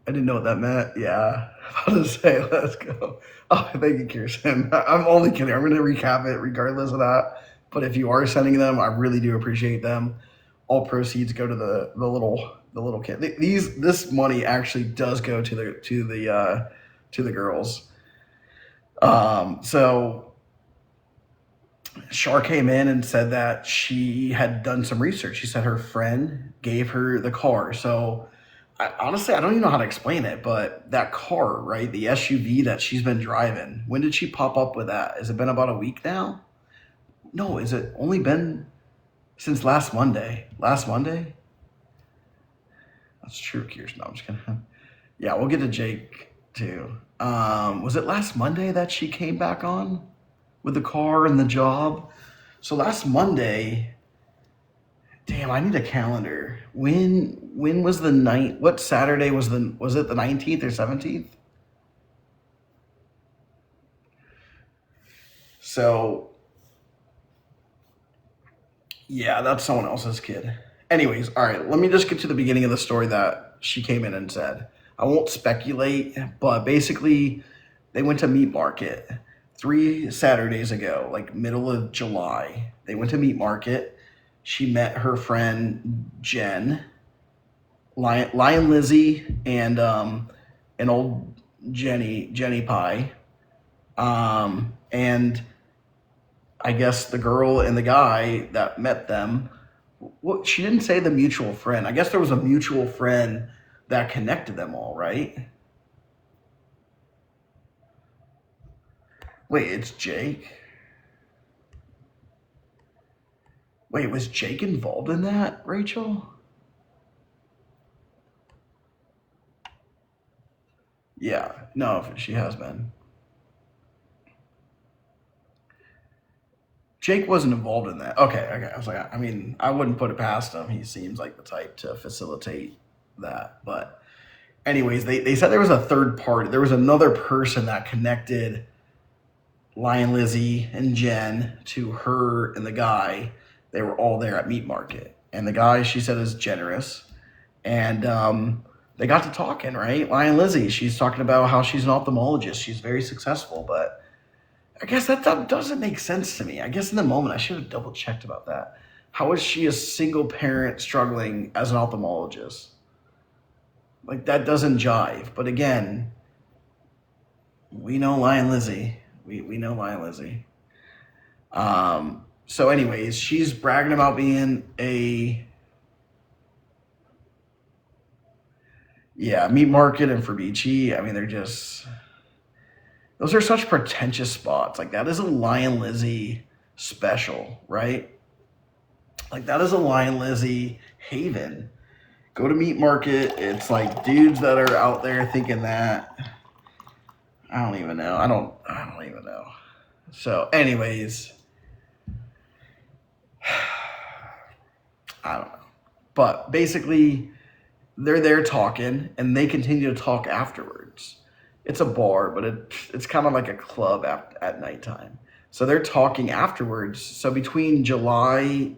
I didn't know what that meant. Yeah. I was about to say, let's go. Oh, thank you, Kirsten. I'm only kidding. I'm going to recap it regardless of that. But if you are sending them, I really do appreciate them. All proceeds go to the little kid. This money actually does go to the girls. So Shar came in and said that she had done some research. She said her friend gave her the car. So honestly, I don't even know how to explain it, but that car, right? The SUV that she's been driving, when did she pop up with that? Has it been about a week now? No, is it only been since last Monday? Last Monday? That's true, Kirsten. No, I'm just gonna. Yeah, we'll get to Jake too. Was it last Monday that she came back on with the car and the job? So last Monday. Damn, I need a calendar. When was the night? What Saturday was it the 19th or 17th? So yeah, that's someone else's kid. Anyways, all right, let me just get to the beginning of the story that she came in and said. I won't speculate, but basically, they went to Meat Market 3 Saturdays ago, like middle of July. They went to Meat Market. She met her friend Jen, Lion Lizzie, and an old Jenny Pie. And I guess the girl and the guy that met them, what she didn't say the mutual friend. I guess there was a mutual friend that connected them all, right? Wait, it's Jake? Wait, was Jake involved in that, Rachel? Yeah, no, she has been. Jake wasn't involved in that. Okay. I was like, I mean, I wouldn't put it past him. He seems like the type to facilitate that. But anyways, they said there was a third party. There was another person that connected Lion Lizzie and Jen to her and the guy. They were all there at Meat Market. And the guy, she said, is generous. And they got to talking, right? Lion Lizzie, she's talking about how she's an ophthalmologist. She's very successful, but I guess that doesn't make sense to me. I guess in the moment, I should have double checked about that. How is she a single parent struggling as an ophthalmologist? Like, that doesn't jive. But again, we know Lion Lizzie. We know Lion Lizzie. So anyways, she's bragging about being Meat Market and Fabici. I mean, those are such pretentious spots. Like, that is a Lion Lizzie special, right? Like that is a Lion Lizzie haven. Go to Meat Market. It's like dudes that are out there thinking that. I don't even know. I don't even know. So, anyways, I don't know. But basically, they're there talking, and they continue to talk afterwards. It's a bar, but it's kind of like a club at nighttime. So they're talking afterwards. So between July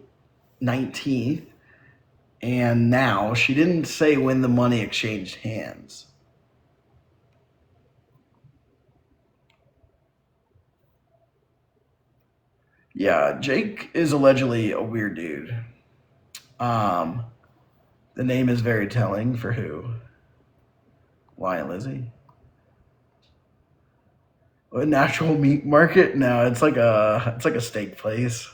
19th and now, she didn't say when the money exchanged hands. Yeah, Jake is allegedly a weird dude. Um, the name is very telling for who? Lion Lizzie. A natural meat market? No, it's like a steak place.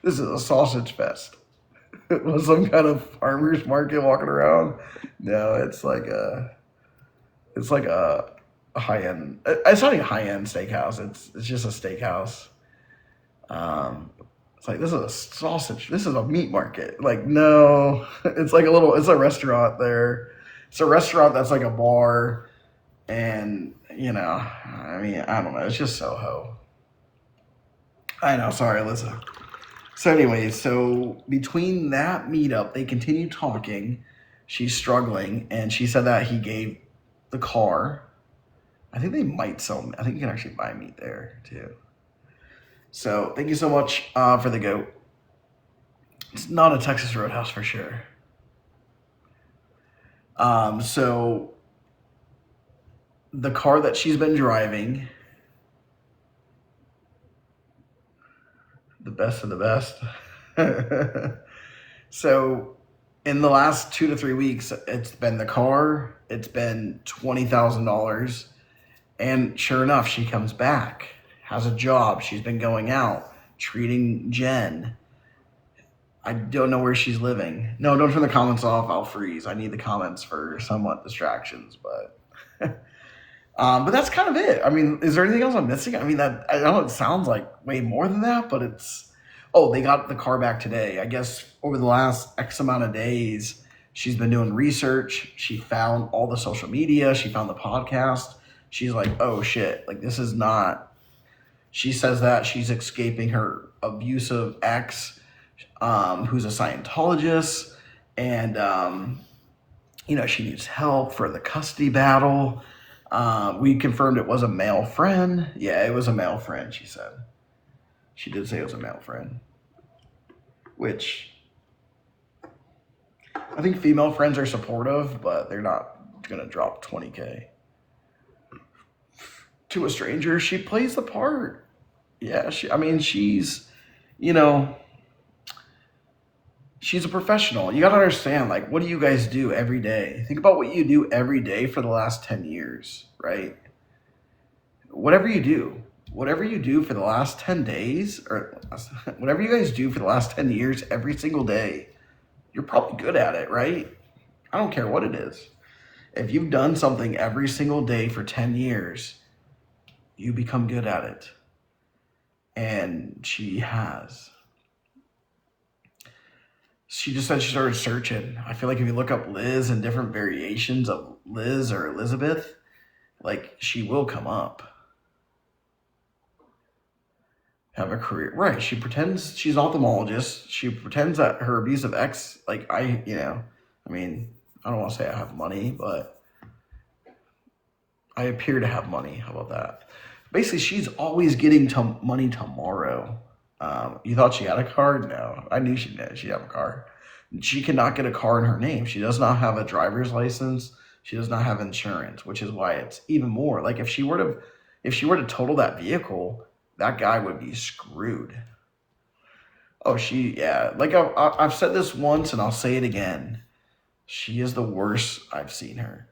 This is a sausage fest. Was some kind of farmers market walking around? No, it's like a high end. It's not even a high end steakhouse. It's just a steakhouse. Um, it's like this is a sausage. This is a meat market. Like no, it's like a little. It's a restaurant there. It's a restaurant that's like a bar, and I mean, I don't know. It's just Soho. I know. Sorry, Alyssa. So, anyways, so between that meetup, they continue talking. She's struggling, and she said that he gave the car. I think they might sell. I think you can actually buy meat there too. So, thank you so much for the goat. It's not a Texas Roadhouse for sure. So the car that she's been driving, the best of the best. So in the last 2 to 3 weeks, it's been the car. It's been $20,000, and sure enough, she comes back, has a job. She's been going out, treating Jen. I don't know where she's living. No, don't turn the comments off. I'll freeze. I need the comments for somewhat distractions, but but that's kind of it. I mean, is there anything else I'm missing? I mean, that I know it sounds like way more than that, but it's. Oh, they got the car back today. I guess over the last X amount of days, she's been doing research. She found all the social media. She found the podcast. She's like, oh shit, like this is not. She says that she's escaping her abusive ex, who's a Scientologist, and she needs help for the custody battle. We confirmed it was a male friend. Yeah, it was a male friend, she said. She did say it was a male friend. Which I think female friends are supportive, but they're not going to drop 20K to a stranger. She plays the part. Yeah, she's, you know, she's a professional. You got to understand, like, what do you guys do every day? Think about what you do every day for the last 10 years, right? Whatever you do for the last 10 days, or whatever you guys do for the last 10 years, every single day, you're probably good at it, right? I don't care what it is. If you've done something every single day for 10 years, you become good at it. And she has. She just said she started searching. I feel like if you look up Liz and different variations of Liz or Elizabeth, like she will come up. Have a career. Right. She pretends she's an ophthalmologist. She pretends that her abusive ex, like I mean, I don't want to say I have money, but I appear to have money. How about that? Basically, she's always getting money tomorrow. You thought she had a car? No. I knew she'd have a car. She cannot get a car in her name. She does not have a driver's license. She does not have insurance, which is why it's even more. Like if she were to total that vehicle, that guy would be screwed. Oh, like I've said this once and I'll say it again. She is the worst I've seen her.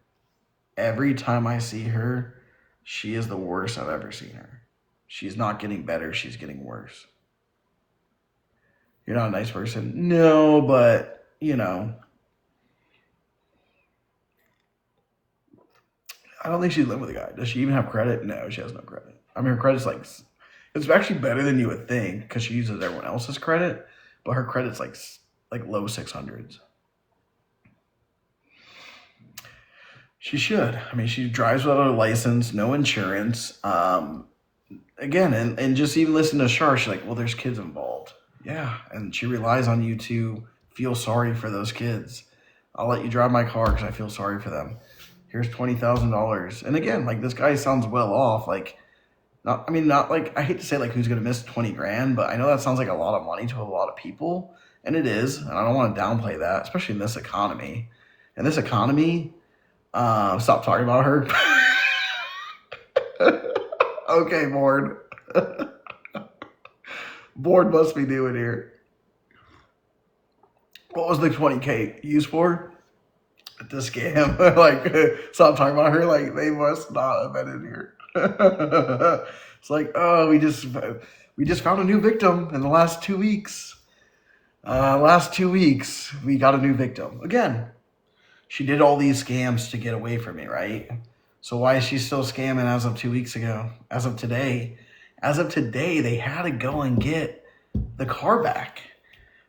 Every time I see her, she is the worst I've ever seen her. She's not getting better. She's getting worse. You're not a nice person. No, but, I don't think she's living with a guy. Does she even have credit? No, she has no credit. I mean, her credit's like It's actually better than you would think because she uses everyone else's credit, but her credit's like low 600s. She should. I mean, she drives without a license, no insurance. Again, and just even listen to Shar, she's like, well, there's kids involved. Yeah, and she relies on you to feel sorry for those kids. I'll let you drive my car because I feel sorry for them. Here's $20,000. And again, like this guy sounds well off. Like, not, I mean, not like, I hate to say like who's gonna miss 20 grand, but I know that sounds like a lot of money to a lot of people, and it is. And I don't want to downplay that, especially in this economy. In this economy, stop talking about her. Okay, board. Board must be doing here. What was the 20K used for? The scam. Like, stop talking about her. Like, they must not have been in here. It's like, oh, we just found a new victim in the last 2 weeks. Last 2 weeks, we got a new victim. Again, she did all these scams to get away from me, right? So why is she still scamming as of 2 weeks ago? As of today? As of today, they had to go and get the car back.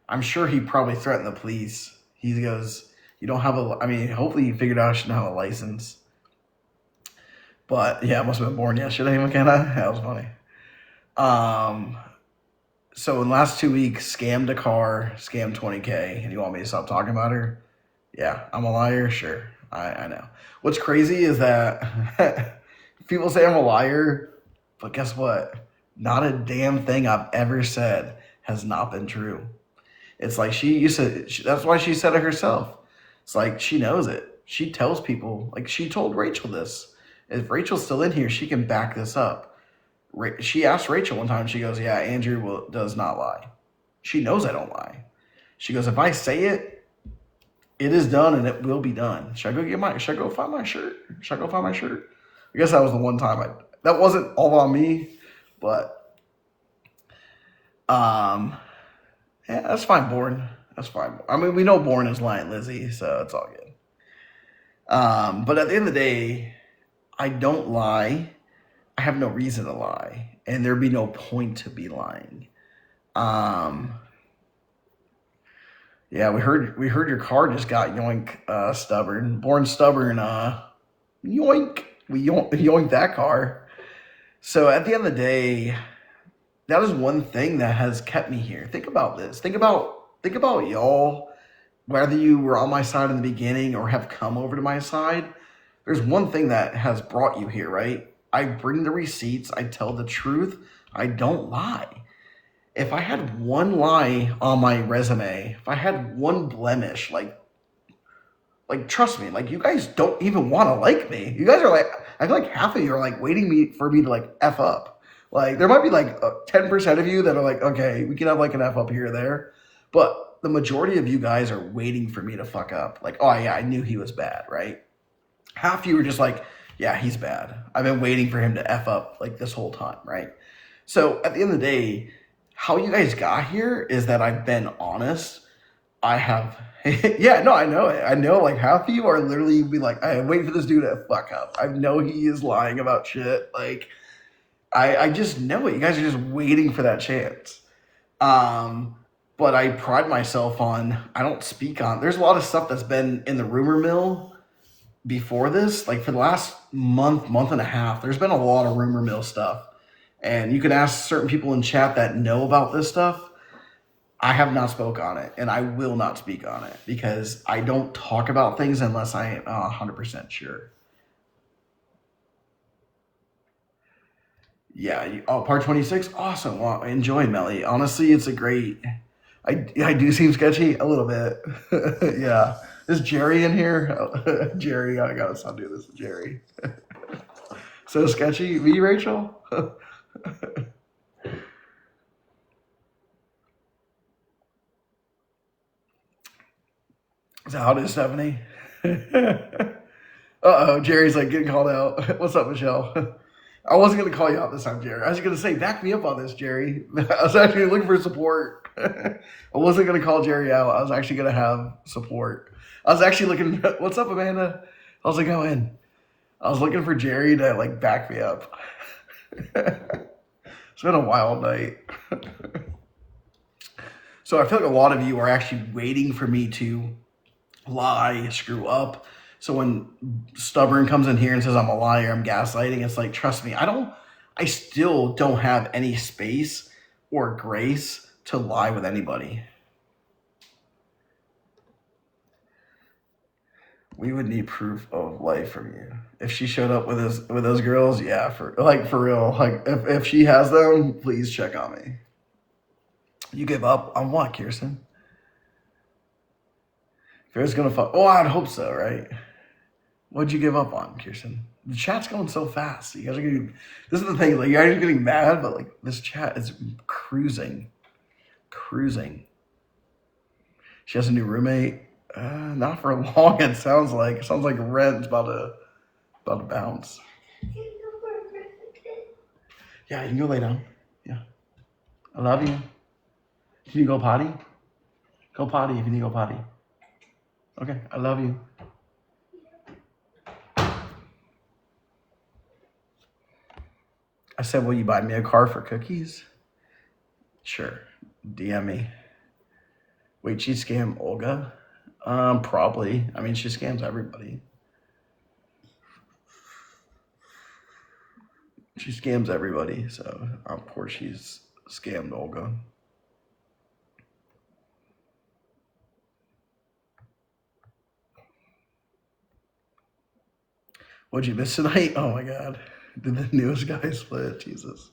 I'm sure he probably threatened the police. He goes, you don't have a, I mean, hopefully he figured out she didn't have a license. But yeah, I must have been born yesterday, McKenna. That was funny. So in the last 2 weeks, scammed a car, scammed 20K, and you want me to stop talking about her? Yeah, I'm a liar? Sure. I know. What's crazy is that people say I'm a liar, but guess what? Not a damn thing I've ever said has not been true. It's like she used to, that's why she said it herself. It's like she knows it. She tells people, like she told Rachel this. If Rachel's still in here, she can back this up. She asked Rachel one time, she goes, yeah, Andrew does not lie. She knows I don't lie. She goes, if I say it, it is done and it will be done. Should I go find my shirt? I guess that was the one time that wasn't all on me, but yeah, that's fine, Born. That's fine. I mean, we know Born is lying, Lizzie, so it's all good. But at the end of the day, I don't lie. I have no reason to lie, and there'd be no point to be lying. Yeah, we heard your car just got yoink stubborn. Born stubborn, yoink. We yoinked that car. So at the end of the day, that is one thing that has kept me here. Think about this. Think about y'all, whether you were on my side in the beginning or have come over to my side. There's one thing that has brought you here, right? I bring the receipts. I tell the truth. I don't lie. If I had one lie on my resume, if I had one blemish, like trust me, like you guys don't even want to like me. You guys are like, I feel like half of you are like waiting for me to like F up. Like there might be like 10% of you that are like, okay, we can have like an F up here or there. But the majority of you guys are waiting for me to fuck up. Like, oh yeah, I knew he was bad, right? Half of you are just like, yeah, he's bad. I've been waiting for him to F up like this whole time, right? So at the end of the day, how you guys got here is that I've been honest. I have, yeah, no, I know it. I know like half of you are literally be like, I'm waiting for this dude to fuck up. I know he is lying about shit. Like, I just know it. You guys are just waiting for that chance. But I pride myself on, I don't speak on, there's a lot of stuff that's been in the rumor mill before this. Like for the last month and a half, there's been a lot of rumor mill stuff. And you can ask certain people in chat that know about this stuff. I have not spoke on it, and I will not speak on it because I don't talk about things unless I am 100% sure. Yeah, part 26, awesome. Well, enjoy, Melly. Honestly, it's a great. I do seem sketchy a little bit. Yeah, is Jerry in here? Jerry, I gotta stop doing this, Jerry. So sketchy, me, Rachel. So how is Stephanie? Uh-oh, Jerry's like getting called out. What's up, Michelle? I wasn't going to call you out this time, Jerry. I was going to say, back me up on this, Jerry. I was actually looking for support. I wasn't going to call Jerry out. I was actually going to have support. I was actually looking, what's up, Amanda? How's it going? I was looking for Jerry to like back me up. It's been a wild night. So I feel like a lot of you are actually waiting for me to lie, screw up. So when stubborn comes in here and says I'm a liar, I'm gaslighting, it's like, trust me, I still don't have any space or grace to lie with anybody. We would need proof of life from you. If she showed up with those girls, yeah, for real. Like if she has them, please check on me. You give up on what, Kirsten? If you're just gonna fuck, oh, I'd hope so, right? What'd you give up on, Kirsten? The chat's going so fast. You guys are getting. This is the thing. Like, you're getting mad, but like this chat is cruising. She has a new roommate. Not for long. It sounds like rent's about to bounce. Yeah, you can go lay down. Yeah, I love you. Can you go potty? Go potty if you need to go potty. Okay, I love you. I said, will you buy me a car for cookies? Sure. DM me. Wait, she scammed Olga? Probably. I mean, she scams everybody. She scams everybody, so of course she's scammed Olga. What'd you miss tonight? Oh my god. Did the newest guy split? Jesus.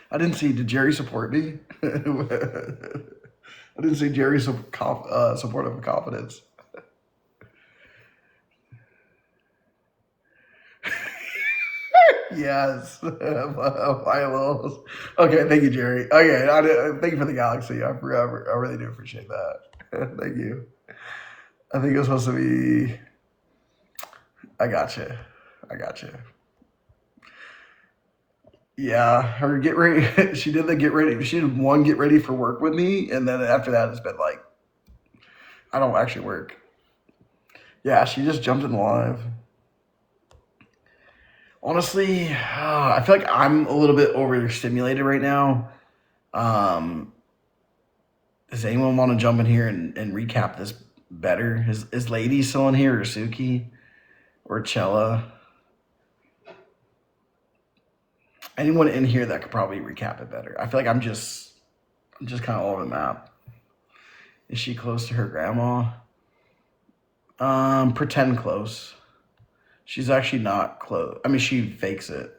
I didn't see. Did Jerry support me? I didn't see Jerry supportive of confidence. Yes. Milos. Okay, thank you, Jerry. Okay, thank you for the galaxy. I really do appreciate that. Thank you. I think it was supposed to be. I gotcha. Yeah, her get ready. She did the get ready. She did one get ready for work with me, and then after that, it's been like, I don't actually work. Yeah, she just jumped in live. Honestly, I feel like I'm a little bit overstimulated right now. Does anyone want to jump in here and recap this better? Is Lady still in here, or Suki, or Chella? Anyone in here that could probably recap it better? I feel like I'm just kind of all over the map. Is she close to her grandma? Pretend close. She's actually not close. I mean, she fakes it.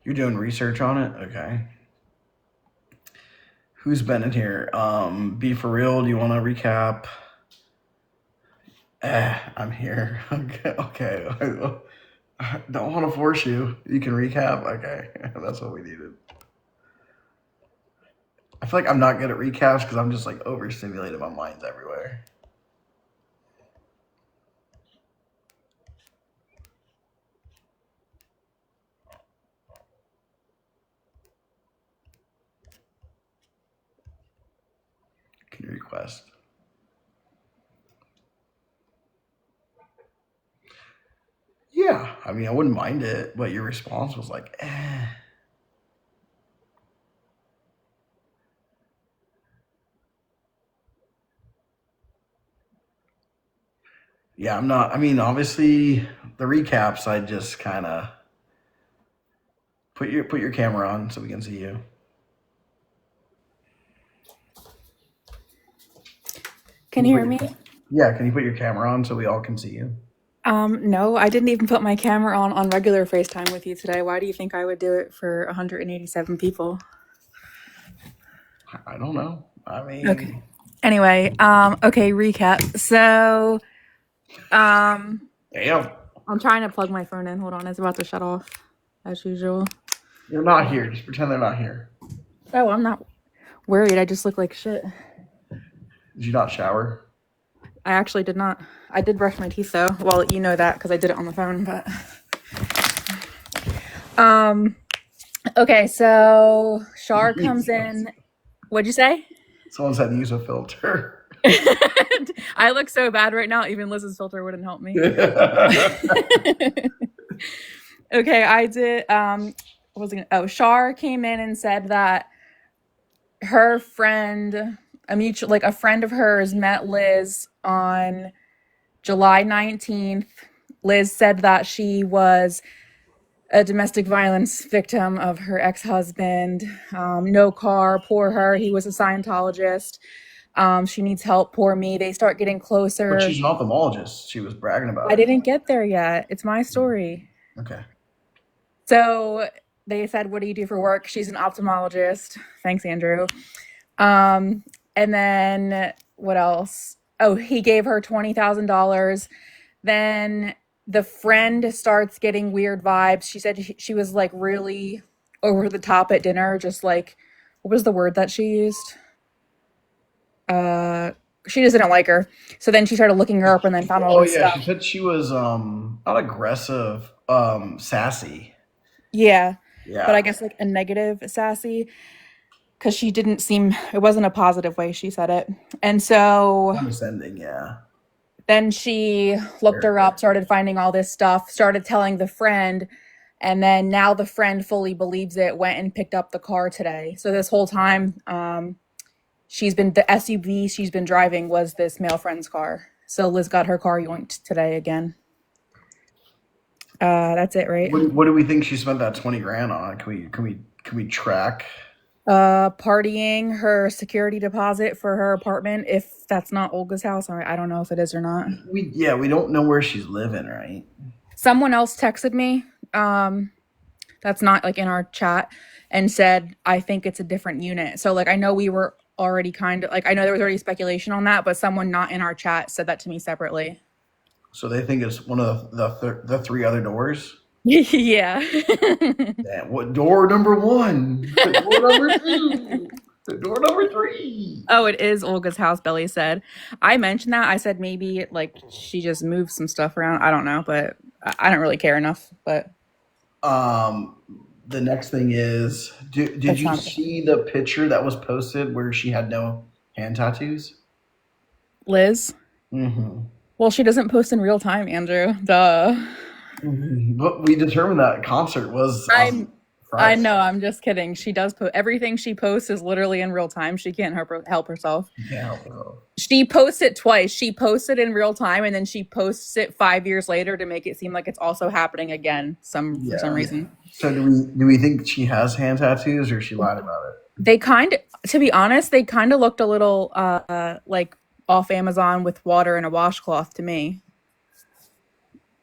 You're doing research on it? Okay. Who's been in here? Be for real. Do you want to recap? I'm here. Okay. I don't want to force you. You can recap? Okay. That's what we needed. I feel like I'm not good at recaps because I'm just like overstimulated. My mind's everywhere. Can you request? Yeah, I mean, I wouldn't mind it, but your response was like, eh. Yeah, I'm not. I mean, obviously, the recaps, I just kind of put your camera on so we can see you. Can you hear me? Yeah, can you put your camera on so we all can see you? No, I didn't even put my camera on regular FaceTime with you today. Why do you think I would do it for 187 people? I don't know. I mean, Okay. Anyway, okay, recap. So, damn. I'm trying to plug my phone in. Hold on, it's about to shut off as usual. You're not here. Just pretend they're not here. Oh, I'm not worried. I just look like shit. Did you not shower? I actually did not. I did brush my teeth though. Well, you know that because I did it on the phone, but okay, so Shar comes in. What'd you say? Someone said use a filter. I look so bad right now. Even Liz's filter wouldn't help me. Okay, I did. What was it? Oh, Shar came in and said that her friend, a friend of hers, met Liz on July 19th. Liz said that she was a domestic violence victim of her ex-husband. No car, poor her. He was a Scientologist. She needs help, poor me. They start getting But closer. she's an ophthalmologist. She was bragging about I it. didn't get there yet. It's my story. Okay. So they said, "What do you do for work?" She's an ophthalmologist. Thanks, Andrew. And then what else? Oh, he gave her $20,000. Then the friend starts getting weird vibes. She said she was like really over the top at dinner, just like, what was the word that she used? She just didn't like her. So then she started looking her up and then found all Oh this yeah, she stuff. said she was not aggressive, sassy. Yeah. But I Yeah. guess like a negative sassy, because she didn't seem, it wasn't a positive way she said it. And so Condescending, yeah. then she looked her up, started finding all this stuff, started telling the friend, and then now the friend fully believes it, went and picked up the car today. So this whole time, the SUV she's been driving was this male friend's car. So Liz got her car yoinked today again. That's it, right? What do we think she spent that 20 grand on? Can we track? Partying, her security deposit for her apartment. If that's not Olga's house, I don't know if it is or not. We don't know where she's living, right? Someone else texted me, that's not like in our chat, and said, I think it's a different unit. So like I know we were already kind of like, I know there was already speculation on that, but someone not in our chat said that to me separately. So they think it's one of the three other doors. Yeah. Yeah, what door number one? Door number two? Door number three? Oh, it is Olga's house, Belly said. I mentioned that. I said maybe like she just moved some stuff around. I don't know, but I don't really care enough. But The next thing is, did that's you not see the picture that was posted where she had no hand tattoos? Liz. Mm-hmm. Well, she doesn't post in real time, Andrew. Duh. But we determined that concert was on I Friday. know. I'm just kidding. She does post everything she posts is literally in real time. She can't help herself. Yeah, bro. She posts it twice. She posts it in real time, and then she posts it 5 years later to make it seem like it's also happening again. For some Yeah. reason. So do we think she has hand tattoos or she lied about it? They to be honest, they kind of looked a little like off Amazon with water and a washcloth to me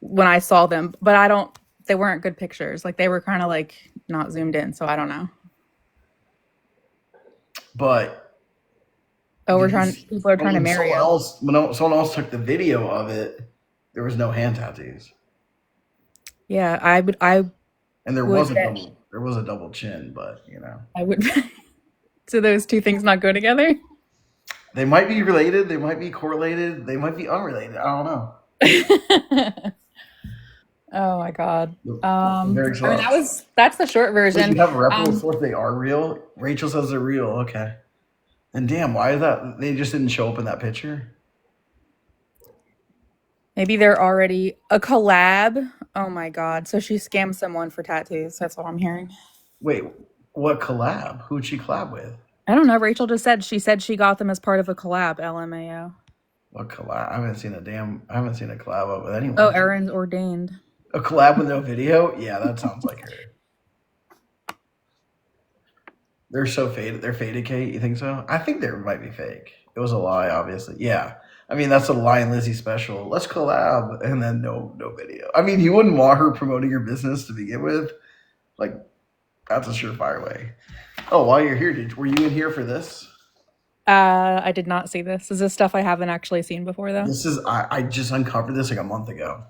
when I saw them. But they weren't good pictures. Like they were kind of like not zoomed in, so I don't know. But Oh, people are trying to marry you. when someone else took the video of it, there was no hand tattoos. Yeah, I And there would was a bet. double chin, but I would. So those two things not go together. they might be related, they might be correlated, they might be unrelated. I don't know. Oh my god. Very That's the short Wait, version. you have a reputable source. They are real. Rachel says they're real. Okay. And damn, why is that? They just didn't show up in that picture. Maybe they're already a collab. Oh my god. So she scammed someone for tattoos. That's what I'm hearing. Wait, what collab? Who'd she collab with? I don't know. Rachel just said she got them as part of a collab. LMAO. What collab? I haven't seen a collab with anyone. Oh, Erin's ordained. A collab with no video? Yeah, that sounds like her. They're so faded. They're faded, Kate. You think so? I think they might be fake. It was a lie, obviously. Yeah. I mean, that's a Lion Lizzie special. Let's collab, and then no video. I mean, you wouldn't want her promoting your business to begin with. Like, that's a surefire way. Oh, while you're here, were you in here for this? I did not see this. Is this stuff I haven't actually seen before though? This is I just uncovered this like a month ago.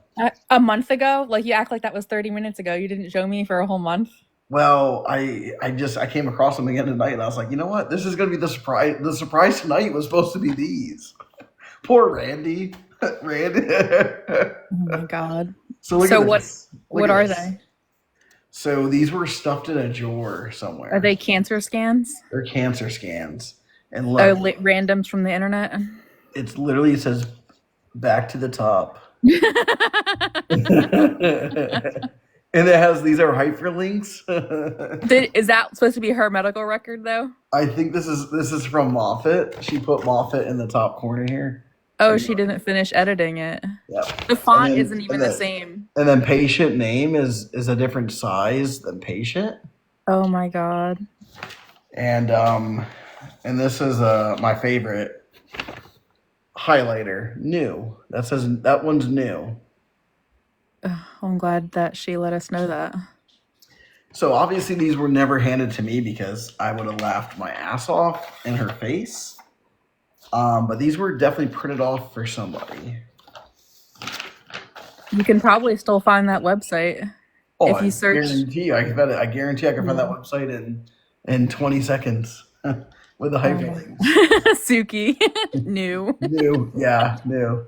A month ago? Like you act like that was 30 minutes ago. You didn't show me for a whole month. Well, I came across them again tonight, and I was like, you know what? This is gonna be the surprise. The surprise tonight was supposed to be these. Poor Randy. Randy. Oh my god. So look at this. What are they? So these were stuffed in a drawer somewhere. Are they cancer scans? They're cancer scans. And look, randoms from the internet. It literally says back to the top. And it has these are hyperlinks. Is that supposed to be her medical record though? I think this is from Moffat. She put Moffat in the top corner here. Oh, she didn't finish editing it. Yeah. The font isn't even the same. And then patient name is a different size than patient. Oh my god. And this is my favorite highlighter, new. That one's new. I'm glad that she let us know that. So obviously these were never handed to me because I would have laughed my ass off in her face. But these were definitely printed off for somebody. You can probably still find that website if you search. I guarantee I can find that website in 20 seconds with the hyperlinks. Suki, new. New.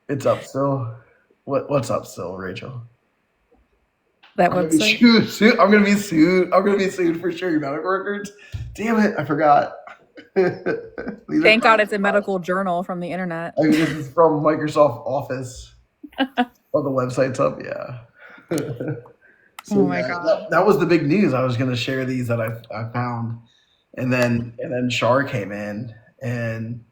It's up still. What's up still, Rachel? That website. I'm gonna be sued. I'm gonna be sued for sharing medical records. Damn it! I forgot. Thank God it's a medical journal from the internet. I mean, this is from Microsoft Office. Oh, the website's up. Yeah. Oh my God. That was the big news. I was gonna share these that I found, and then Shar came in, and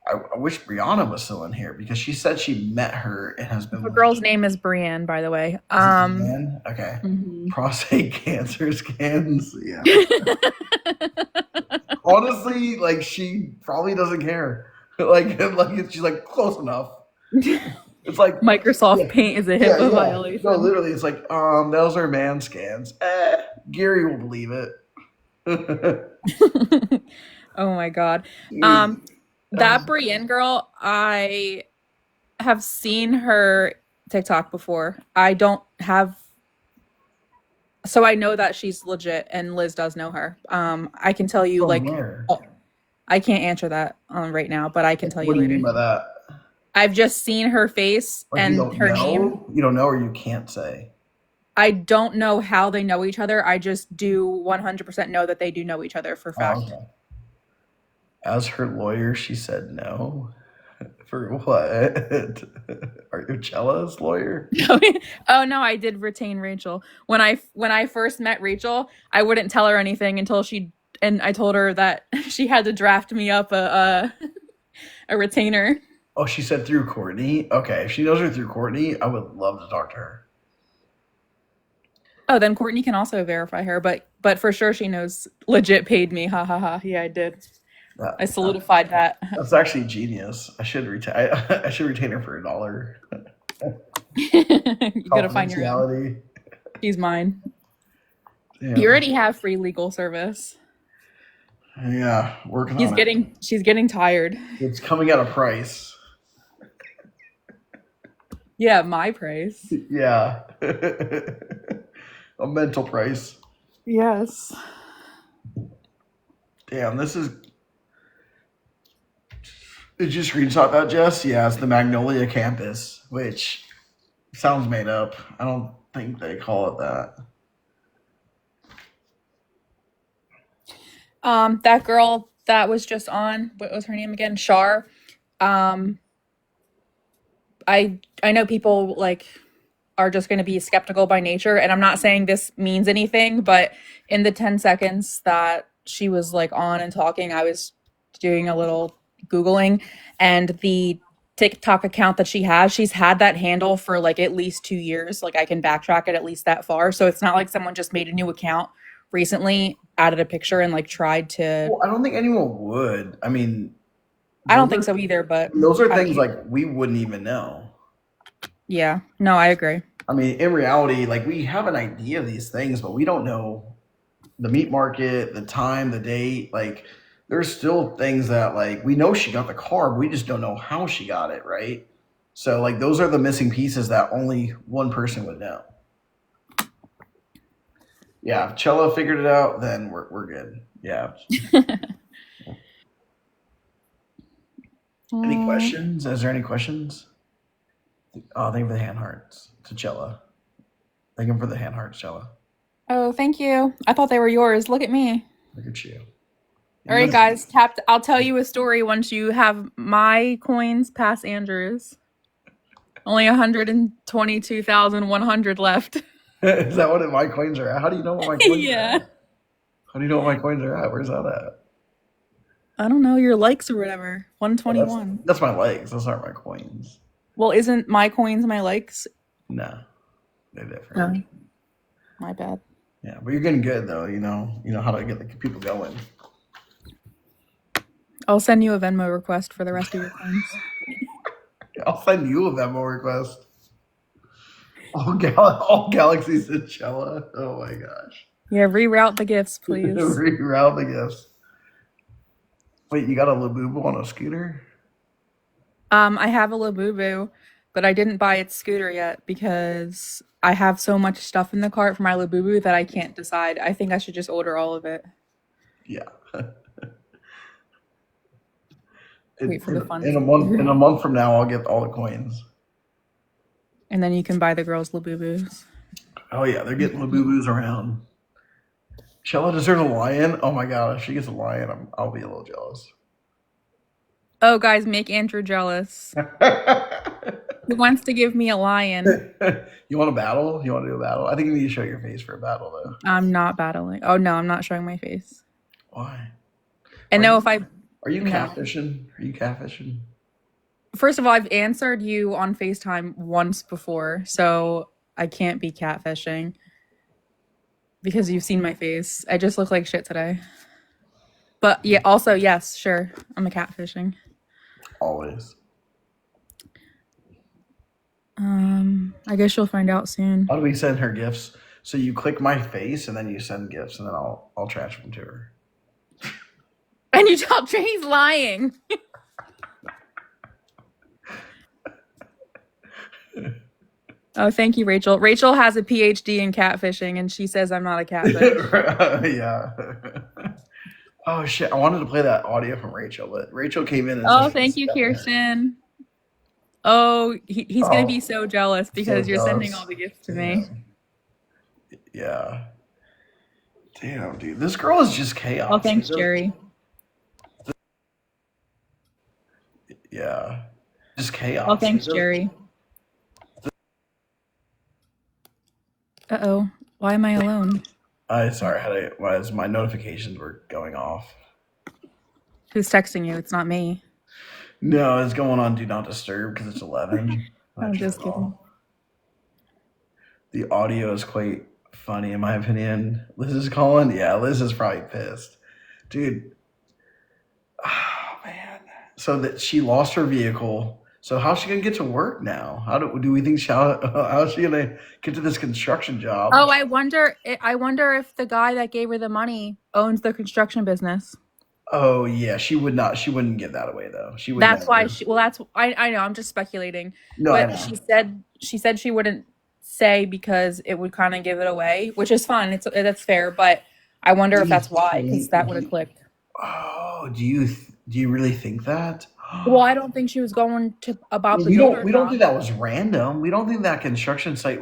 I wish Brianna was still in here because she said she met her and has been. The girl's name is Brienne, by the way. Brienne? Okay. Mm-hmm. Prostate cancer scans. Yeah. Honestly, like she probably doesn't care. Like she's like close enough. It's like Microsoft Paint is a HIPAA violation. No, literally, it's like those are man scans. Gary will believe it. Oh my God. That Brienne girl, I have seen her TikTok before. I don't have, so I know that she's legit, and Liz does know her. I can tell you, I can't answer that right now, but I can tell you later. What do you mean by that? I've just seen her face and her name. You don't know, or you can't say? I don't know how they know each other. I just do 100% know that they do know each other for fact. Okay. As her lawyer, she said no. For what? Are you Chella's lawyer? Oh no, I did retain Rachel. When I first met Rachel, I wouldn't tell her anything until I told her that she had to draft me up a retainer. Oh, she said through Courtney? Okay, if she knows her through Courtney, I would love to talk to her. Oh, then Courtney can also verify her, but for sure she knows legit paid me. Ha ha ha. Yeah, I did. I solidified that. That's actually genius. I should retain her for $1. You gotta find your own. She's mine. Damn. You already have free legal service. Yeah, working on it. She's getting tired. It's coming at a price. Yeah, my price. Yeah. A mental price. Yes. Damn, Did you screenshot that, Jess? Yeah, it's the Magnolia campus, which sounds made up. I don't think they call it that. That girl that was just on, what was her name again? Shar. I know people are just going to be skeptical by nature, and I'm not saying this means anything, but in the 10 seconds that she was on and talking, I was doing a little Googling, and the TikTok account that she's had that handle for at least 2 years. I can backtrack it at least that far. So it's not like someone just made a new account recently, added a picture, and tried to. Well, I don't think anyone would. I mean, I don't think so either, but those are things we wouldn't even know. Yeah, no, I agree. I mean, in reality, we have an idea of these things, but we don't know the meat market, the time, the date. There's still things that we know she got the car, but we just don't know how she got it, right? So those are the missing pieces that only one person would know. Yeah, if Chella figured it out, then we're good. Yeah. Any questions? Is there any questions? Oh, thank you for the hand hearts to Chella. Thank you for the hand hearts, Chella. Oh, thank you. I thought they were yours. Look at me. Look at you. All right, guys, I'll tell you a story once you have my coins pass Andrew's. Only 122,100 left. Is that what my coins are at? How do you know what my coins are Yeah. at? How do you know what my coins are at? Where's that at? I don't know, your likes or whatever. Oh, 121. that's my legs. Those aren't my coins. Well, isn't my coins my likes? No, they're different. No. My bad. Yeah, but you're getting good though. You know how to get the people going. I'll send you a Venmo request for the rest of your coins. I'll send you a Venmo request. All galaxies and Cella. Oh my gosh. Yeah, reroute the gifts, please. Reroute the gifts. Wait, you got a Labubu on a scooter? I have a Labubu, but I didn't buy its scooter yet because I have so much stuff in the cart for my Labubu that I can't decide. I think I should just order all of it. Yeah. Wait for the funds. In a month from now, I'll get all the coins. And then you can buy the girls Labubus. Oh yeah, they're getting Labubus around. Shella deserves a lion. Oh my god, if she gets a lion, I'll be a little jealous. Oh, guys, make Andrew jealous. He wants to give me a lion. You want a battle? You want to do a battle? I think you need to show your face for a battle, though. I'm not battling. Oh no, I'm not showing my face. Why? And no, if I Are you No. catfishing? Are you catfishing? First of all, I've answered you on FaceTime once before, so I can't be catfishing because you've seen my face. I just look like shit today. But yeah, also yes, sure, I'm a catfishing. Always. I guess you'll find out soon. How do we send her gifts? So you click my face and then you send gifts and then I'll transfer them to her. And you tell Jay he's lying. Oh, thank you, Rachel. Rachel has a PhD in catfishing, and she says I'm not a catfish. Yeah. Oh shit! I wanted to play that audio from Rachel, but Rachel came in. And Oh, said thank you, she's- Kirsten. Oh, he's gonna be so jealous because So you're sending jealous. all the gifts to me. Yeah. Damn, dude, this girl is just chaos. Oh, thanks, Jerry. Yeah. Just chaos. Oh, thanks, Jerry. Uh-oh. Why am I alone? Sorry, my notifications were going off. Who's texting you? It's not me. No, it's going on Do Not Disturb because it's 11. I'm just kidding. The audio is quite funny, in my opinion. Liz is calling? Yeah, Liz is probably pissed. Dude. Oh, man. So that she lost her vehicle. So how's she going to get to work now? How do we think how's she going to get to this construction job? Oh, I wonder if the guy that gave her the money owns the construction business. Oh, yeah. She wouldn't give that away, though. She would That's why never. I know, I'm just speculating. No, I But know. she said she wouldn't say because it would kind of give it away, which is fine. That's fair, but I wonder if that's why, because that would have clicked. Oh, do you really think that? Well, I don't think she was going to about the We builder don't job. think that was random. We don't think that construction site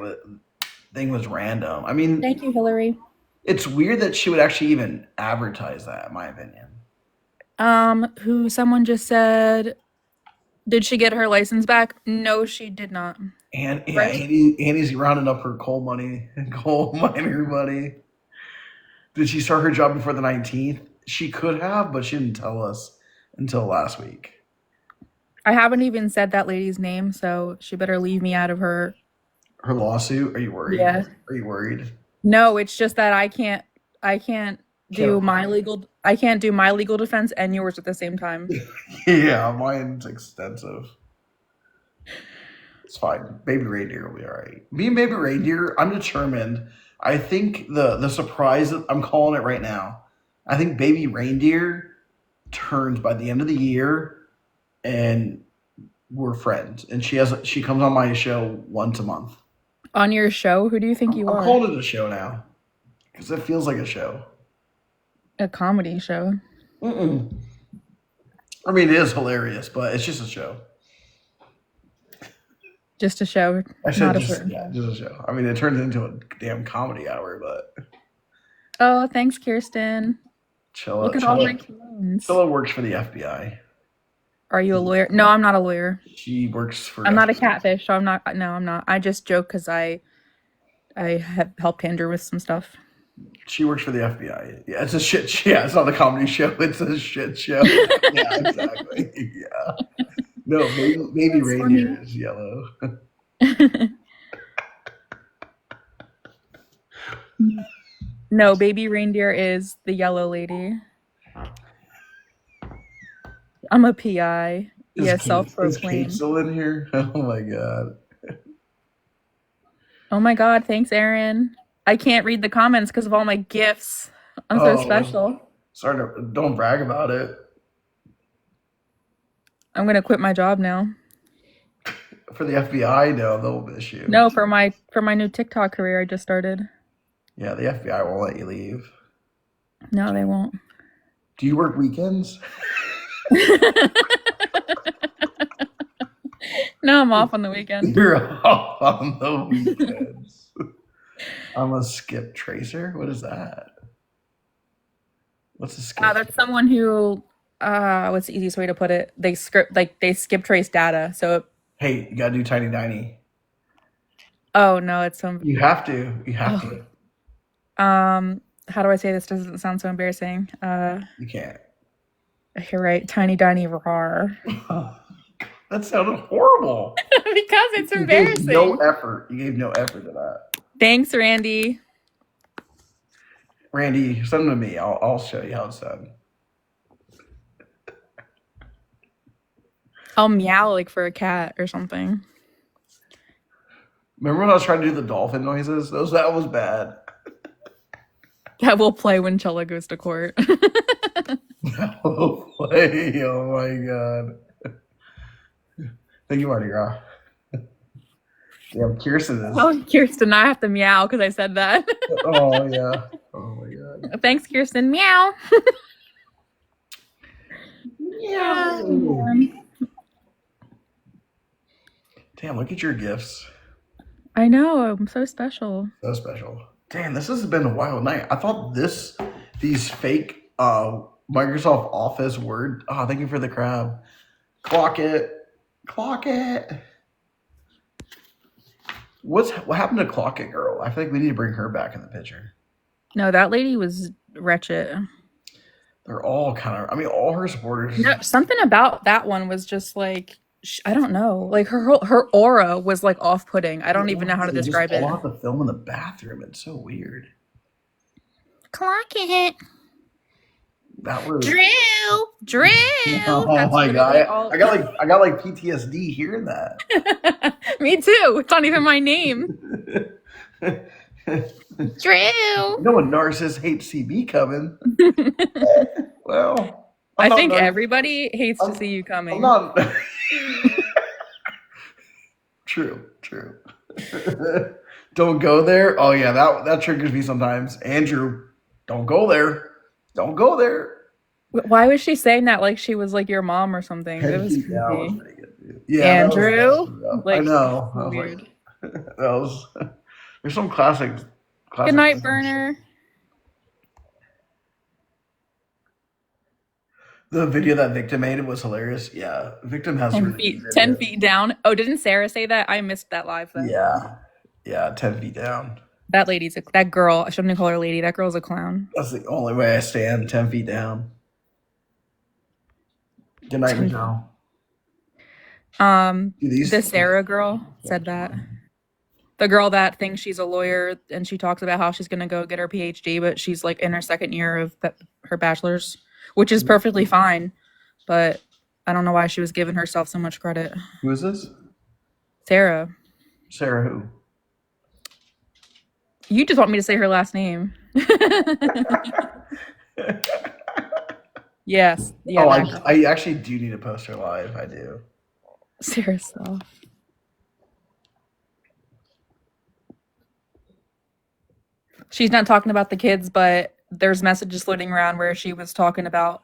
thing was random. I mean, Thank you, Hillary. it's weird that she would actually even advertise that, in my opinion. Someone just said, did she get her license back? No, she did not. And yeah, Right. Annie's rounding up her coal miner money. Did she start her job before the 19th? She could have, but she didn't tell us until last week. I haven't even said that lady's name, so she better leave me out of her. Her lawsuit? Are you worried? Yeah. Are you worried? No, it's just that I can't do Can't- my legal defense and yours at the same time. Yeah, mine's extensive. It's fine. Baby reindeer will be all right. Me and baby reindeer, I'm determined. I think the surprise, I'm calling it right now. I think baby reindeer turns by the end of the year, and we're friends. And she comes on my show once a month. On your show, who do you think you I'm are? calling it a show now because it feels like a show. A comedy show. Mm-mm. I mean, it is hilarious, but it's just a show. Just a show. I said not a just certain. a show. I mean, it turns into a damn comedy hour, but Oh, thanks, Kirsten. Chilla. Look at all my clones. Chilla works for the FBI. Are you a lawyer? No, I'm not a lawyer. She works for. I'm not a catfish, so I'm not. No, I'm not. I just joke because I have helped Andrew with some stuff. She works for the FBI. Yeah, it's a shit show. Yeah, it's not a comedy show. It's a shit show. Yeah, exactly. Yeah. No, baby reindeer is yellow. No, baby reindeer is the yellow lady. I'm a PI. Yeah, Is Kate self-proclaimed. still in here? Oh my god. Oh my god, thanks, Aaron. I can't read the comments because of all my gifts. I'm so special. Sorry, don't brag about it. I'm gonna quit my job now. For the FBI, no, they'll miss you. No, for my new TikTok career I just started. Yeah, the FBI won't let you leave. No, they won't. Do you work weekends? No, I'm off on the weekend. You're off on the weekends. I'm a skip tracer. What is that? What's a skip? That's someone who what's the easiest way to put it? They skip trace data. So Hey, you gotta do Tiny Diny. oh no, it's some. You have to. You have to. How do I say this? Doesn't sound so embarrassing. You can't. You're right. Tiny Diny Rar. That sounded horrible. Because it's You embarrassing. gave no effort. You gave no effort to that. Thanks, Randy. Randy, send them to me. I'll show you how it's done. I'll meow like for a cat or something. Remember when I was trying to do the dolphin noises? That was bad. That will play when Chella goes to court. That will play. Oh my god. Thank you, Mardi Gras. Yeah, Kirsten is. Oh, Kirsten, I have to meow because I said that. Oh yeah. Oh my god. Thanks, Kirsten. Meow. Yeah. Damn, look at your gifts. I know. I'm so special. So special. Damn, this has been a wild night. I thought these fake Microsoft Office Word. Oh, thank you for the crab. Clock it. What happened to Clock It Girl? I feel like we need to bring her back in the picture. No, that lady was wretched. They're all kind of. I mean, all her supporters. No, something about that one was just like I don't know. Like her aura was like off-putting. I don't even know how to describe it. Pull out the film in the bathroom. It's so weird. Clock it. That was Drew. Oh my god! I got like PTSD hearing that. Me too. It's not even my name. Drew. You know when narcissists hate to see me coming. Well, I think everybody hates to see you coming. I'm not. True. Don't go there. Oh yeah, that triggers me sometimes. Andrew, don't go there. Don't go there. Why was she saying that like she was like your mom or something? It was creepy. That was pretty good. Yeah, Andrew. I know. I was weird. Like, there's some classic. Good night, Burner. The video that Victim made was hilarious. Yeah, Victim has 10 feet down. Oh, didn't Sarah say that? I missed that live though. Yeah, 10 feet down. That girl. I shouldn't call her lady. That girl's a clown. That's the only way I stand. 10 feet down. Good night, Michelle. The Sarah girl said that. The girl that thinks she's a lawyer and she talks about how she's going to go get her PhD, but she's like in her second year of her bachelor's, which is perfectly fine. But I don't know why she was giving herself so much credit. Who is this? Sarah. Sarah who? You just want me to say her last name. Yes. Yeah, I actually do need to post her live. I do. Sarah Slough. She's not talking about the kids, but there's messages floating around where she was talking about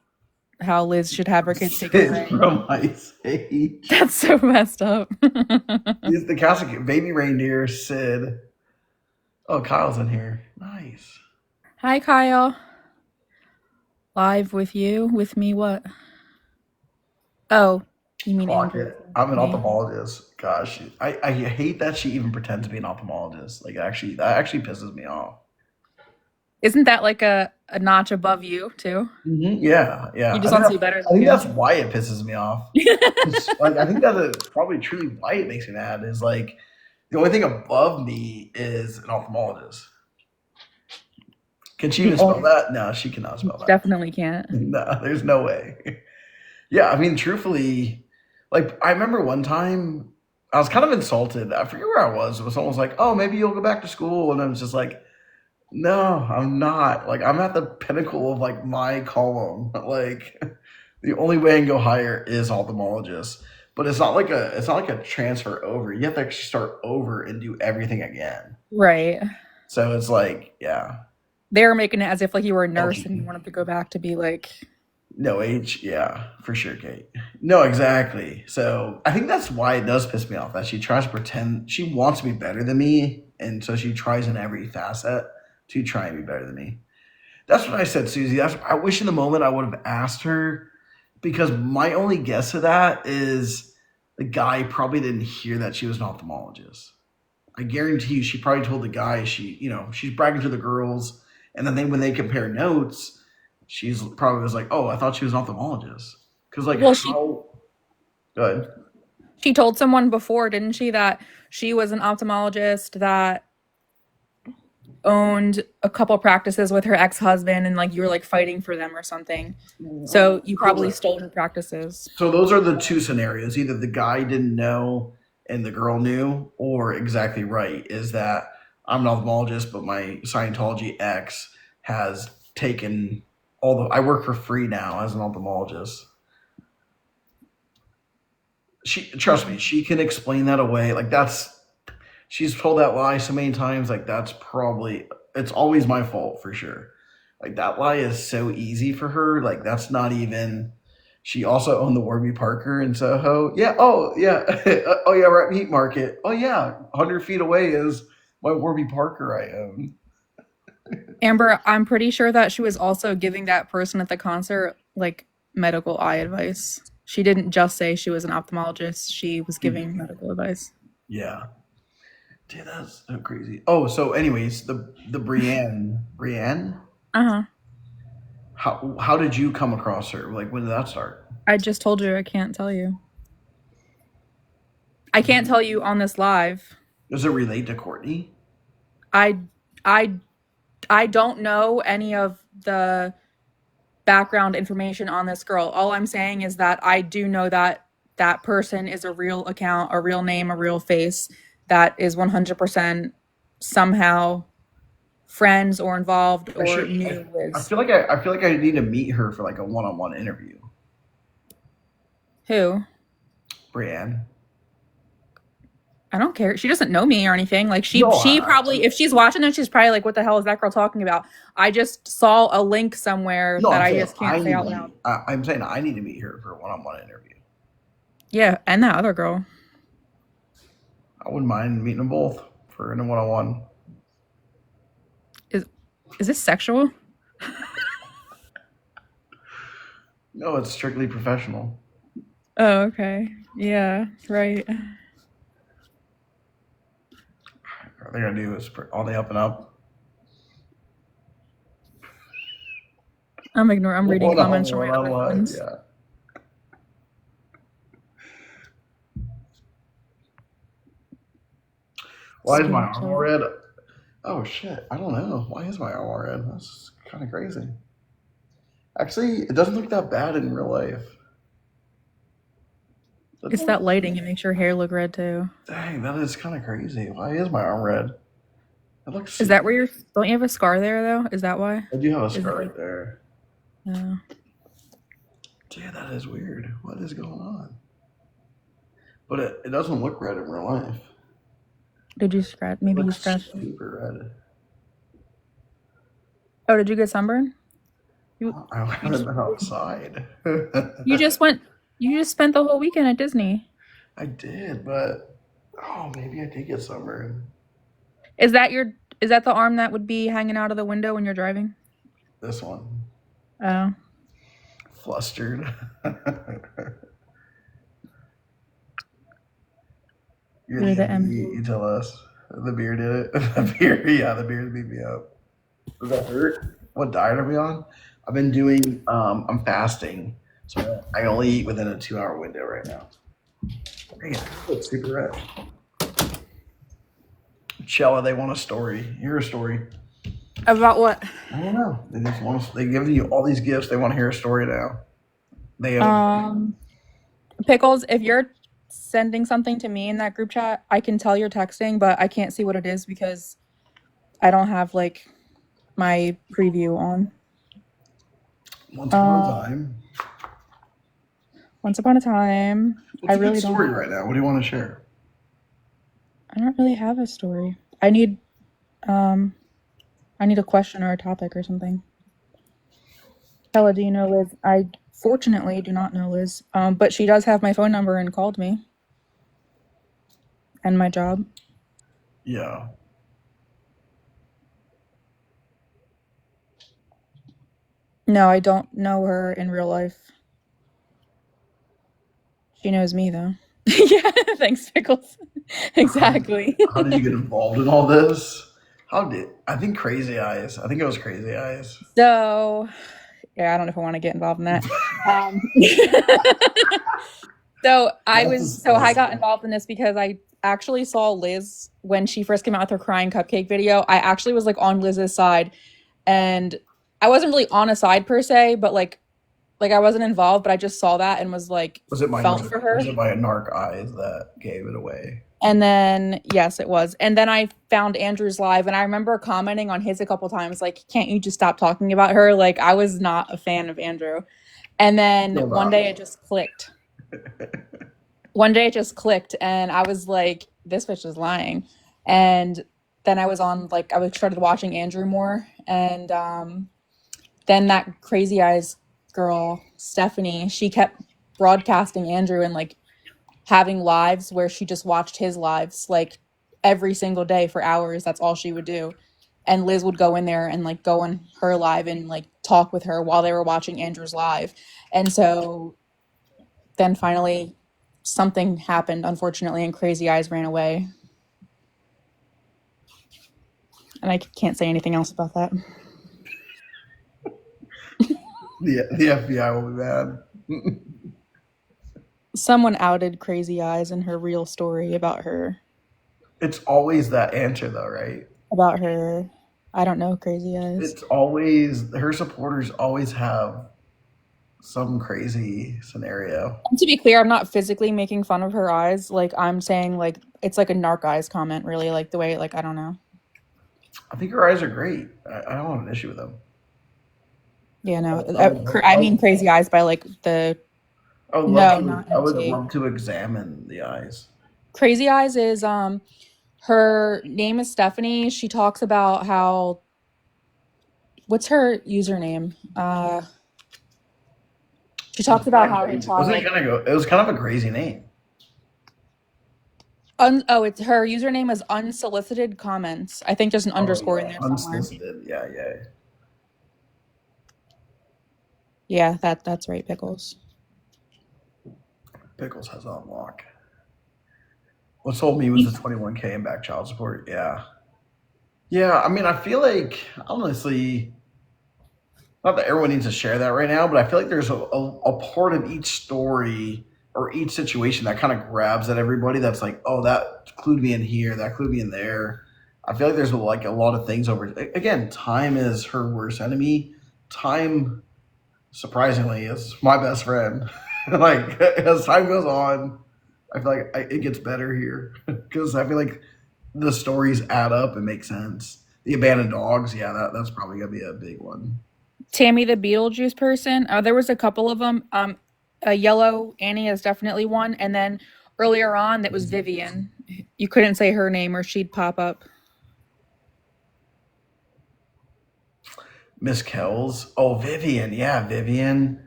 how Liz should have her kids taken away. From Ice Age. That's so messed up. He's the classic baby reindeer, Sid. Oh, Kyle's in here. Nice. Hi, Kyle. Live with you? With me, what? Oh, You mean Fuck Amber? it. I'm an Me. ophthalmologist. Gosh, I hate that she even pretends to be an ophthalmologist. Like, actually, that actually pisses me off. Isn't that like a notch above you too? Yeah, You yeah. just want to be better I than think you. that's why it pisses me off. Like, I think that is probably truly why it makes me mad. Is like the only thing above me is an ophthalmologist. Can she The even spell only that? No, she cannot spell that. definitely can't. No, there's no way. Yeah, I mean, truthfully, like I remember one time I was kind of insulted. I forget where I was. It was almost like, "Oh, maybe you'll go back to school," and I was just like, "No, I'm not. Like, I'm at the pinnacle of like my column. Like, the only way I can go higher is ophthalmologist." But it's not like a transfer over. You have to actually start over and do everything again. Right. So it's like, yeah, They were making it as if like you were a nurse and you LG. wanted to go back to be like, No age, yeah, for sure, Kate. No, exactly. So I think that's why it does piss me off that she tries to pretend she wants to be better than me, and so she tries in every facet to try and be better than me. That's what I said, Susie. I wish in the moment I would have asked her because my only guess of that is the guy probably didn't hear that she was an ophthalmologist. I guarantee you, she probably told the guy she's bragging to the girls, and then when they compare notes, she's probably was like, "Oh, I thought she was an ophthalmologist." Because like well, how good? she told someone before, didn't she, that she was an ophthalmologist that owned a couple practices with her ex-husband and like you were like fighting for them or something. So you probably Correct. stole her practices. So those are the two scenarios. Either the guy didn't know and the girl knew, or exactly right is that I'm an ophthalmologist, but my Scientology ex has taken all the. I work for free now as an ophthalmologist. She trust me, she can explain that away. Like that's she's told that lie so many times. Like that's probably it's always my fault for sure. Like that lie is so easy for her. Like that's not even. She also owned the Warby Parker in Soho. Yeah. Oh yeah. Oh yeah. We're at Meat Market. Oh yeah. 100 feet away is my Warby Parker I own. Amber, I'm pretty sure that she was also giving that person at the concert like medical eye advice. She didn't just say she was an ophthalmologist, she was giving medical advice. Yeah. Dude, that's so crazy. Oh, so anyways, the Brienne. Uh-huh. How did you come across her? Like when did that start? I just told you I can't tell you. I can't tell you on this live. Does it relate to Courtney? I I I don't know any of the background information on this girl. All I'm saying is that I do know that that person is a real account, a real name, a real face that is 100% somehow friends or involved I or should. knew I Liz. feel like I feel like I need to meet her for like a one-on-one interview. Who? Brienne. I don't care. She doesn't know me or anything. Like No, she probably, if she's watching it, she's probably like, "What the hell is that girl talking about?" I just saw a link somewhere no. that I'm I saying just I can't say need out to loud. meet. I'm saying I need to meet her for a one-on-one interview. Yeah, and that other girl. I wouldn't mind meeting them both for a one-on-one. Is is this sexual? No, it's strictly professional. Oh, okay. Yeah, right. All they're gonna do is all the up and up. I'm reading comments from my other One-on-one. friends. Yeah. Why is my Skin arm all tone. red? Oh shit! I don't know. Why is my arm all red? That's kind of crazy. Actually, it doesn't look that bad in real life. It's that lighting. It makes your hair look red too. Dang, that is kind of crazy. Why is my arm red? It looks. Is that where you're? Don't you have a scar there though? Is that why? I do have a Is scar it? right there. No. Dude, that is weird. What is going on? But it doesn't look red in real life. Did you scratch? It Maybe you looks scratched. super red. Oh, did you get sunburn? You I you haven't just been outside. you just went. You just spent the whole weekend at Disney. I did, but maybe I did get sunburned. Is that your? Is that the arm that would be hanging out of the window when you're driving? This one. Oh. Flustered. You're the MD. MD. You tell us. The beer did it. The beer, yeah, the beer beat me up. Does that hurt? What diet are we on? I've been doing. I'm fasting, so I only eat within a 2 hour window right now. Dang it, it's super red. Chella, they want a story. Hear a story. About what? I don't know. They just want. They give you all these gifts. They want to hear a story now. They Pickles, if you're sending something to me in that group chat, I can tell you're texting, but I can't see what it is because I don't have like my preview on. Once upon a time. Once upon a time. What's I a really good don't. story right now? What do you want to share? I don't really have a story. I need a question or a topic or something. Bella, do you know Liz? I fortunately do not know Liz. But she does have my phone number and called me. And my job. Yeah. No, I don't know her in real life. She knows me though. Yeah, thanks, Pickles. Exactly. How did you get involved in all this? I think Crazy Eyes. I think it was Crazy Eyes. So, yeah, I don't know if I want to get involved in that. So I got involved in this because I actually saw Liz when she first came out with her crying cupcake video. I actually was like on Liz's side, and I wasn't really on a side per se, but like I wasn't involved, but I just saw that and was like felt for her. Was it my narc eyes that gave it away? And then yes, it was. And then I found Andrew's live, and I remember commenting on his a couple times, like, can't you just stop talking about her? Like, I was not a fan of Andrew. And then one day it just clicked. And I was like, this bitch is lying. And then I started watching Andrew more. And then that Crazy Eyes girl, Stephanie, she kept broadcasting Andrew and like having lives where she just watched his lives like every single day for hours. That's all she would do. And Liz would go in there and like go on her live and like talk with her while they were watching Andrew's live. And so then finally something happened, unfortunately, and Crazy Eyes ran away. And I can't say anything else about that. The FBI will be mad. Someone outed Crazy Eyes in her real story about her. It's always that answer, though, right? About her. I don't know Crazy Eyes. It's always, her supporters always have some crazy scenario. And to be clear, I'm not physically making fun of her eyes. Like, I'm saying, like, it's like a narc eyes comment, really. Like, the way, like, I don't know. I think her eyes are great. I don't have an issue with them. Yeah, no. I mean Crazy Eyes by, like, the... I would love to examine the eyes. Crazy Eyes is, her name is Stephanie. She talks about how... What's her username? She talks about how her child... It was kind of a crazy name. It's her username is unsolicited comments. I think there's an underscore in there somewhere. Unsolicited, yeah. Yeah, that's right, Pickles. Pickles has on lock. What sold me was the 21K and back child support. Yeah. I mean, I feel like, honestly, not that everyone needs to share that right now, but I feel like there's a part of each story or each situation that kind of grabs at everybody. That's like, oh, that clued me in here, that clued me in there. I feel like there's like a lot of things over. Again, time is her worst enemy. Time, surprisingly, is my best friend. Like, as time goes on, I feel like it gets better here because I feel like the stories add up and make sense. The abandoned dogs, yeah, that's probably gonna be a big one. Tammy the Beetlejuice person. There was a couple of them. Yellow Annie is definitely one, and then earlier on that was Vivian. You couldn't say her name or she'd pop up. Miss Kells. Oh, Vivian. Yeah, Vivian.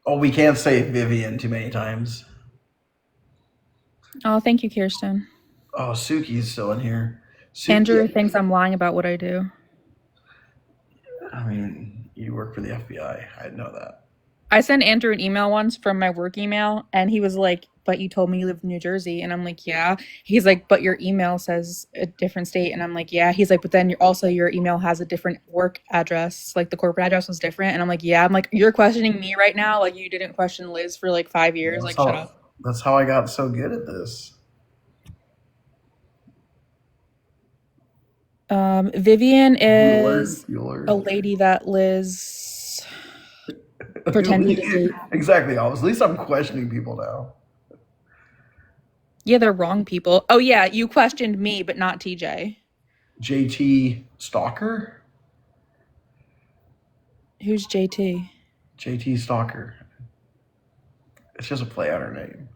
Oh, we can't say Vivian too many times. Oh, thank you, Kirsten. Oh, Suki's still in here. Andrew thinks I'm lying about what I do. I mean, you work for the FBI. I know that. I sent Andrew an email once from my work email, and he was like, "But you told me you live in New Jersey," and I'm like, "Yeah." He's like, "But your email says a different state," and I'm like, "Yeah." He's like, "But then also your email has a different work address, like the corporate address was different," and I'm like, "Yeah." I'm like, "You're questioning me right now, like you didn't question Liz for like 5 years, That's like shut up." how I got so good at this. Vivian is Bueller. a lady that Liz pretended to date. Exactly. At least I'm questioning people now. Yeah, they're wrong people. Oh yeah, you questioned me, but not TJ. JT Stalker? Who's JT? JT Stalker. It's just a play on her name.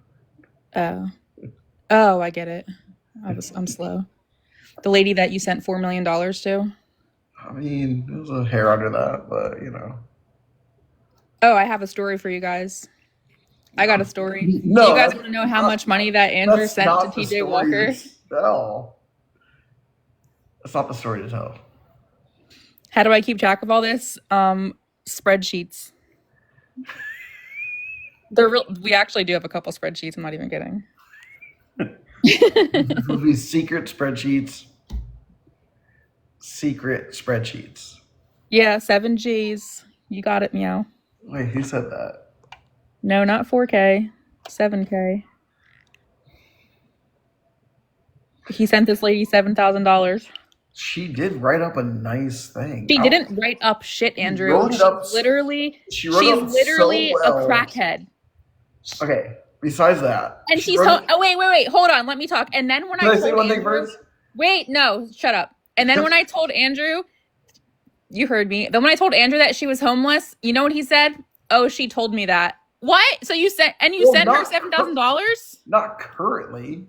Oh, I get it. I'm slow. The lady that you sent $4 million to? I mean, there's a hair under that, but you know. Oh, I have a story for you guys. I got a story. No, Do you guys want to know how much money that Andrew sent to TJ Walker? No. That's not the story to tell. How do I keep track of all this? Spreadsheets. They're real. We actually do have a couple spreadsheets. I'm not even kidding. Those be secret spreadsheets. Secret spreadsheets. Yeah, 7 Gs. You got it, meow. Wait, who said that? No, not 4K. 7K. He sent this lady $7,000. She did write up a nice thing. She didn't write up shit, Andrew. She's literally so well. a crackhead. Okay. Besides that, and she's wait, hold on, let me talk. And then when I say one thing first? Wait, no, shut up. And then when I told Andrew, you heard me. Then when I told Andrew that she was homeless, you know what he said? Oh, she told me that. What? So you sent her $7,000? Not currently.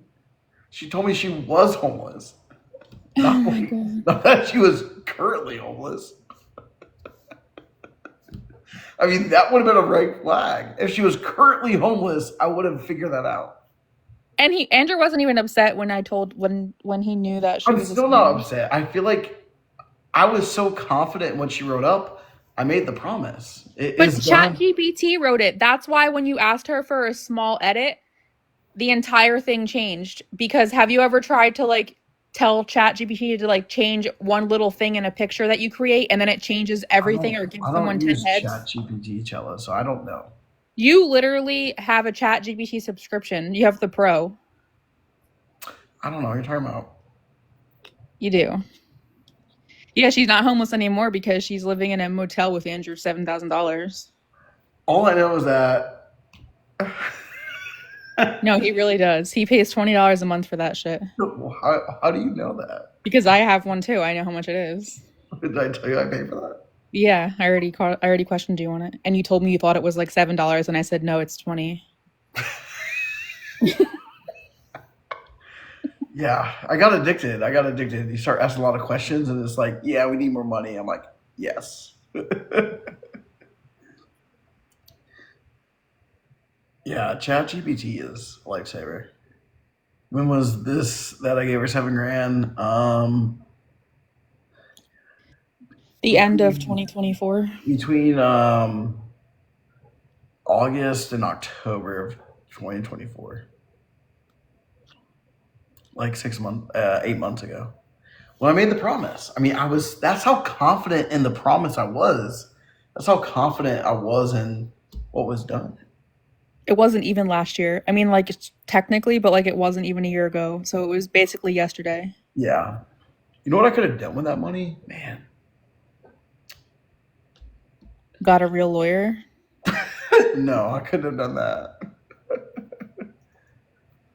She told me she was homeless. Oh my God. Not that she was currently homeless. I mean, that would have been a red flag. If she was currently homeless, I would have figured that out. And Andrew wasn't even upset when I told when he knew that she was. I'm still not upset. I feel like I was so confident when she wrote up. I made the promise. But ChatGPT wrote it. That's why when you asked her for a small edit, the entire thing changed. Because have you ever tried to like tell ChatGPT to like change one little thing in a picture that you create and then it changes everything or gives someone 10 heads? I don't use ChatGPT, Chella, so I don't know. You literally have a ChatGPT subscription. You have the Pro. I don't know what you're talking about. You do. Yeah, she's not homeless anymore because she's living in a motel with Andrew $7,000. All I know is that no, he really does. He pays $20 a month for that shit. How do you know that? Because I have one too. I know how much it is. Did I tell you I pay for that? Yeah, I already questioned you on it, and you told me you thought it was like $7, and I said no, it's $20. Yeah, I got addicted. You start asking a lot of questions, and it's like, yeah, we need more money. I'm like, yes. Yeah, ChatGPT is a lifesaver. When was this that I gave her $7,000? The end of 2024. Between August and October of 2024. Like 8 months ago. When I made the promise. I mean, that's how confident in the promise I was. That's how confident I was in what was done. It wasn't even last year. I mean, like, technically, but like it wasn't even a year ago. So it was basically yesterday. Yeah. You know what I could have done with that money? Man. Got a real lawyer? No, I couldn't have done that.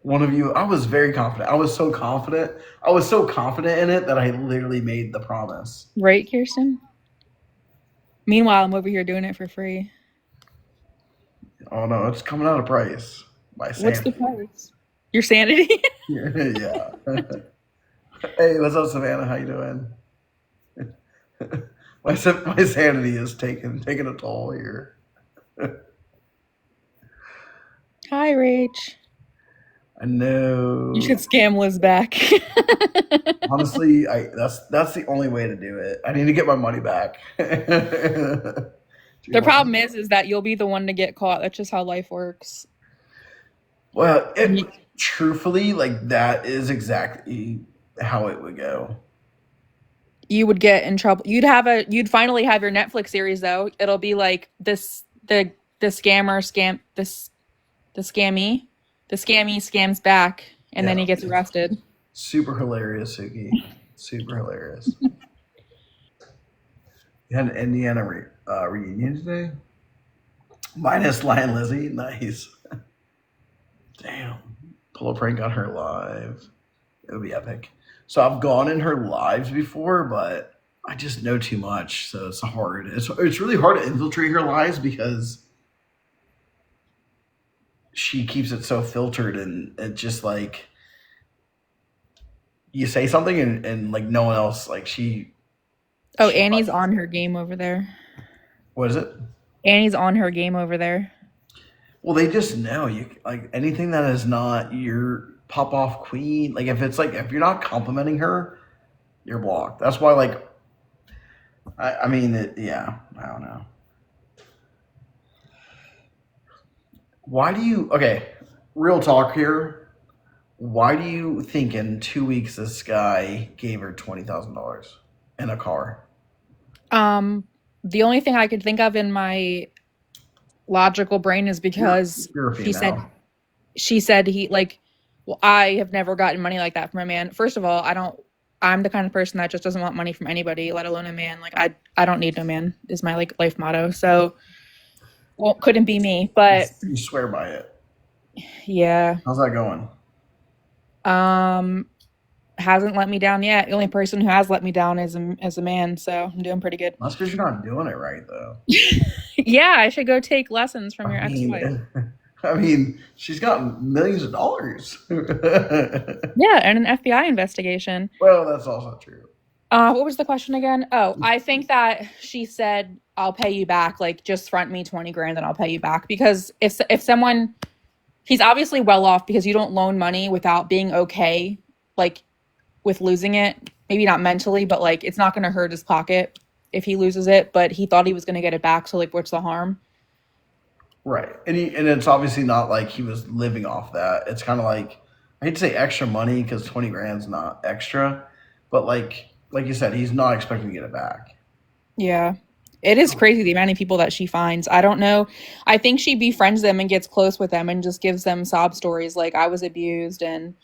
One of you, I was very confident. I was so confident in it that I literally made the promise. Right, Kirsten? Meanwhile, I'm over here doing it for free. Oh no, it's coming out of price. My sanity. What's the price? Your sanity? Yeah. Hey, what's up, Savannah? How you doing? My sanity is taking a toll here. Hi, Rach. I know. You should scam Liz back. Honestly, that's the only way to do it. I need to get my money back. The problem is that you'll be the one to get caught. That's just how life works. Well, truthfully, like that is exactly how it would go. You would get in trouble. You'd finally have your Netflix series though. It'll be like the scammer scam the scammy scams back, and then he gets arrested. Super hilarious, Suki. Super hilarious. You had an Indiana reunion today? Minus Lion Lizzie? Nice. Damn. Pull a prank on her live. It would be epic. So I've gone in her lives before, but I just know too much, so it's hard. It's really hard to infiltrate her lives because she keeps it so filtered, and it's just like you say something and like no one else, like she. Oh, Annie's on her game over there. What is it? Annie's on her game over there. Well, they just know you, like anything that is not your pop off queen. Like if you're not complimenting her, you're blocked. That's why, like, I mean, yeah, I don't know. Why do you? Okay, real talk here. Why do you think in 2 weeks this guy gave her $20,000 in a car? The only thing I could think of in my logical brain is because You're a female. she said he like, well, I have never gotten money like that from a man. First of all, I'm the kind of person that just doesn't want money from anybody, let alone a man. Like I don't need no man is my like life motto. So, well, couldn't be me, but You swear by it. Yeah. How's that going? Hasn't let me down yet. The only person who has let me down is a man, so I'm doing pretty good. That's because you're not doing it right, though. Yeah, I should go take lessons from your ex-wife. I mean, she's got millions of dollars. Yeah, and an FBI investigation. Well, that's also true. What was the question again? Oh, I think that she said, I'll pay you back. Like, just front me 20 grand and I'll pay you back. Because if someone, he's obviously well off because you don't loan money without being okay, like, with losing it. Maybe not mentally, but, like, it's not going to hurt his pocket if he loses it. But he thought he was going to get it back, so, like, what's the harm? Right. And it's obviously not like he was living off that. It's kind of like, I hate to say extra money because 20 grand's not extra. But, like you said, he's not expecting to get it back. Yeah. It is crazy the amount of people that she finds. I don't know. I think she befriends them and gets close with them and just gives them sob stories like I was abused and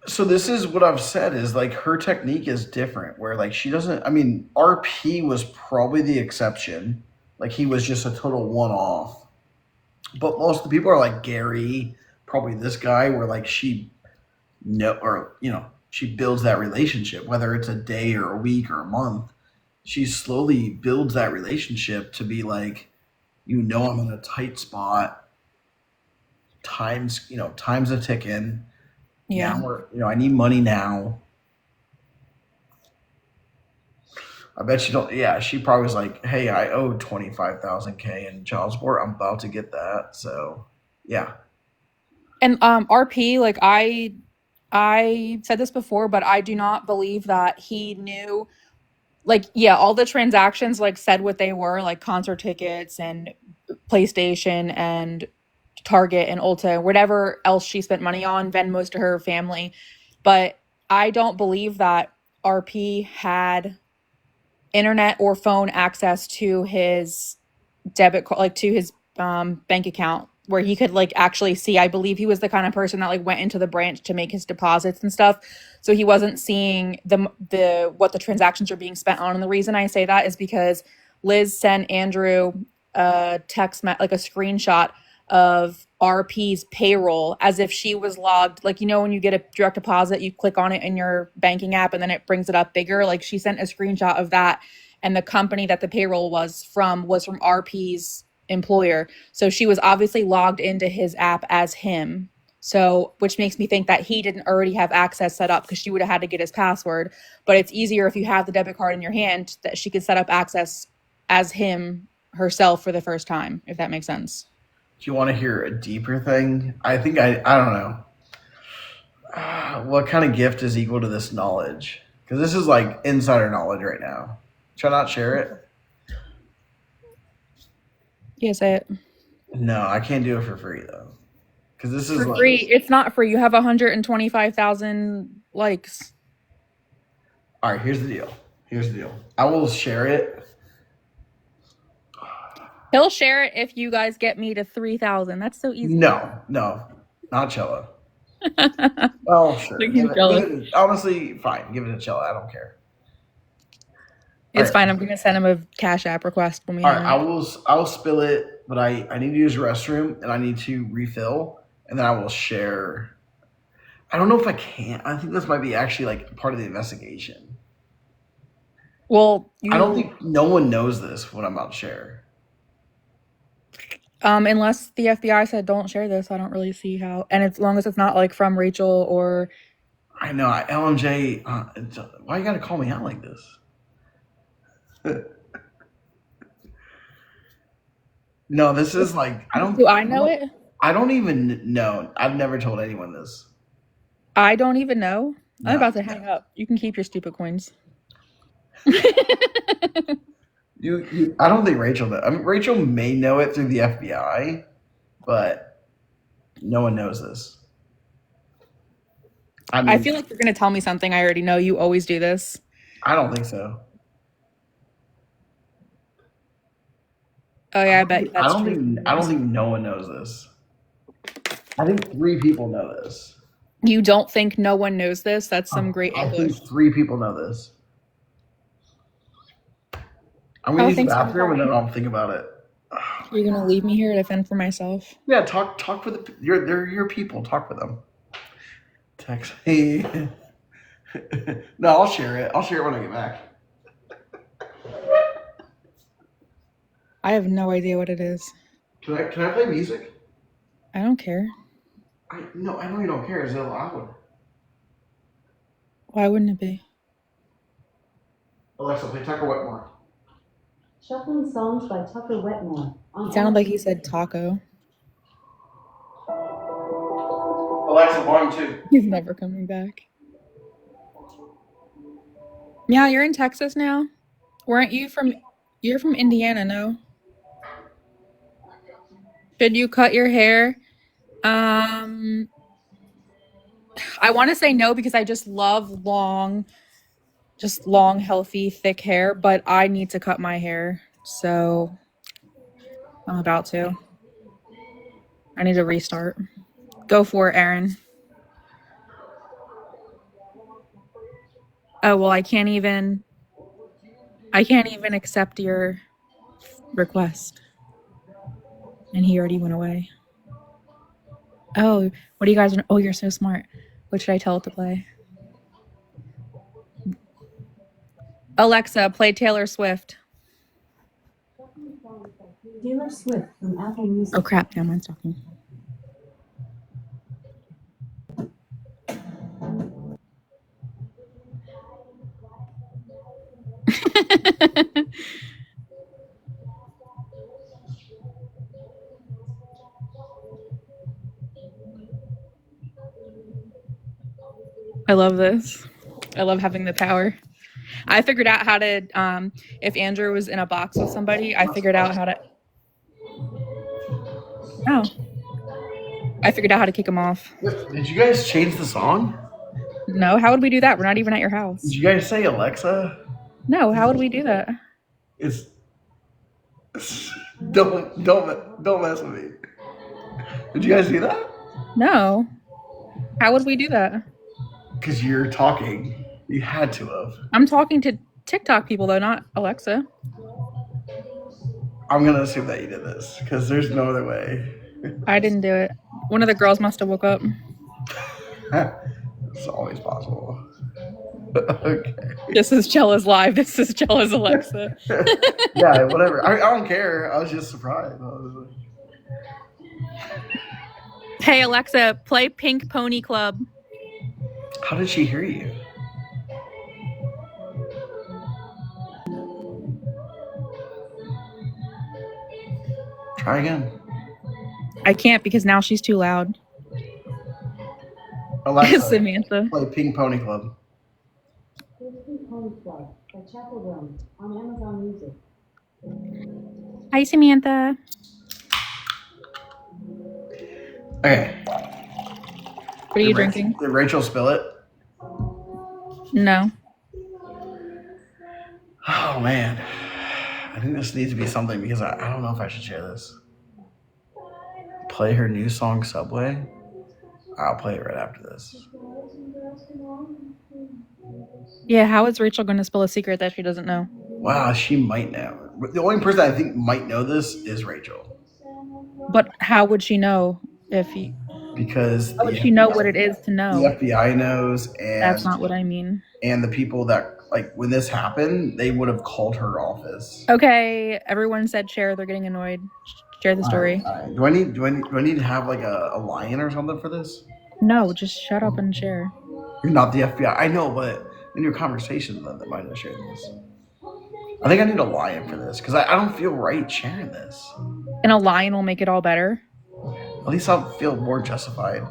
So this is what I've said is like her technique is different where like she doesn't, I mean, RP was probably the exception. Like he was just a total one-off. But most of the people are like Gary, probably this guy where like she she builds that relationship, whether it's a day or a week or a month. She slowly builds that relationship to be like, I'm in a tight spot. Time's a ticking. yeah. Now I need money now. I bet you don't. Yeah, she probably was like, "Hey, I owe 25,000 in child support. I'm about to get that." So, yeah. And RP, like I said this before, but I do not believe that he knew, like, yeah, all the transactions like said what they were, like concert tickets and PlayStation and Target and Ulta, whatever else she spent money on, Venmos to her family. But I don't believe that RP had internet or phone access to his debit card, like to his bank account where he could like actually see. I believe he was the kind of person that like went into the branch to make his deposits and stuff. So he wasn't seeing the what the transactions are being spent on. And the reason I say that is because Liz sent Andrew a like a screenshot of RP's payroll as if she was logged. Like, when you get a direct deposit, you click on it in your banking app and then it brings it up bigger. Like she sent a screenshot of that. And the company that the payroll was from RP's employer. So she was obviously logged into his app as him. So, which makes me think that he didn't already have access set up because she would have had to get his password. But it's easier if you have the debit card in your hand that she could set up access as him herself for the first time, if that makes sense. Do you want to hear a deeper thing? I think I don't know. What kind of gift is equal to this knowledge? Because this is like insider knowledge right now. Should I not share it? Yeah, say it. No, I can't do it for free though. Because this is For like, free. It's not free. You have 125,000 likes. all right, here's the deal. Here's the deal. I will share it. He'll share it if you guys get me to 3,000. That's so easy. No, not Cello. Well, sure. Look, he's jealous. Honestly, fine. Give it to Cello. I don't care. It's All fine. right. I'm gonna send him a Cash App request when we All hang right, up. I will spill it, but I need to use the restroom and I need to refill, and then I will share. I don't know if I can. I think this might be actually like part of the investigation. Well, I don't think no one knows this what I'm about to share. unless the FBI said don't share this, I don't really see how. And as long as it's not like from Rachel or I know, LMJ. Why you gotta call me out like this? No, this is like I don't. do I know it? I don't even know. I've never told anyone this. I don't even know. No. I'm about to hang up. You can keep your stupid coins. I don't think Rachel knows. I mean, Rachel may know it through the FBI, but no one knows this. I feel like you're gonna tell me something I already know. You always do this. I don't think so. Oh yeah, I bet that's true. I don't think no one knows this. I think 3 people know this. You don't think no one knows this? That's some great English. I think 3 people know this. I'm gonna use the bathroom and then I'll think about it. You're gonna leave me here to fend for myself? Yeah, talk with they're your people. Talk with them. Text me. No, I'll share it. I'll share it when I get back. I have no idea what it is. Can I play music? I don't care. I know you don't care. Is it loud? Why wouldn't it be? Alexa, play Tucker Wetmore. Shuffling songs by Tucker Wetmore. It sounded like he said taco. Alexa, volume 2. He's never coming back. Yeah, you're in Texas now? Weren't you from... You're from Indiana, no? Should you cut your hair? I want to say no because I just love long, healthy, thick hair, but I need to cut my hair. So I'm about to. I need to restart. Go for it, Aaron. Oh, well, I can't even accept your request. And he already went away. Oh, what do you guys... Oh, you're so smart. What should I tell it to play? Alexa, play Taylor Swift. Taylor Swift from Apple Music. Oh, crap. Now mine's talking. I love this. I love having the power. I figured out how to, if Andrew was in a box with somebody, I figured out how to... Oh. I figured out how to kick him off. Did you guys change the song? No, how would we do that? We're not even at your house. Did you guys say Alexa? No, how would we do that? Don't mess with me. Did you guys do that? No. How would we do that? Because you're talking. You had to have. I'm talking to TikTok people though, not Alexa. I'm gonna assume that you did this because there's no other way. I didn't do it. One of the girls must have woke up. It's always possible. Okay. This is Jella's live. This is Jella's Alexa. Yeah, whatever. I don't care. I was just surprised. Hey Alexa, play Pink Pony Club. How did she hear you? Try again. I can't because now she's too loud. Alexa, Samantha. play Pink Pony Club. Pink Pony Club by Chapel Roan on Amazon Music. Hi, Samantha. Okay. What are you drinking? Did Rachel spill it? No. Oh man. I think this needs to be something because I don't know if I should share this. Play her new song Subway. I'll play it right after this. Yeah, how is Rachel going to spill a secret that she doesn't know? Wow, she might know. The only person I think might know this is Rachel. But how would she know if he... Because How would she know what it is to know? the FBI knows, That's not what I mean. And the people that, like, when this happened, they would have called her office. Okay, everyone said share. They're getting annoyed. Share the story. All right. Do I need to have like a lion or something for this? No, just shut up and share. You're not the FBI. I know, but in your conversation, then they might have shared this. I think I need a lion for this because I don't feel right sharing this. And a lion will make it all better. At least I'll feel more justified.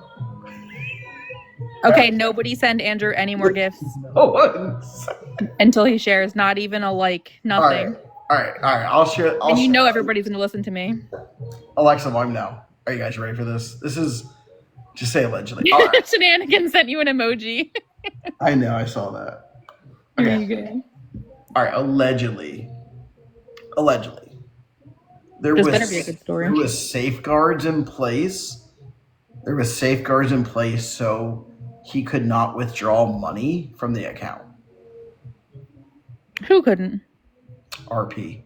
Okay, nobody send Andrew any more gifts No. until he shares. Not even a like, nothing. All right. I'll share. And you know everybody's gonna listen to me. Alexa, mom now. Are you guys ready for this? This is just say allegedly. All right. Shenanigans sent you an emoji. I know. I saw that. Okay. Here you go. All right. Allegedly. There better be a good story. There was safeguards in place. So he could not withdraw money from the account. Who couldn't? RP.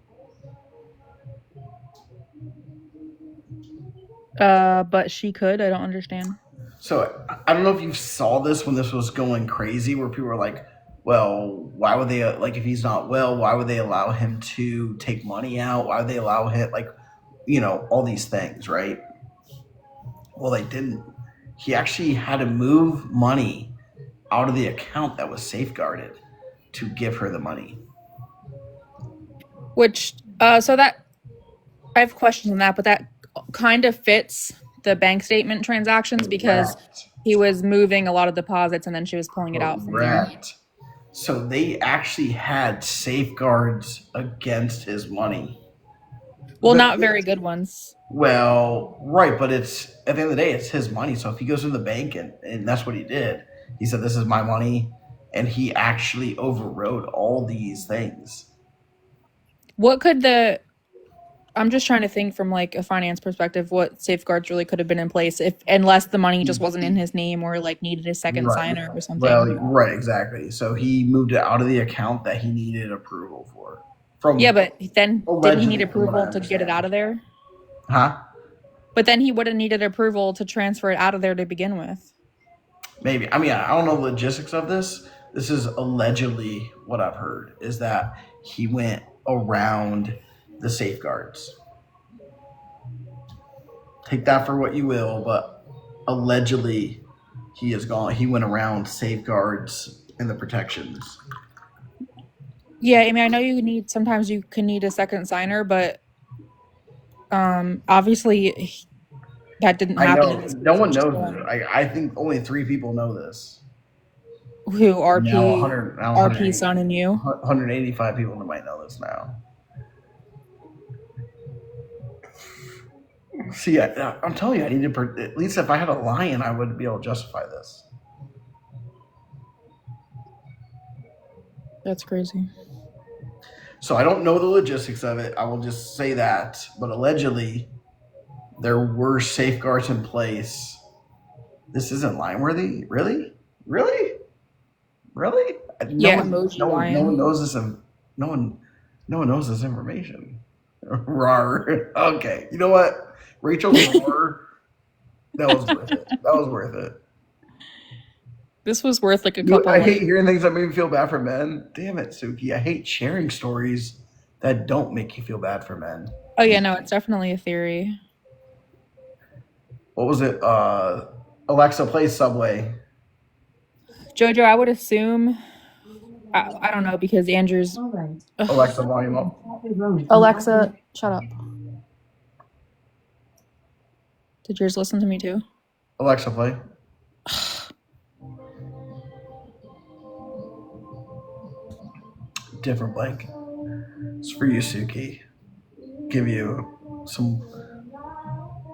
But she could. I don't understand. So I don't know if you saw this when this was going crazy, where people were like, well, why would they, like, if he's not well, why would they allow him to take money out? Why would they allow him, like, you know, all these things, right? Well, they didn't. He actually had to move money out of the account that was safeguarded to give her the money. Which, so that, I have questions on that, but that kind of fits the bank statement transactions because he was moving a lot of deposits and then she was pulling it out from there. So they actually had safeguards against his money. Well, not very good ones. Well, right, but it's at the end of the day, it's his money. So if he goes to the bank and that's what he did, he said, "This is my money," and he actually overrode all these things. What could I'm just trying to think from like a finance perspective, what safeguards really could have been in place unless the money just wasn't in his name or like needed a second signer or something. Well, right, exactly. So he moved it out of the account that he needed approval for. Yeah, but then didn't he need approval to get it out of there? Huh? But then he would have needed approval to transfer it out of there to begin with. Maybe. I mean, I don't know the logistics of this. This is allegedly what I've heard, is that he went around the safeguards. Take that for what you will, but allegedly he went around safeguards and the protections. Yeah, I mean, I know sometimes you can need a second signer, but obviously that didn't happen. No one knows this. I think only 3 people know this. Who? RP, son, and you? 185 people might know this now. See, I'm telling you, I need to, at least if I had a lion, I would be able to justify this. That's crazy. So I don't know the logistics of it. I will just say that. But allegedly, there were safeguards in place. This isn't lion worthy? Really? Yeah, no one knows this. No one knows this information. Rawr. Okay. You know what? Rachel's roar. That was worth it. This was worth like a couple. I hate hearing things that make me feel bad for men. Damn it, Suki. I hate sharing stories that don't make you feel bad for men. Oh yeah, no, it's definitely a theory. What was it? Alexa, play Subway. Jojo, I would assume. I don't know because Andrew's. All right. Alexa, volume up. Alexa, shut up. Did yours listen to me too? Alexa, play. Different blank. It's for you, Suki. give you some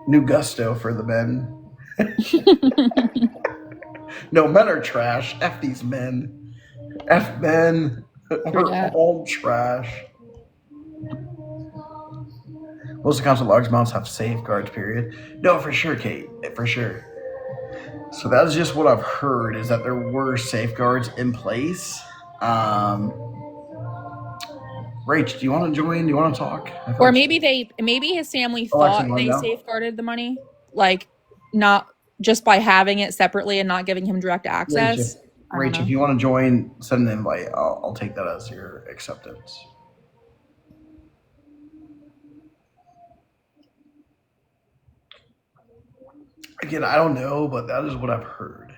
new gusto for the men. No, men are trash. F these men. F men. True We're that. all trash. Most accounts of large amounts have safeguards, period. No, for sure, Kate. For sure. So that's just what I've heard is that there were safeguards in place. Rach, do you want to join? Do you want to talk? Or maybe his family Alexa, you thought want to they go? safeguarded the money, like not just by having it separately and not giving him direct access. I don't Rach, if know. you want to join, send an invite. I'll take that as your acceptance. Again, I don't know, but that is what I've heard.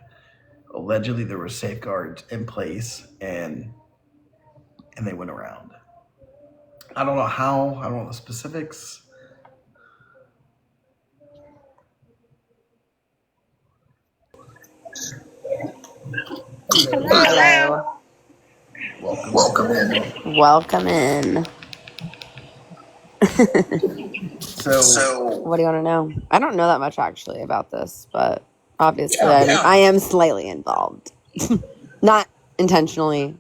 Allegedly, there were safeguards in place, and they went around. I don't know how. I don't know the specifics. Hello. Welcome in. Welcome in. So, What do you want to know? I don't know that much actually about this, but obviously I am slightly involved. Not intentionally.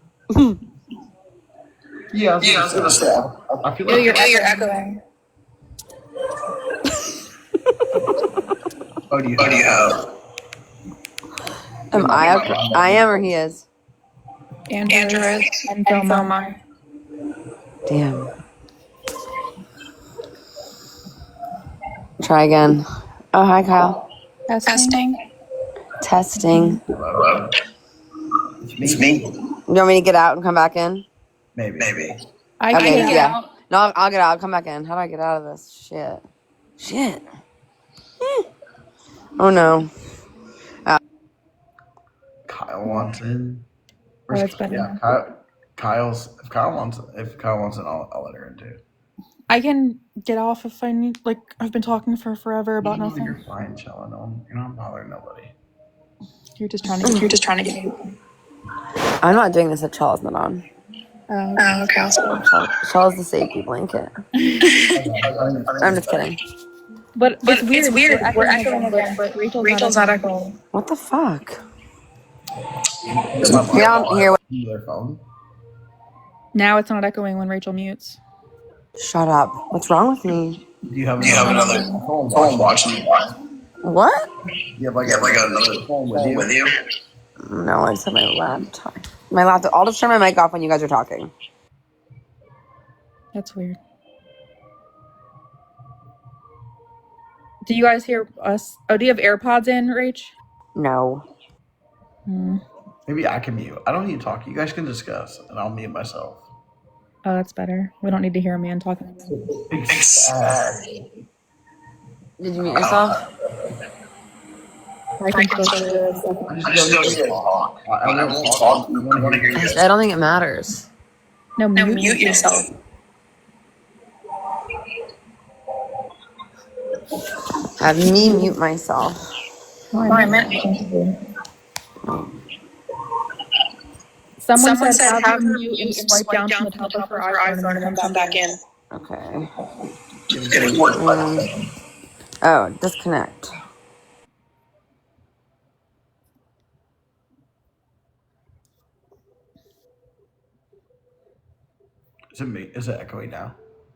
yeah, I was gonna say. I feel like You're echoing. Oh, do you have? I am or he is? Android and phone mine. Damn. Try again. Oh, hi, Kyle. Testing. Testing. Hello. It's me. You want me to get out and come back in? Maybe. I can get out. No, I'll get out. I'll come back in. How do I get out of this? Shit. Oh, no. Kyle wants in. Oh, it's better. Yeah, if Kyle wants in, I'll let her in too. I can get off if I need. Like, I've been talking for forever about nothing. You're fine, Chella. No, you're not bothering nobody. You're just trying to get. I'm not doing this if Chella's not on. Oh, okay. Chella's the safety blanket. I'm just kidding. But it's weird. We're echoing again, but Rachel's not echoing. What the fuck? Here. Their phone. Now it's not echoing when Rachel mutes. Shut up. What's wrong with me? Do you have another phone watching you? What? You have another phone with you? No, I just have my laptop. I'll just turn my mic off when you guys are talking. That's weird. Do you guys hear us? Oh, do you have AirPods in, Rach? No. Maybe I can mute. I don't need to talk. You guys can discuss, and I'll mute myself. Oh, that's better. We don't need to hear a man talking. Did you mute yourself? I think so. I don't think it matters. No, mute yourself. Have me mute myself. Someone said have her mute and swipe down to the top of her iPhone and then come back in. Okay. Getting work. Disconnect. Is it me? Is it echoing now?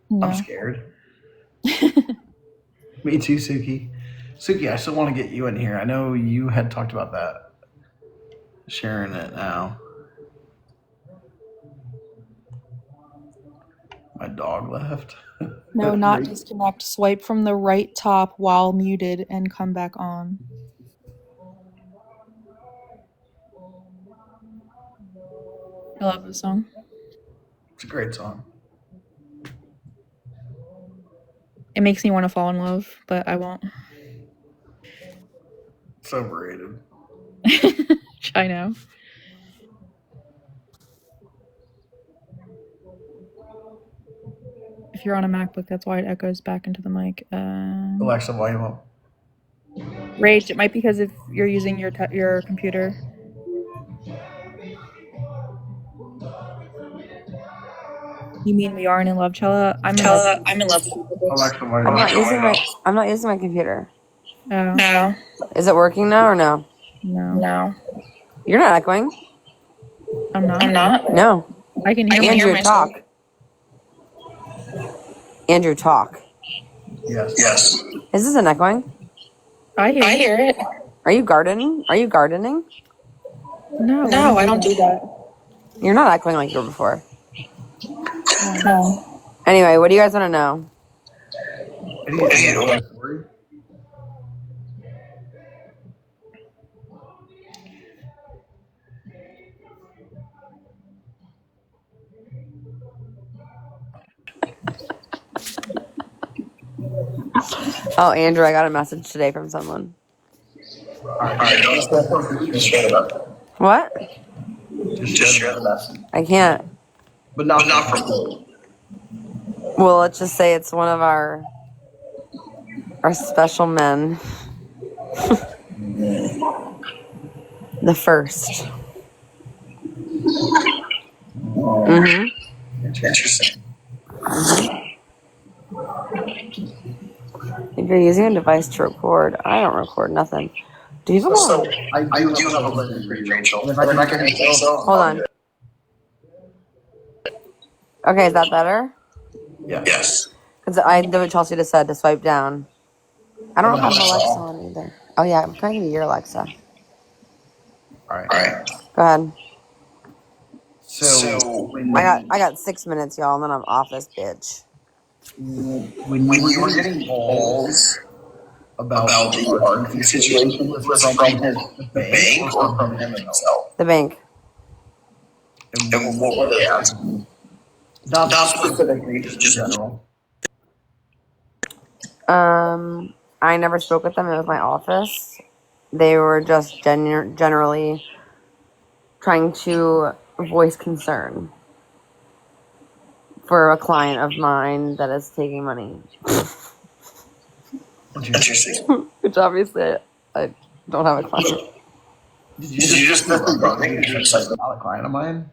No. I'm scared. Me too, Suki. Suki, I still want to get you in here. I know you had talked about that. Sharing it now. My dog left. No, not disconnect. Swipe from the right top while muted and come back on. I love this song. It's a great song. It makes me want to fall in love, but I won't. It's overrated. I know. If you're on a MacBook, that's why it echoes back into the mic. Alexa, volume up. Rage, it might be because if you're using your computer. You mean we aren't in love, Chella? I'm in love. I'm in love. Alexa, why I'm not using my computer. Oh, No. Is it working now or no? no. No. You're not echoing. I'm I'm not. not. No. I can hear Andrew, myself. talk. Andrew, talk. Yes. Yes. Is this an echoing? I hear I it. hear it. Are you gardening? Are you gardening? No, No, I don't do that. You're not echoing like you were before. No. Anyway, what do you guys want to know? I need to know the story. Oh, Andrew, I got a message today from someone. All right. Just share that. What? Just share the message. I can't. But not from me. Well, let's just say it's one of our special men. The first. Mm-hmm. Interesting. If you're using a device to record, I don't record nothing. Do you have So, I do have a question for you, Rachel. If I can make it so. Hold on. Okay, is that better? Yeah. Yes. Because I did what Chelsea just said to swipe down. I don't have Alexa on either. Oh yeah, I'm trying to be your Alexa. All right. All right. Go ahead. So when I got 6 minutes, y'all, and then I'm off this bitch. when you were getting calls about the parking situation, was from the bank or from him himself? The bank. And what were they asking? Not specifically, just general. I never spoke with them. It was my office. They were just generally trying to voice concern for a client of mine that is taking money. Interesting. Which obviously I don't have a client. Did you just let them run it? It's like not a client of mine.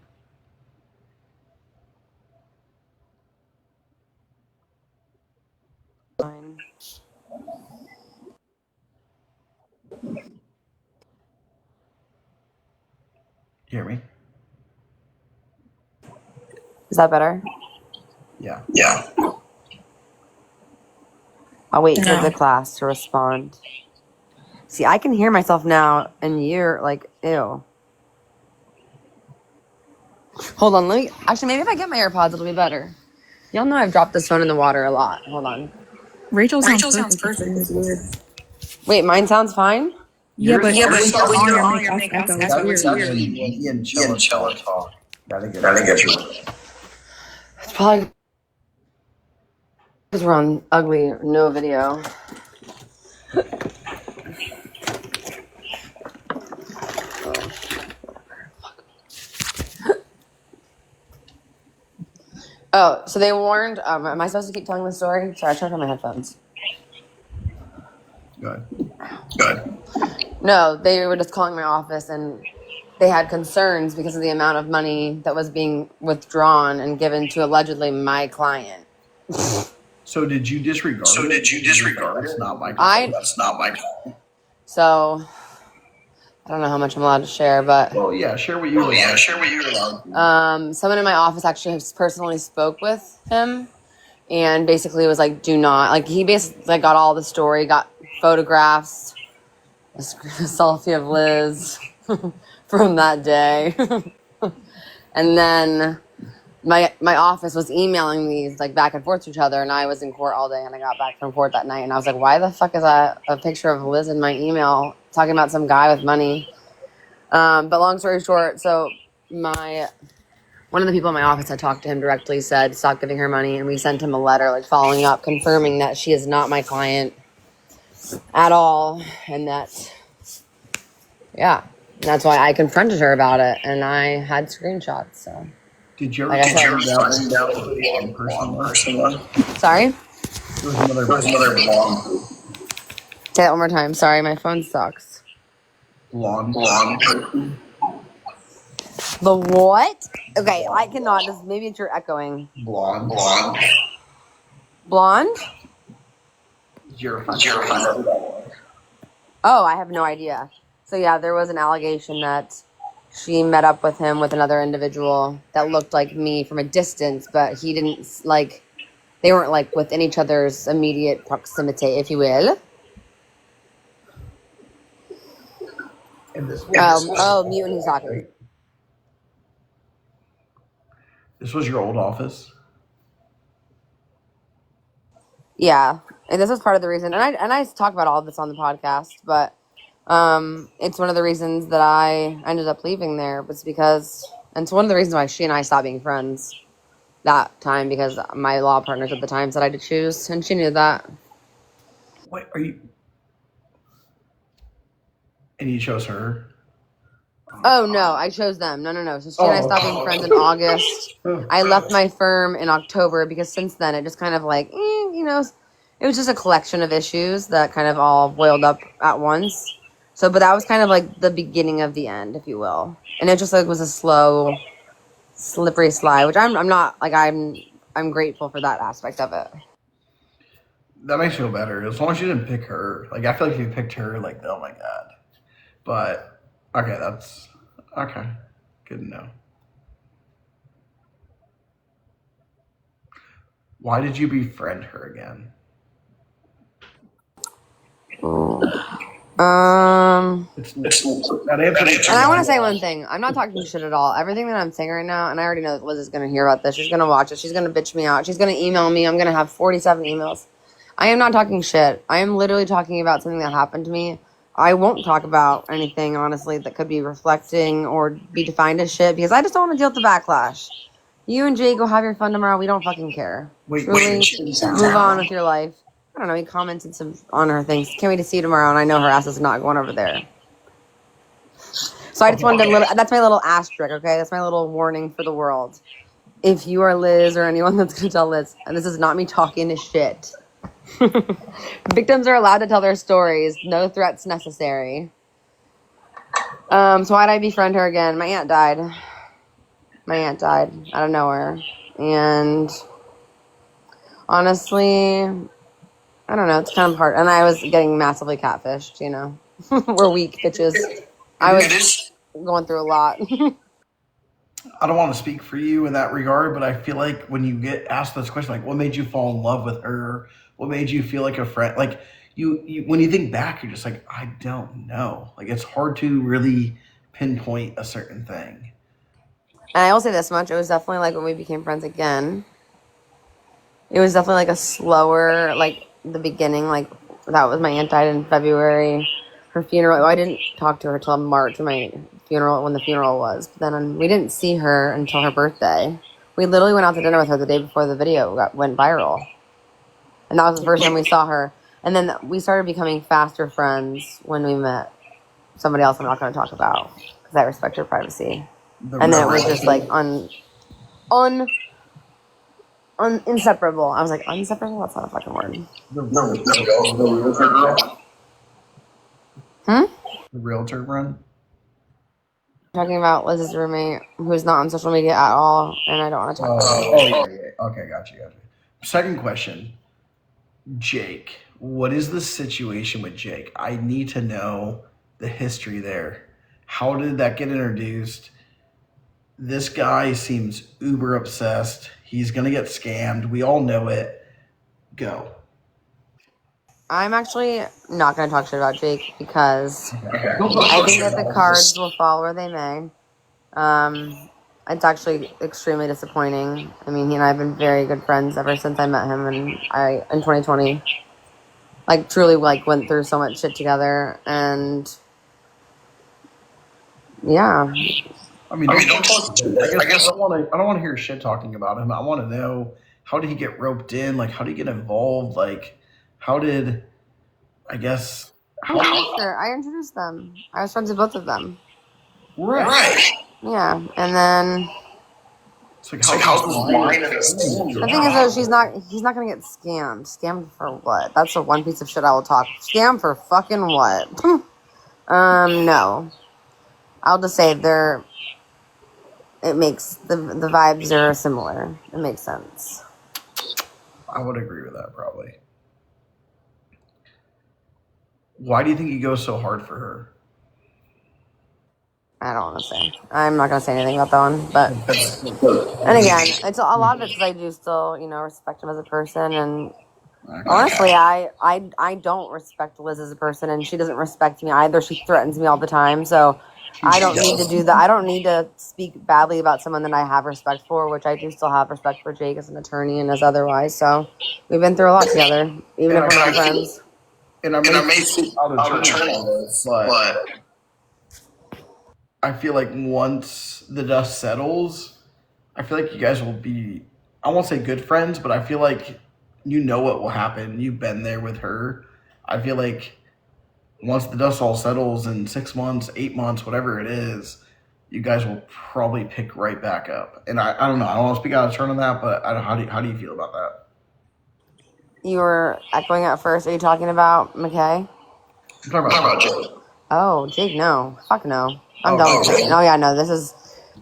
You hear me? Is that better? Yeah. Yeah. I'll wait for the class to respond. See, I can hear myself now, and you're like, ew. Hold on, maybe if I get my AirPods, it'll be better. Y'all know I've dropped this phone in the water a lot. Hold on. Rachel sounds perfect. It's weird. Wait, mine sounds fine? Yeah, but when you're on, your make us echo. That It's was weird. actually Ian Chella talk. Gotta get you. It's probably because we're on ugly, no video. Oh, so they warned. Am I supposed to keep telling the story? Sorry, I turned on my headphones. Good. No, they were just calling my office, and they had concerns because of the amount of money that was being withdrawn and given to allegedly my client. So did you disregard it? That's not my call. That's not my call. So I don't know how much I'm allowed to share, but Well, yeah, share what you want. someone in my office actually has personally spoke with him and basically was like, do not, like, he basically like got all the story, got photographs, a selfie of Liz from that day. And then my office was emailing these like back and forth to each other, and I was in court all day, and I got back from court that night, and I was like, why the fuck is that a picture of Liz in my email talking about some guy with money? But long story short, so one of the people in my office that talked to him directly said stop giving her money, and we sent him a letter like following up, confirming that she is not my client at all, and that that's why I confronted her about it, and I had screenshots. So Did you Like I said- ever find out who the blonde person was? sorry, There was another blonde say that one more time. Sorry, my phone sucks. person. The what? Okay, I cannot. Maybe it's your echoing. Blonde. Blonde? You're fine. Oh, I have no idea. So yeah, there was an allegation that she met up with him with another individual that looked like me from a distance, but he didn't like. They weren't like within each other's immediate proximity, if you will. And this Mute when he's talking. This was your old office? Yeah, and this was part of the reason, and I talk about all of this on the podcast, but it's one of the reasons that I ended up leaving there was because, and it's one of the reasons why she and I stopped being friends that time because my law partners at the time said I had to choose, and she knew that. Wait, are you? And you chose her? Oh no, I chose them. No. So she and I stopped being friends in August. I left my firm in October because since then it just kind of like, it was just a collection of issues that kind of all boiled up at once. So, but that was kind of like the beginning of the end, if you will. And it just like was a slow, slippery slide, which I'm not like I'm grateful for that aspect of it. That makes me feel better. As long as you didn't pick her. Like, I feel like if you picked her, like, oh my God. But, okay, that's, okay. Good to know. Why did you befriend her again? That answer. And I want to say one thing. I'm not talking shit at all. Everything that I'm saying right now, and I already know that Liz is going to hear about this. She's going to watch it. She's going to bitch me out. She's going to email me. I'm going to have 47 emails. I am not talking shit. I am literally talking about something that happened to me. I won't talk about anything, honestly, that could be reflecting or be defined as shit because I just don't want to deal with the backlash. You and Jay go have your fun tomorrow. We don't fucking care. Truly, move on with your life. I don't know. He commented some on her things. Can't wait to see you tomorrow, and I know her ass is not going over there. So I just wanted that's my little asterisk, okay? That's my little warning for the world. If you are Liz or anyone that's going to tell Liz, and this is not me talking to shit. Victims are allowed to tell their stories. No threats necessary. So why'd I befriend her again? My aunt died out of nowhere. And honestly, I don't know. It's kind of hard. And I was getting massively catfished, We're weak bitches. I was going through a lot. I don't want to speak for you in that regard, but I feel like when you get asked this question, like, what made you fall in love with her? What made you feel like a friend? Like, you when you think back, you're just like, I don't know. Like, it's hard to really pinpoint a certain thing. And I will say this much. It was definitely like when we became friends again. It was definitely like a slower, like the beginning, like that was my aunt died in February. Her funeral, I didn't talk to her till March when the funeral was. But then we didn't see her until her birthday. We literally went out to dinner with her the day before the video went viral. And that was the first time we saw her. And then we started becoming faster friends when we met somebody else I'm not going to talk about because I respect her privacy. And then it was just like inseparable. I was like, inseparable? That's not a fucking word. The realtor run? Talking about Liz's roommate who's not on social media at all, and I don't want to talk about it. Yeah. Okay, got you. Second question. Jake. What is the situation with Jake? I need to know the history there. How did that get introduced? This guy seems uber obsessed. He's going to get scammed. We all know it. Go. I'm actually not going to talk shit about Jake because I think that the cards will fall where they may. It's actually extremely disappointing. I mean, he and I have been very good friends ever since I met him, and in 2020, like truly like went through so much shit together, and yeah. I mean, don't talk shit. I guess I don't want to hear shit talking about him. I want to know, how did he get roped in? Like, how did he get involved? Like, how did, I guess, I introduced them. I was friends with both of them. Right. Yeah, and then it's like how's the line of the thing is though, he's not gonna get scammed. Scammed for what? That's the one piece of shit I will talk. Scammed for fucking what? No. I'll just say it makes the vibes are similar. It makes sense. I would agree with that probably. Why do you think he goes so hard for her? I don't want to say. I'm not going to say anything about that one. But, and again, it's a lot of it's because I do still, respect him as a person. And honestly, I don't respect Liz as a person, and she doesn't respect me either. She threatens me all the time. So I don't need to do that. I don't need to speak badly about someone that I have respect for, which I do still have respect for Jake as an attorney and as otherwise. So we've been through a lot together, even if we're not friends. And I may speak out of turn on this, but I feel like once the dust settles, I feel like you guys will be, I won't say good friends, but I feel like you know what will happen. You've been there with her. I feel like once the dust all settles in 6 months, 8 months, whatever it is, you guys will probably pick right back up. And I don't know. I don't want to speak out of turn on that, but how do you feel about that? You were echoing at first. Are you talking about McKay? I'm talking about Jake. Oh, Jake, no. Fuck no. I'm done with Jake. Oh, yeah, no. This is,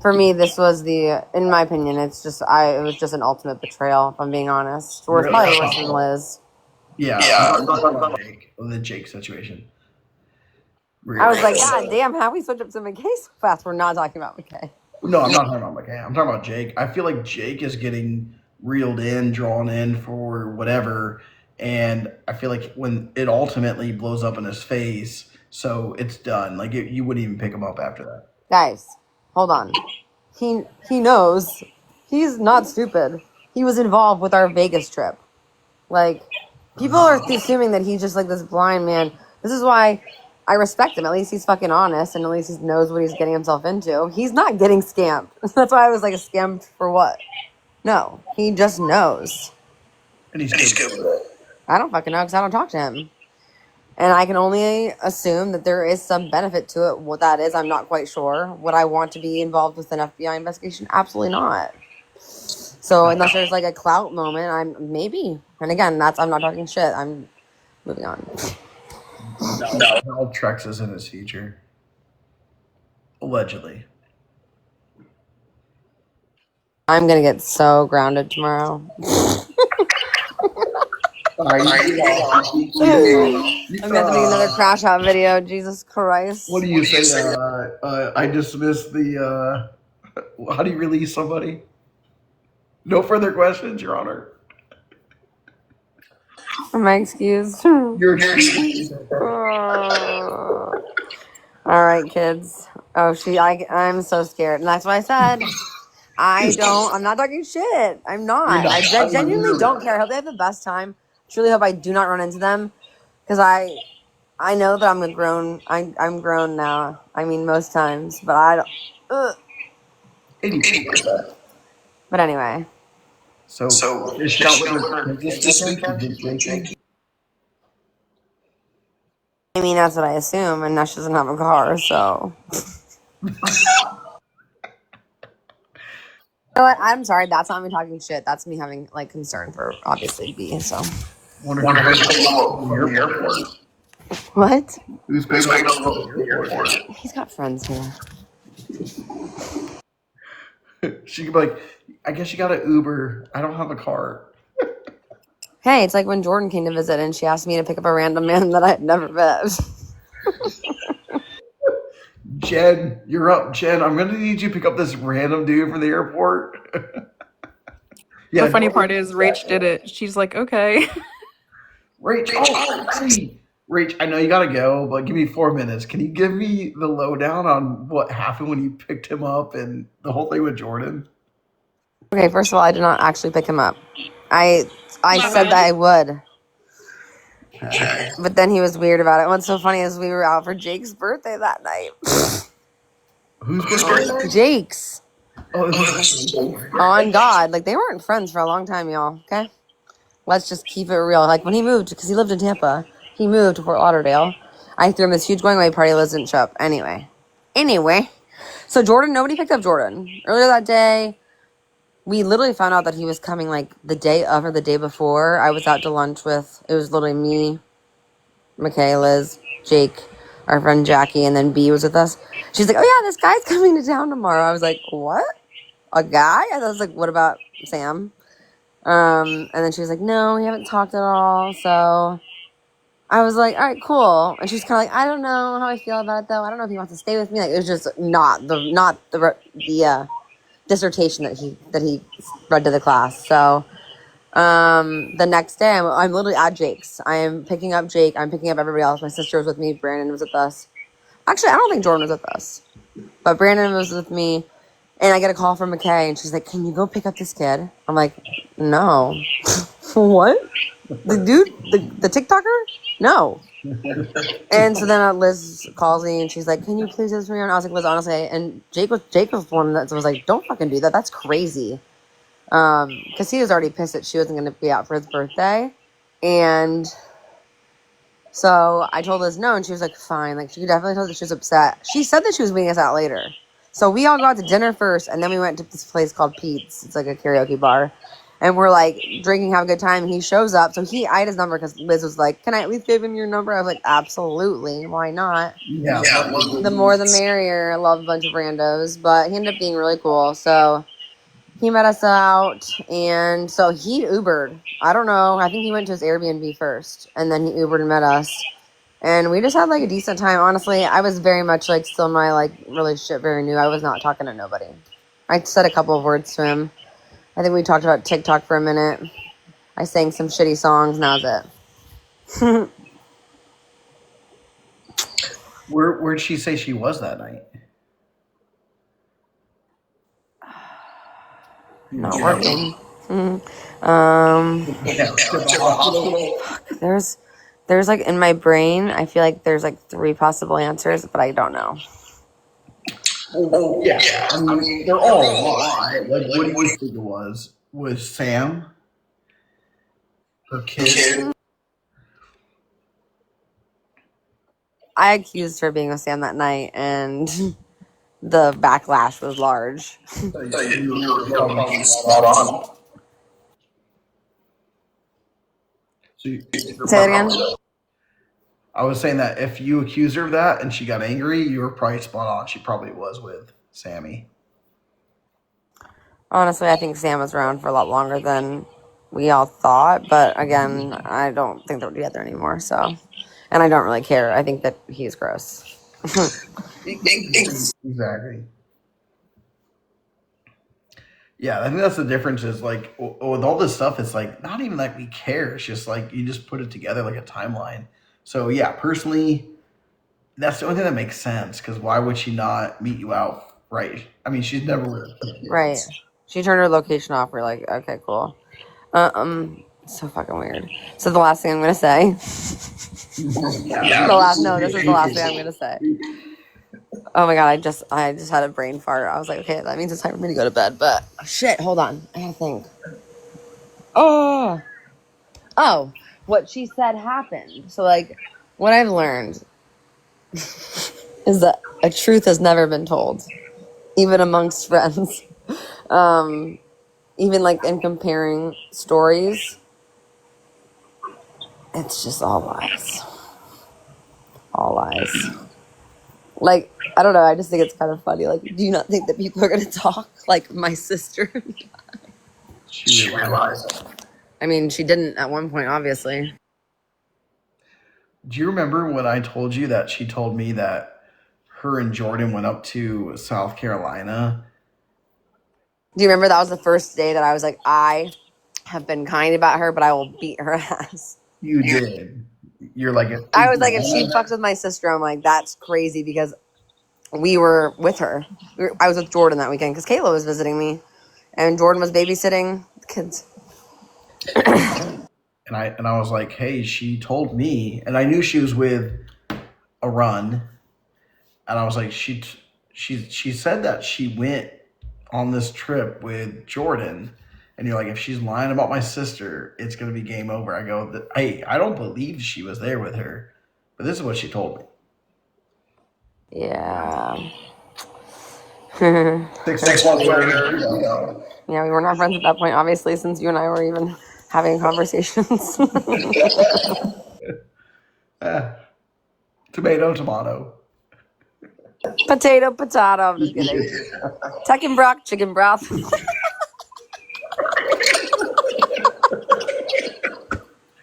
for me, this was in my opinion, it was just an ultimate betrayal, if I'm being honest. It's probably worse than Liz. Yeah, I'm talking about Jake, the Jake situation. Really. I was like, God damn, how we switch up to McKay so fast? We're not talking about McKay. No, I'm not talking about McKay. I'm talking about Jake. I feel like Jake is getting reeled in, drawn in for whatever, and I feel like when it ultimately blows up in his face, so it's done. Like you wouldn't even pick him up after that. Guys, hold on. He knows. He's not stupid. He was involved with our Vegas trip. Like, people are assuming that he's just like this blind man. This is why I respect him. At least he's fucking honest, and at least he knows what he's getting himself into. He's not getting scammed. That's why I was like, scammed for what? No, he just knows. And he's good with it. I don't fucking know because I don't talk to him. And I can only assume that there is some benefit to it. What that is, I'm not quite sure. Would I want to be involved with an FBI investigation? Absolutely not. So unless there's like a clout moment, I'm maybe. And again, I'm not talking shit. I'm moving on. No, Trex is in his future. Allegedly. I'm gonna get so grounded tomorrow. I'm gonna have to make another crash out video. Jesus Christ. What do you say? I dismiss the. How do you release somebody? No further questions, Your Honor. Am I excused? You're excused. All right, kids. Oh, I'm so scared, and that's why I said I'm not talking shit. I'm not. I genuinely don't care. I hope they have the best time. Truly hope I do not run into them, because I know that I'm grown now. I mean, most times, but I don't. 80%. But anyway. So is Scout this weekend? I mean, that's what I assume, and now she doesn't have a car, so. You know what? I'm sorry. That's not me talking shit. That's me having like concern for obviously B. So. Wonder who's picking up from the airport. What? Who's picking up from the airport? He's got friends here. She could be like, I guess you got an Uber. I don't have a car. Hey, it's like when Jordan came to visit and she asked me to pick up a random man that I had never met. Jen, you're up. Jen, I'm going to need you to pick up this random dude from the airport. The funny part is Rach did it. She's like, okay. Rach, Rach, I know you got to go, but give me 4 minutes. Can you give me the lowdown on what happened when you picked him up and the whole thing with Jordan? Okay, first of all, I did not actually pick him up. I said that I would. Okay. But then he was weird about it. What's so funny is we were out for Jake's birthday that night. Whose birthday? Jake's. Oh, on God. Like, they weren't friends for a long time, y'all. Okay? Let's just keep it real. Like, when he moved, because he lived in Tampa, he moved to Fort Lauderdale. I threw him this huge going away party. Liz didn't show up. Anyway. So Jordan, nobody picked up Jordan. Earlier that day, we literally found out that he was coming like the day of or the day before. I was out to lunch with, it was literally me, McKay, Liz, Jake, our friend Jackie, and then B was with us. She's like, oh yeah, this guy's coming to town tomorrow. I was like, what? a guy? I was like, what about Sam? And then she was like, no, we haven't talked at all. So I was like, all right, cool. And she's kind of like, I don't know how I feel about it though. I don't know if he wants to stay with me. Like, it was just not the dissertation that he read to the class. So the next day I'm literally at Jake's. I am picking up Jake. I'm picking up everybody else. My sister was with me. Brandon was with us. Actually, I don't think Jordan was with us, but Brandon was with me. And I get a call from McKay, and she's like, can you go pick up this kid? I'm like, no. What? The dude? The TikToker? No. And so then Liz calls me, and she's like, can you please do this for me? And I was like, Liz, honestly. And Jake was one that was like, don't fucking do that. That's crazy. Because he was already pissed that she wasn't going to be out for his birthday. And so I told Liz no, and she was like, fine. Like, she could definitely tell that she was upset. She said that she was meeting us out later. So we all got to dinner first, and then we went to this place called Pete's. It's like a karaoke bar. And we're like drinking, have a good time. He shows up. So I had his number because Liz was like, can I at least give him your number? I was like, absolutely. Why not? Yeah. The more the merrier. I love a bunch of randos. But he ended up being really cool. So he met us out. And so he Ubered. I don't know. I think he went to his Airbnb first. And then he Ubered and met us. And we just had like a decent time. Honestly, I was very much like still in my like relationship, very new. I was not talking to nobody. I said a couple of words to him. I think we talked about TikTok for a minute. I sang some shitty songs, and that was it. Where'd she say she was that night? Not working. There's like in my brain, I feel like there's like 3 possible answers, but I don't know. Oh yeah. I mean, they're all alive. Like, what do you think it was? Was Sam her kid? I accused her of being with Sam that night, and the backlash was large. So you're probably spot on. Say that again? I was saying that if you accuse her of that and she got angry, you were probably spot on. She probably was with Sammy. Honestly, I think Sam was around for a lot longer than we all thought. But again, I don't think they're together anymore. So, and I don't really care. I think that he's gross. Exactly. Yeah, I think that's the difference is like with all this stuff, it's like not even like we care. It's just like you just put it together like a timeline. So yeah, personally, that's the only thing that makes sense because why would she not meet you out? Right. I mean, she's never with Right. She turned her location off. We're like, okay, cool. So fucking weird. So the last thing I'm gonna say. This is the last thing I'm gonna say. Oh my god, I just had a brain fart. I was like, okay, that means it's time for me to go to bed. But shit, hold on. I gotta think. Oh, what she said happened. So like, what I've learned is that a truth has never been told, even amongst friends. Even like in comparing stories, it's just all lies. All lies. Like, I don't know, I just think it's kind of funny. Like, do you not think that people are going to talk like my sister? She realized. I mean, she didn't at one point, obviously. Do you remember when I told you that she told me that her and Jordan went up to South Carolina? Do you remember that was the first day that I was like, I have been kind about her, but I will beat her ass. You did. You're like, I was like, if she fucks with my sister, I'm like, that's crazy because we were with her. I was with Jordan that weekend because Kayla was visiting me, and Jordan was babysitting the kids. And I was like, hey, she told me, and I knew she was with a run, and I was like, she said that she went on this trip with Jordan, and you're like, if she's lying about my sister, it's gonna be game over. I go, hey, I don't believe she was there with her, but this is what she told me. Yeah. 6 months later, Yeah, we were not friends at that point, obviously, since you and I were even having conversations. Tomato. Potato, potato. I'm just kidding. Teckenbrock, chicken broth.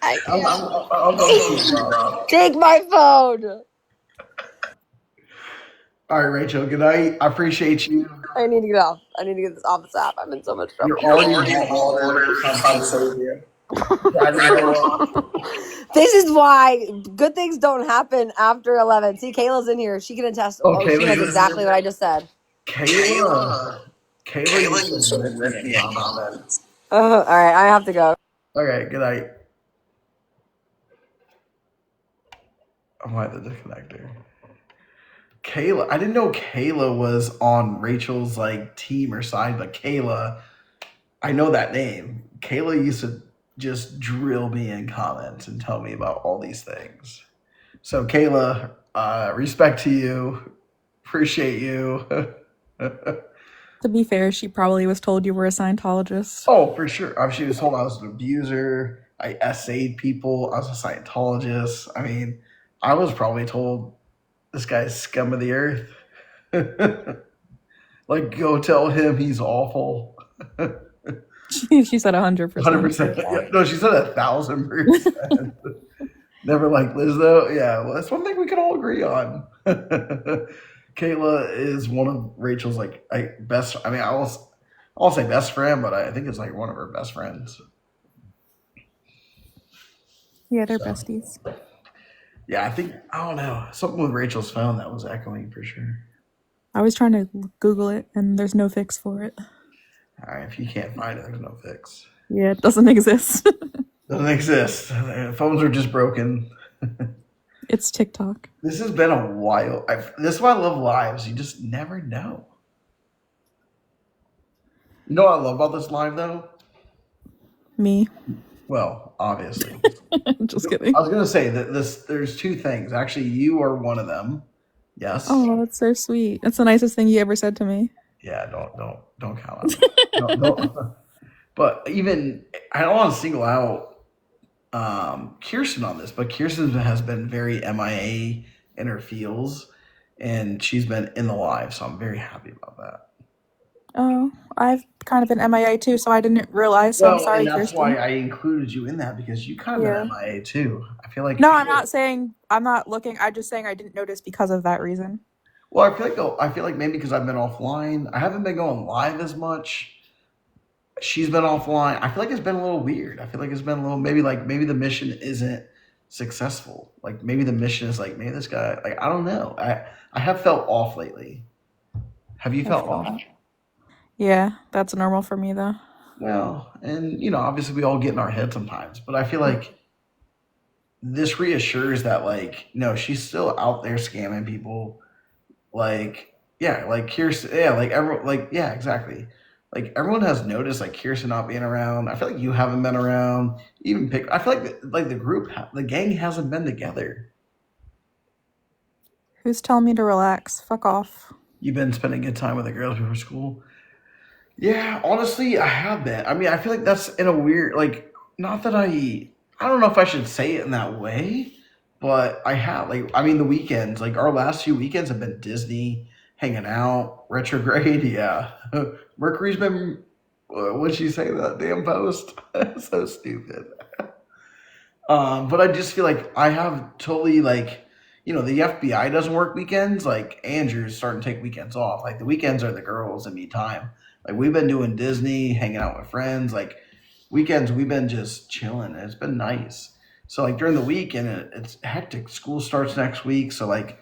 I can't. I'll go to Take my phone. All right, Rachel. Good night. I appreciate you. I need to get off. I need to get this off this app. I'm in so much trouble. You're already in hot water. I'm trying to save you. This is why good things don't happen after 11. See, Kayla's in here. She can attest. Oh, She Kayla, knows exactly what I just said. Kayla used to rip me in comments. All right, I have to go. All right, good night. I'm at the disconnector. Kayla, I didn't know Kayla was on Rachel's like team or side, but Kayla, I know that name. Kayla used to just drill me in comments and tell me about all these things. So Kayla, respect to you, appreciate you. To be fair, she probably was told you were a Scientologist. Oh, for sure. She was told I was an abuser. I essayed people. I was a Scientologist. I mean, I was probably told this guy's scum of the earth. Like, go tell him he's awful. She said 100%. 100%. Yeah, no, she said 1,000%. Never liked Liz, though. Yeah, well, that's one thing we can all agree on. Kayla is one of Rachel's best. I mean, I'll say best friend, but I think it's like one of her best friends. Yeah, they're besties. Yeah, I don't know, something with Rachel's phone that was echoing for sure. I was trying to Google it, and there's no fix for it. All right, if you can't find it, there's no fix. Yeah, it doesn't exist. Doesn't exist. Phones are just broken. It's TikTok. This has been a while. This is why I love lives. You just never know. You know what I love about this live, though? Me. Well, obviously. Just kidding. I was going to say that there's two things. Actually, you are one of them. Yes. Oh, that's so sweet. That's the nicest thing you ever said to me. Yeah, don't count on that. Don't. But even, I don't want to single out Kirsten on this, but Kirsten has been very MIA in her feels, and she's been in the live, so I'm very happy about that. Oh, I've kind of been MIA too, so I didn't realize. So I'm sorry, and that's Kirsten. why I included you in that, because you kind of been MIA too. I feel like. No, I'm not saying I'm not looking. I'm just saying I didn't notice because of that reason. Well, I feel like maybe because I've been offline. I haven't been going live as much. She's been offline. I feel like it's been a little weird. I feel like it's been a little maybe the mission isn't successful. Like maybe the mission is like, maybe this guy, like, I don't know. I have felt off lately. Have you felt off? Yeah, that's normal for me though. Well, and obviously we all get in our head sometimes, but I feel like this reassures that like, no, she's still out there scamming people. Like, yeah, like Kirsten, yeah, like everyone, like, yeah, exactly. Like everyone has noticed like Kirsten not being around. I feel like you haven't been around. I feel like the group, the gang hasn't been together. Who's telling me to relax? Fuck off. You've been spending good time with the girls before school. Yeah, honestly, I have been. I mean, I feel like that's in a weird, like, not that I don't know if I should say it in that way, but I have. Like, I mean, the weekends, like our last few weekends have been Disney, hanging out, retrograde. Yeah, Mercury's been. What'd she say that damn post? So stupid. But I just feel like I have totally like. The FBI doesn't work weekends. Like Andrew's starting to take weekends off. Like the weekends are the girls and me time. Like we've been doing Disney, hanging out with friends. Like weekends, we've been just chilling. It's been nice. So like during the week, and it's hectic. School starts next week, so like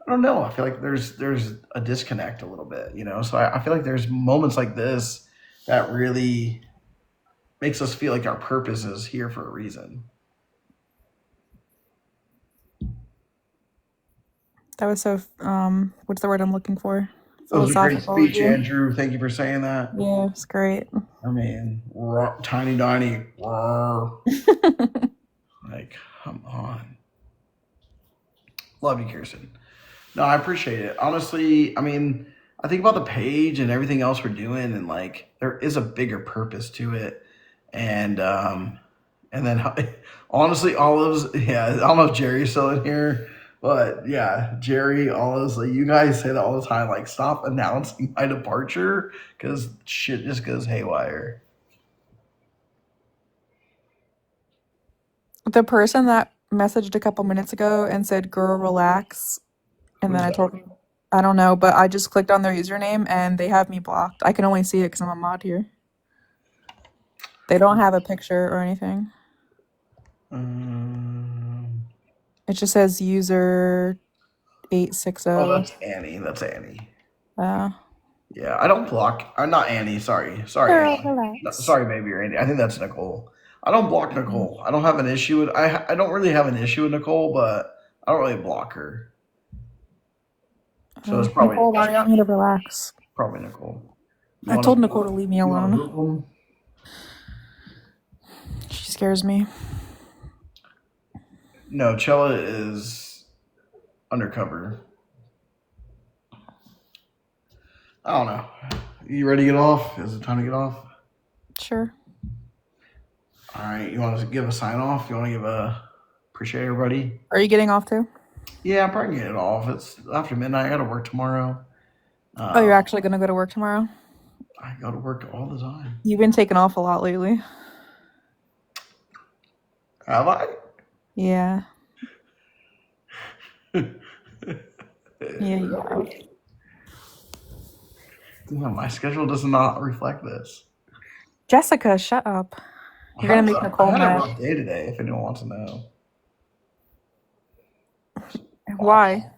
I don't know. I feel like there's a disconnect a little bit, So I feel like there's moments like this that really makes us feel like our purpose is here for a reason. That was so. What's the word I'm looking for? That was a great speech, Andrew. Thank you for saying that. Yeah, it's great. I mean, tiny, like, come on. Love you, Kirsten. No, I appreciate it. Honestly, I mean, I think about the page and everything else we're doing, and like, there is a bigger purpose to it. And then honestly, Olives, yeah, I don't know if Jerry's still in here, But yeah, Jerry, honestly, you guys say that all the time. Like, stop announcing my departure because shit just goes haywire. The person that messaged a couple minutes ago and said, "Girl, relax," and then Who's I that? told them, I don't know, but I just clicked on their username and they have me blocked. I can only see it because I'm a mod here. They don't have a picture or anything. It just says user 860. Oh, that's Annie. That's Annie. Uh, Yeah, I don't block. I'm not Annie. Sorry, Girl, Annie. No, relax. sorry, baby or Annie. I think that's Nicole. I don't block Nicole. I don't have an issue with. I don't really have an issue with Nicole, but I don't really block her. So it's Nicole, why do you want me to relax? probably Nicole. I told Nicole to leave me alone. Them? She scares me. No, Chella is undercover. I don't know. You ready to get off? Is it time to get off? Sure. All right. You want to give a sign off? You want to give a appreciate everybody? Are you getting off too? Yeah, I'm probably getting it off. It's after midnight. I got to work tomorrow. Oh, you're actually gonna go to work tomorrow? I go to work all the time. You've been taking off a lot lately. Have I? Yeah. Yeah, you have. Yeah, my schedule does not reflect this. Jessica, shut up. You're gonna make Nicole I had a mad. rough day today, if anyone wants to know. Why?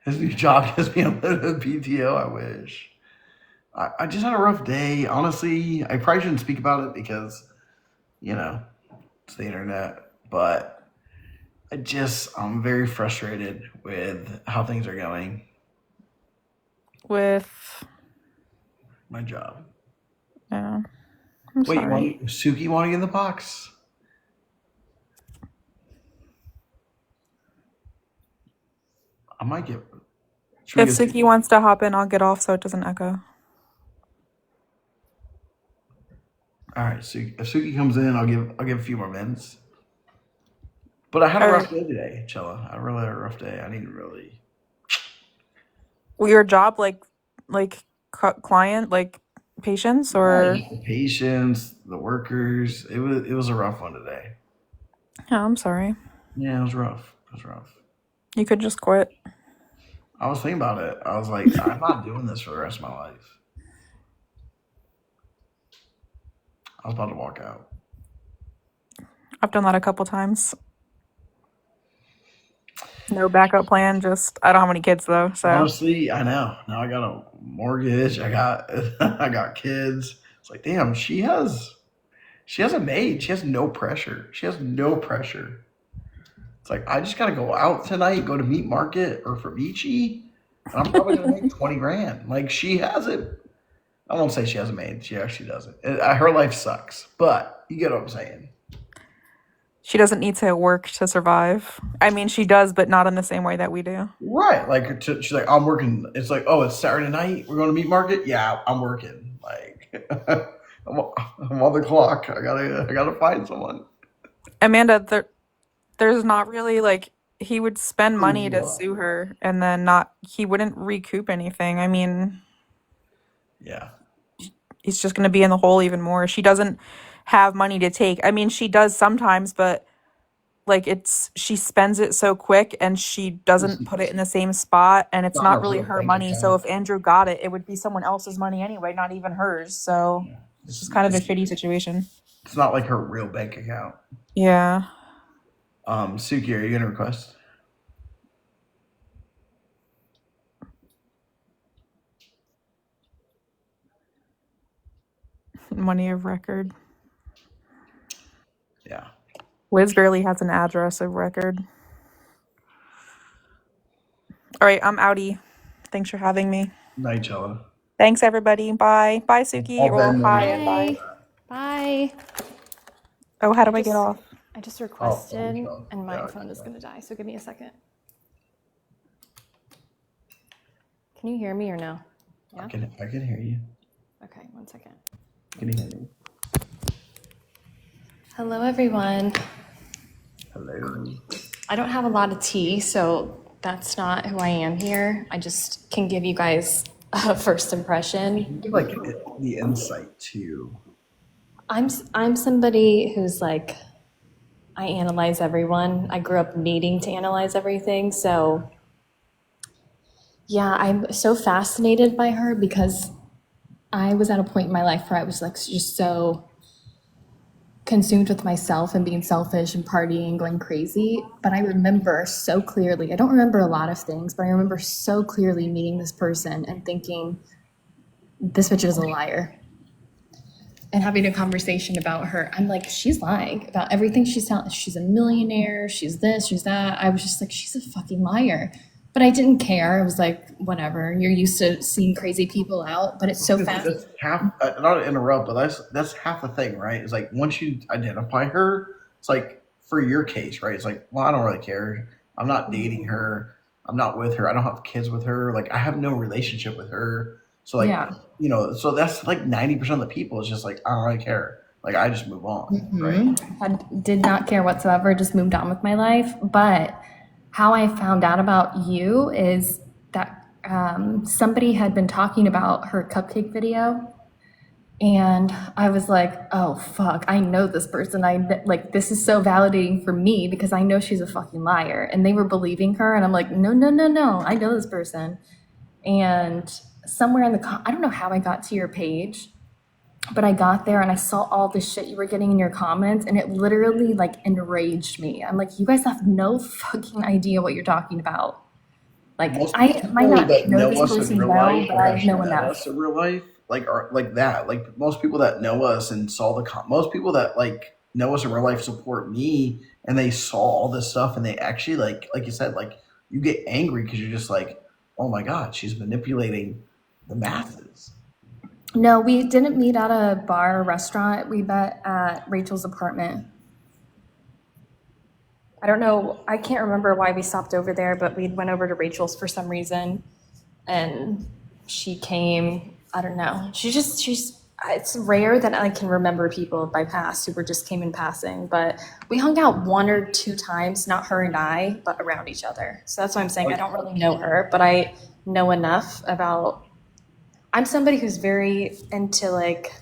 His new job gives me a little PTO, I wish. I just had a rough day. Honestly, I probably shouldn't speak about it because, it's the internet. But I'm very frustrated with how things are going. With My job. yeah. I'm Wait, sorry. Suki want to get in the box? I might get. If Suki wants to hop in, I'll get off so it doesn't echo. All right, if Suki comes in, I'll give a few more minutes. But I had a rough day today, Chella. I really had a rough day. I need to really. Well, your job, like client, like patients, or The patients, the workers. It was a rough one today. yeah, I'm sorry. Yeah, it was rough. You could just quit. I was thinking about it. I was like, I'm not doing this for the rest of my life. I was about to walk out. I've done that a couple times. No backup plan. Just I don't have any kids though, so Honestly, I know. Now I got a mortgage. I got kids. It's like, damn, she has a maid. She has no pressure. It's like, I just gotta go out tonight, go to Meat Market or Favici, and I'm probably gonna make 20 grand. Like, she has it. I won't say she has a maid. She actually doesn't. Her life sucks, but you get what I'm saying. she doesn't need to work to survive. I mean, she does, but not in the same way that we do. Right. Like, she's like, I'm working. It's like, oh, it's Saturday night. We're going to Meat Market. Yeah, I'm working. Like, I'm on the clock. I gotta find someone. Amanda, there's not really like he would spend money to sue her and then he wouldn't recoup anything. I mean, yeah, he's just going to be in the hole even more. She doesn't have money to take. I mean, she does sometimes, but like she spends it so quick and she doesn't put it in the same spot, and it's not really her money. So if Andrew got it, it would be someone else's money anyway, not even hers. So it's just kind of a shitty situation. It's not like her real bank account. Yeah. Suki, are you gonna request? Money of record. Yeah. Liz barely has an address of record. All right, I'm outie. Thanks for having me. Night, Chella. Thanks, everybody. Bye. Bye, Suki. Or hi and bye. Bye. Oh, how do I get off? I just requested, and my phone is going to die, so give me a second. Can you hear me or no? Yeah? I can hear you. Okay, 1 second. Can you hear me? Hello, everyone. Hello. I don't have a lot of tea, so that's not who I am here. I just can give you guys a first impression. Give like the insight to. I'm somebody who's like, I analyze everyone. I grew up needing to analyze everything, so yeah, I'm so fascinated by her because I was at a point in my life where I was like just so consumed with myself and being selfish and partying and going crazy. But I remember so clearly, I don't remember a lot of things, but I remember so clearly meeting this person and thinking, this bitch is a liar. And having a conversation about her, I'm like, she's lying about everything she's telling. She's a millionaire, she's this, she's that. I was just like, she's a fucking liar. But I didn't care. I was like, whatever. You're used to seeing crazy people out, but it's so fast. That's half. Not to interrupt, but that's half the thing, right? It's like once you identify her, it's like for your case, right? It's like, well, I don't really care. I'm not dating her. I'm not with her. I don't have kids with her. Like I have no relationship with her. So like, Yeah. so that's like 90% of the people. It's just like I don't really care. Like I just move on, right? I did not care whatsoever, just moved on with my life. But how I found out about you is that somebody had been talking about her cupcake video. And I was like, oh, fuck, I know this person. This is so validating for me because I know she's a fucking liar. And they were believing her. And I'm like, no, no, no, no, I know this person. And somewhere I don't know how I got to your page, but I got there and I saw all the shit you were getting in your comments, and it literally like enraged me. I'm like, you guys have no fucking idea what you're talking about. Like, Most I might people not that know know this us in person real well, life but or I have know met enough. us in real life, like are like that. Like most people that know us and saw most people that like know us in real life support me, and they saw all this stuff, and they actually like you said, like you get angry because you're just like, oh my god, she's manipulating the masses. No, we didn't meet at a bar or restaurant. We met at Rachel's apartment. I don't know. I can't remember why we stopped over there, but we went over to Rachel's for some reason. And she came, I don't know. It's rare that I can remember people by past who just came in passing. But we hung out 1 or 2 times, not her and I, but around each other. So that's why I'm saying I don't really know her, but I know enough about. I'm somebody who's very into like,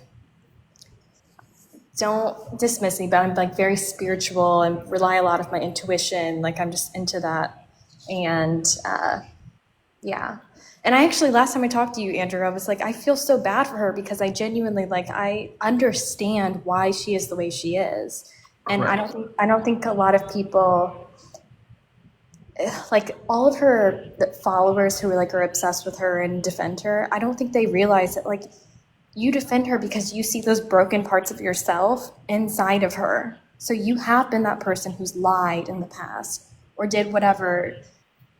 don't dismiss me, but I'm like very spiritual and rely a lot of my intuition. Like I'm just into that. And yeah. And I actually, last time I talked to you, Andrew, I was like, I feel so bad for her because I genuinely like, I understand why she is the way she is. And Correct. I don't think a lot of people, like all of her followers who are obsessed with her and defend her, I don't think they realize that like you defend her because you see those broken parts of yourself inside of her. So you have been that person who's lied in the past or did whatever,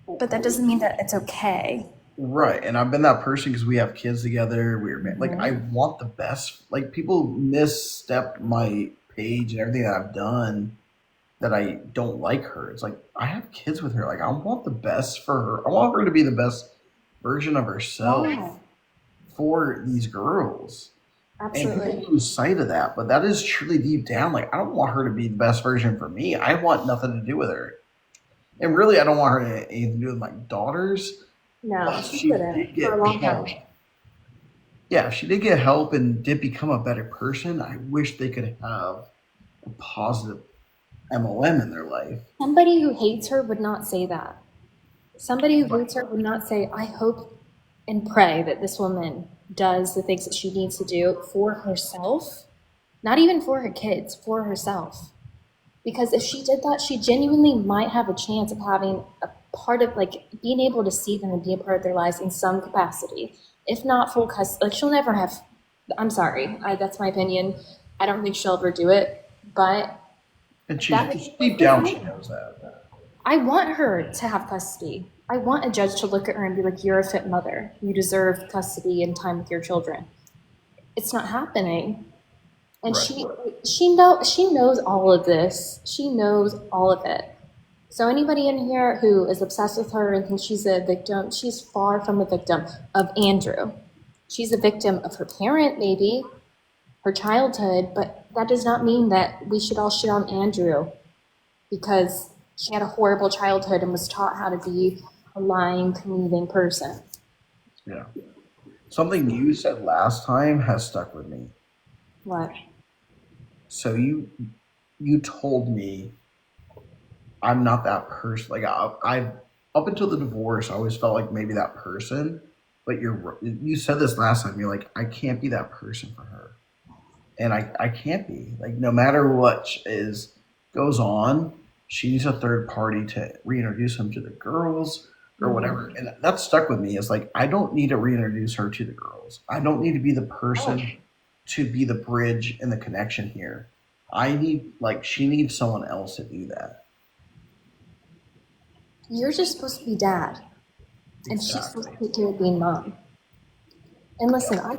but that doesn't mean that it's okay. Right, and I've been that person because we have kids together. Like I want the best. Like people misstepped my page and everything that I've done that I don't like her. It's like I have kids with her. Like I want the best for her. I want her to be the best version of herself Yeah, for these girls. And people absolutely. lose sight of that, but that is truly deep down. Like I don't want her to be the best version for me. I want nothing to do with her. And really I don't want her to have anything to do with my daughters. No, But she she didn't did for a get long help. time. Yeah, if she did get help and did become a better person, I wish they could have a positive MOM in their life. Somebody who hates her would not say that. Somebody who hates her would not say, I hope and pray that this woman does the things that she needs to do for herself, not even for her kids, for herself. Because if she did that, she genuinely might have a chance of having a part of being able to see them and be a part of their lives in some capacity. If not full custody, like she'll never have. I'm sorry, that's my opinion. I don't think she'll ever do it, but And that she's deep down, she knows that. I want her to have custody. I want a judge to look at her and be like, you're a fit mother. You deserve custody and time with your children. It's not happening. And Right. she knows all of this. She knows all of it. So anybody in here who is obsessed with her and thinks she's a victim, she's far from a victim of Andrew. She's a victim of her parent, maybe, her childhood, but that does not mean that we should all shit on Andrew because she had a horrible childhood and was taught how to be a lying, conniving person. Yeah. Something you said last time has stuck with me. What? So you told me I'm not that person. Like I up until the divorce, I always felt like maybe that person. But you said this last time. You're like, I can't be that person for her, and I can't be. Like no matter what is goes on, she needs a third party to reintroduce him to the girls or whatever. And that stuck with me. Is like I don't need to reintroduce her to the girls. I don't need to be the person to be the bridge and the connection here. She needs someone else to do that. You're just supposed to be dad, and she's supposed Exactly. to take care of being mom. And listen, I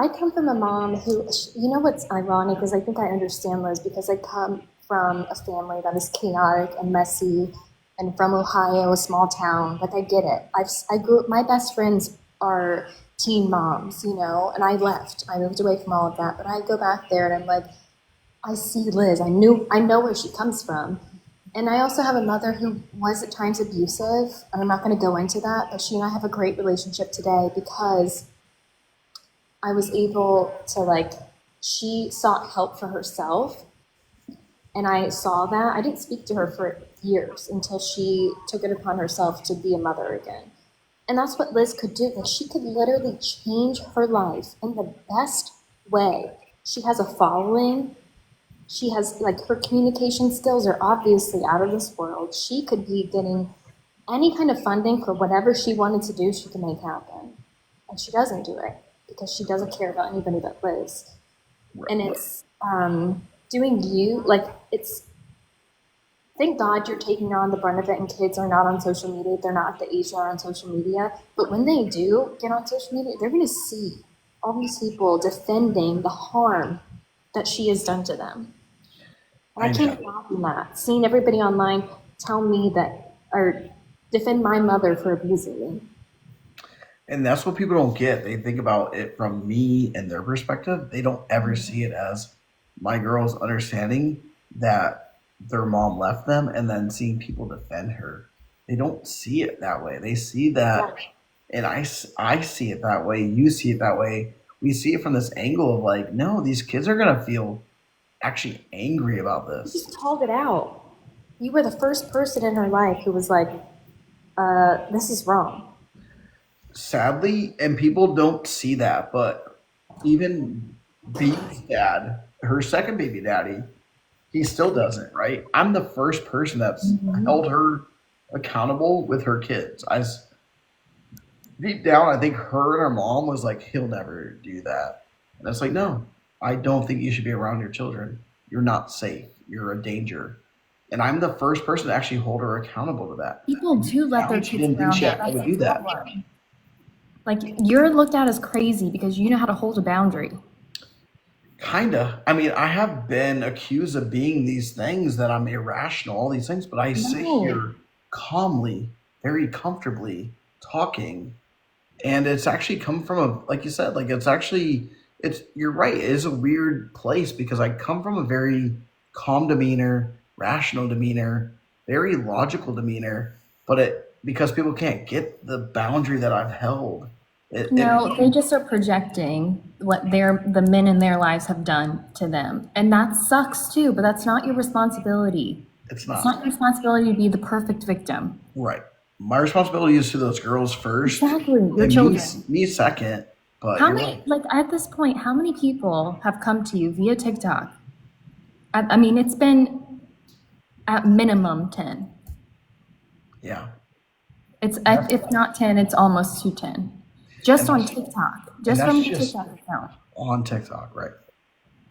come from a mom who, you know what's ironic is I think I understand Liz because I come from a family that is chaotic and messy and from Ohio, a small town. Like I get it. I grew up, my best friends are teen moms, you know, and I left. I moved away from all of that. But I go back there and I'm like, I see Liz. I know where she comes from. And I also have a mother who was at times abusive, and I'm not going to go into that, but she and I have a great relationship today because I was able to she sought help for herself, and I saw that. I didn't speak to her for years until she took it upon herself to be a mother again. And that's what Liz could do. Like she could literally change her life in the best way. She has a following. She has her communication skills are obviously out of this world. She could be getting any kind of funding for whatever she wanted to do, she can make happen. And she doesn't do it because she doesn't care about anybody but Liz. Right. And it's doing it's thank God you're taking on the brunt of it and kids are not on social media. They're not at the age they're on social media. But when they do get on social media, they're gonna see all these people defending the harm that she has done to them. And I can't imagine that. Seeing everybody online tell me that, or defend my mother for abusing me. And that's what people don't get. They think about it from me and their perspective. They don't ever see it as my girl's understanding that their mom left them and then seeing people defend her. They don't see it that way. They see that, and I see it that way. You see it that way. We see it from this angle of no, these kids are going to feel actually angry about You this. just called it out. You were the first person in her life who was like, this is wrong. Sadly, and people don't see that, but even B's dad, her second baby daddy, he still doesn't, right? I'm the first person that's held her accountable with her kids. Deep down, I think her and her mom was like, he'll never do that. And it's like, no, I don't think you should be around your children. You're not safe. You're a danger. And I'm the first person to actually hold her accountable to that. People do let their She kids didn't think around she that. had That's to do the that. problem. You're looked at as crazy because you know how to hold a boundary. Kinda. I mean, I have been accused of being these things that I'm irrational, all these things, but I sit here calmly, very comfortably talking, and it's actually come from like you said, you're right. It is a weird place because I come from a very calm demeanor, rational demeanor, very logical demeanor, but because people can't get the boundary that I've held. No, they just are projecting what the men in their lives have done to them. And that sucks too, but that's not your responsibility. It's not. It's not your responsibility to be the perfect victim. Right. My responsibility is to those girls first. Exactly. Your and children. Me second. But How many, at this point, how many people have come to you via TikTok? I mean, it's been at minimum 10. Yeah. It's if not 10, it's almost to 10. Just on TikTok. Just from the TikTok account. On TikTok, right.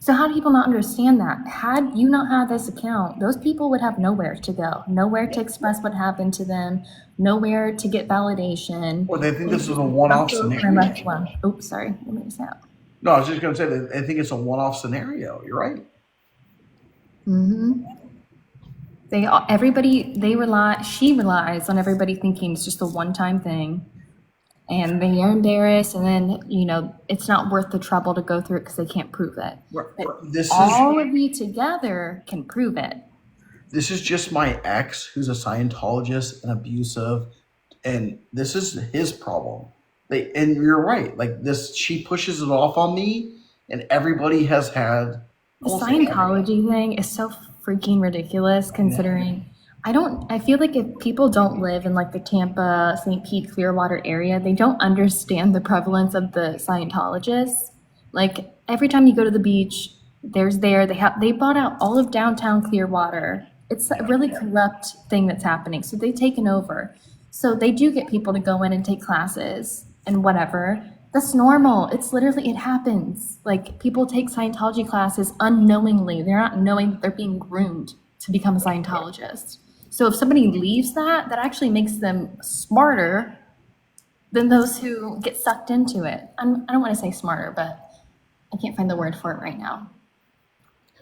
So how do people not understand that? Had you not had this account, those people would have nowhere to go, nowhere to express what happened to them, nowhere to get validation. Or they think this is a one-off scenario. Oops, sorry. Let me say that. No, I was just going to say that I think it's a one-off scenario. You're right. Mm-hmm. She relies on everybody thinking it's just a one-time thing. And they are embarrassed, and then, it's not worth the trouble to go through it because they can't prove it. Right. But all of you together can prove it. this is just my ex who's a Scientologist and abusive, and this is his problem. And you're right. Like this, she pushes it off on me, and everybody has had. The Scientology thing is so freaking ridiculous considering I feel like if people don't live in like the Tampa, St. Pete, Clearwater area, they don't understand the prevalence of the Scientologists. Like every time you go to the beach, they bought out all of downtown Clearwater. It's a really corrupt thing that's happening. So they've taken over. So they do get people to go in and take classes and whatever. That's normal. It happens. Like people take Scientology classes unknowingly. They're not knowing that they're being groomed to become a Scientologist. So if somebody leaves that actually makes them smarter than those who get sucked into it. I don't want to say smarter, but I can't find the word for it right now.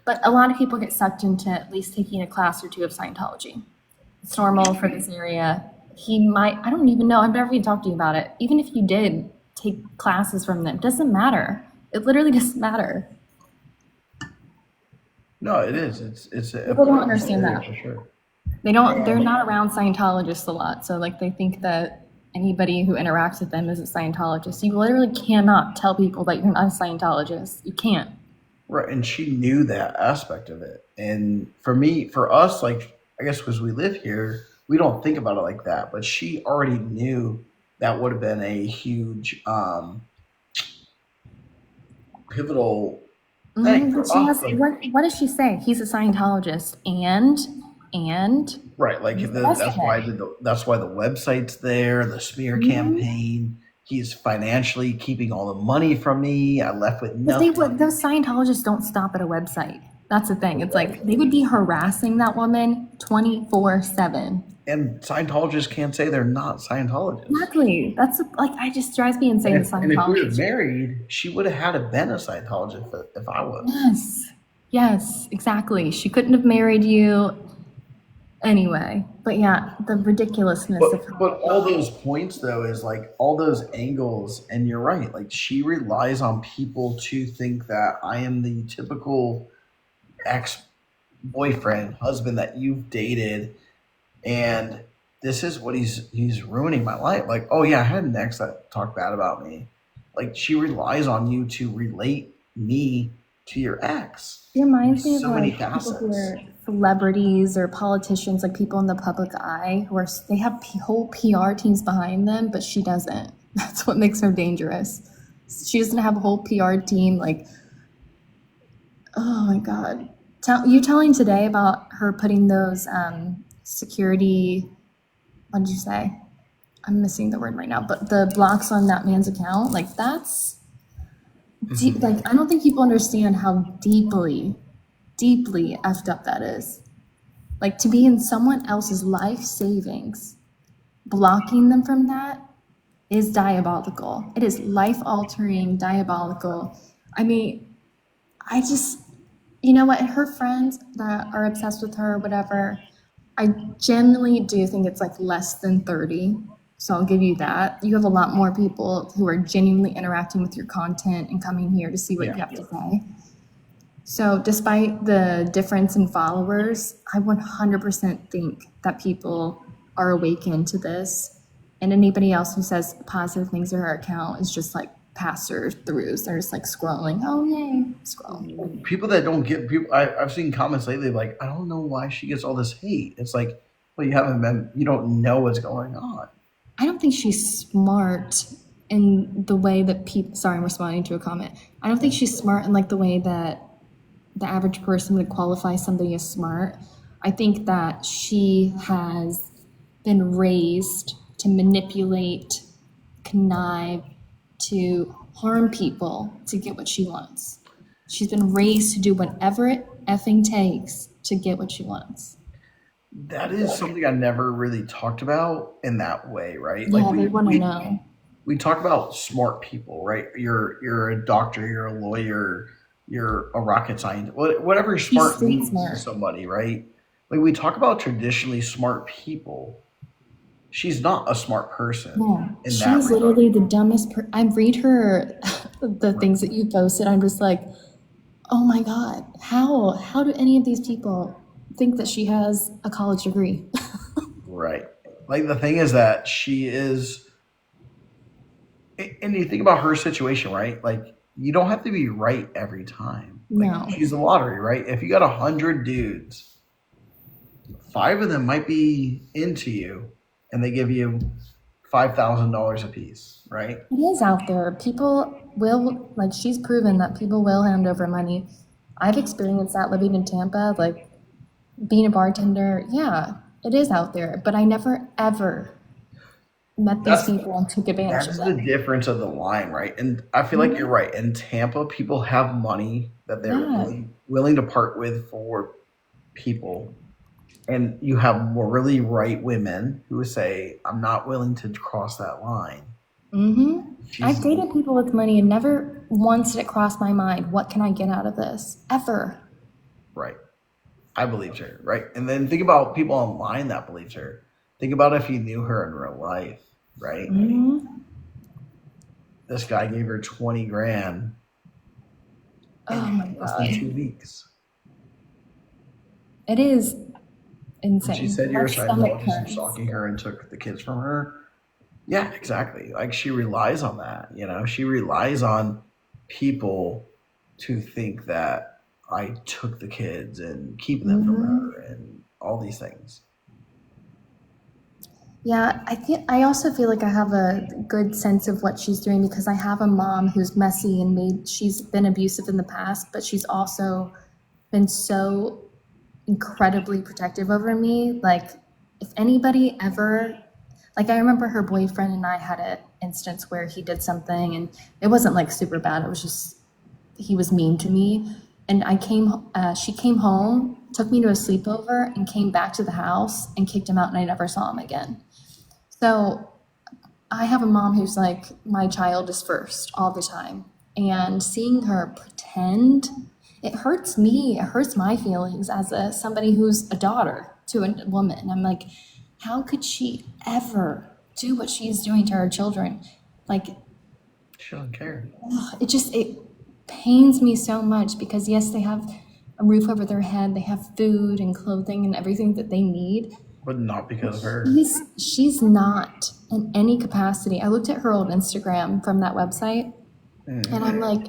But a lot of people get sucked into at least taking a class or two of Scientology. It's normal for this area. I don't even know, I've never even talked to you about it. Even if you did take classes from them, it doesn't matter. It literally doesn't matter. No, it is. It's People don't understand that. for sure. They're not around Scientologists a lot. So like they think that anybody who interacts with them is a Scientologist. You literally cannot tell people that you're not a Scientologist. You can't. Right, and she knew that aspect of it. And for us, like I guess because we live here, we don't think about it like that. But she already knew that would have been a huge pivotal thing for us. What does she say? He's a Scientologist, and right, like that's why the website's there, the smear campaign. He's financially keeping all the money from me. I left with nothing. Those Scientologists don't stop at a website. That's the thing. It's like they would be harassing that woman 24/7. And Scientologists can't say they're not Scientologists. Exactly. That's it just drives me insane. And if we were married, she would have had to been a Scientologist if I was. Yes, exactly. She couldn't have married you anyway. But yeah, the ridiculousness of her. But all those points though is like all those angles, and you're right. Like she relies on people to think that I am the typical ex-boyfriend, husband that you've dated, and this is what he's ruining my life. Like, oh yeah, I had an ex that talked bad about me. Like she relies on you to relate me to your ex. It reminds me of so many people facets. who are celebrities or politicians, like people in the public eye, where they have whole PR teams behind them, but she doesn't. That's what makes her dangerous. She doesn't have a whole PR team. Like, oh my God. You telling today about her putting those security, what did you say? I'm missing the word right now, but the blocks on that man's account, like that's deep. Like, I don't think people understand how deeply effed up that is. Like to be in someone else's life savings, blocking them from that is diabolical. It is life altering, diabolical. I mean, you know what, her friends that are obsessed with her or whatever, I genuinely do think it's like less than 30. So I'll give you that. You have a lot more people who are genuinely interacting with your content and coming here to see what you have to say. So despite the difference in followers, I 100% think that people are awakened to this. And anybody else who says positive things to her account is just like pass-throughs. They're just like scrolling. Oh, yay, scroll. People that don't get people, I've seen comments lately like, I don't know why she gets all this hate. It's like, well, you don't know what's going on. I don't think she's smart in the way that people, sorry, I'm responding to a comment. I don't think she's smart in like the way that the average person would qualify somebody as smart. I think that she has been raised to manipulate, connive, to harm people to get what she wants. She's been raised to do whatever it effing takes to get what she wants. That is something I never really talked about in that way, right? Yeah, like they want to know. We talk about smart people, right? You're a doctor, you're a lawyer, you're a rocket scientist, whatever smart means to somebody, right? Like we talk about traditionally smart people. She's not a smart person. No, she's literally the dumbest I read her, the things that you posted. I'm just like, oh my God, how do any of these people think that she has a college degree. Right. Like the thing is that she is, and you think about her situation, right? Like you don't have to be right every time. Like No. she's the lottery, right? If you got 100 dudes, 5 of them might be into you, and they give you $5,000 a piece, right? It is out there. People will, like, she's proven that people will hand over money. I've experienced that living in Tampa, like, being a bartender. Yeah, it is out there. But I never, ever met these That's people and took advantage of that's the them. difference of the line, right? And I feel like you're right. In Tampa, people have money that they're Yeah. willing to part with for people, and you have more really right women who say, "I'm not willing to cross that line." I've She's dated people with money and never once did it cross my mind, what can I get out of this? Ever. right. I believed her, right? And then think about people online that believed her. Think about if you knew her in real life, right? This guy gave her 20 grand Oh in my less than God. 2 weeks. It is And she insane. said you My were stomach Scientologist and hurts. stalking her and took the kids from her. Yeah, exactly. Like she relies on that, She relies on people to think that I took the kids and keep them from her and all these things. Yeah, I also feel like I have a good sense of what she's doing because I have a mom who's messy and she's been abusive in the past, but she's also been so incredibly protective over me. Like, if anybody ever, like, I remember her boyfriend and I had an instance where he did something and it wasn't like super bad. It was just, he was mean to me. And she came home, took me to a sleepover, and came back to the house and kicked him out, and I never saw him again. So I have a mom who's like, my child is first all the time. And seeing her pretend, it hurts me. It hurts my feelings as somebody who's a daughter to a woman. I'm like, how could she ever do what she's doing to her children? Like, She don't care. it pains me so much because yes, they have a roof over their head, they have food and clothing and everything that they need. But not because of her. She's not in any capacity. I looked at her old Instagram from that website, and I'm like,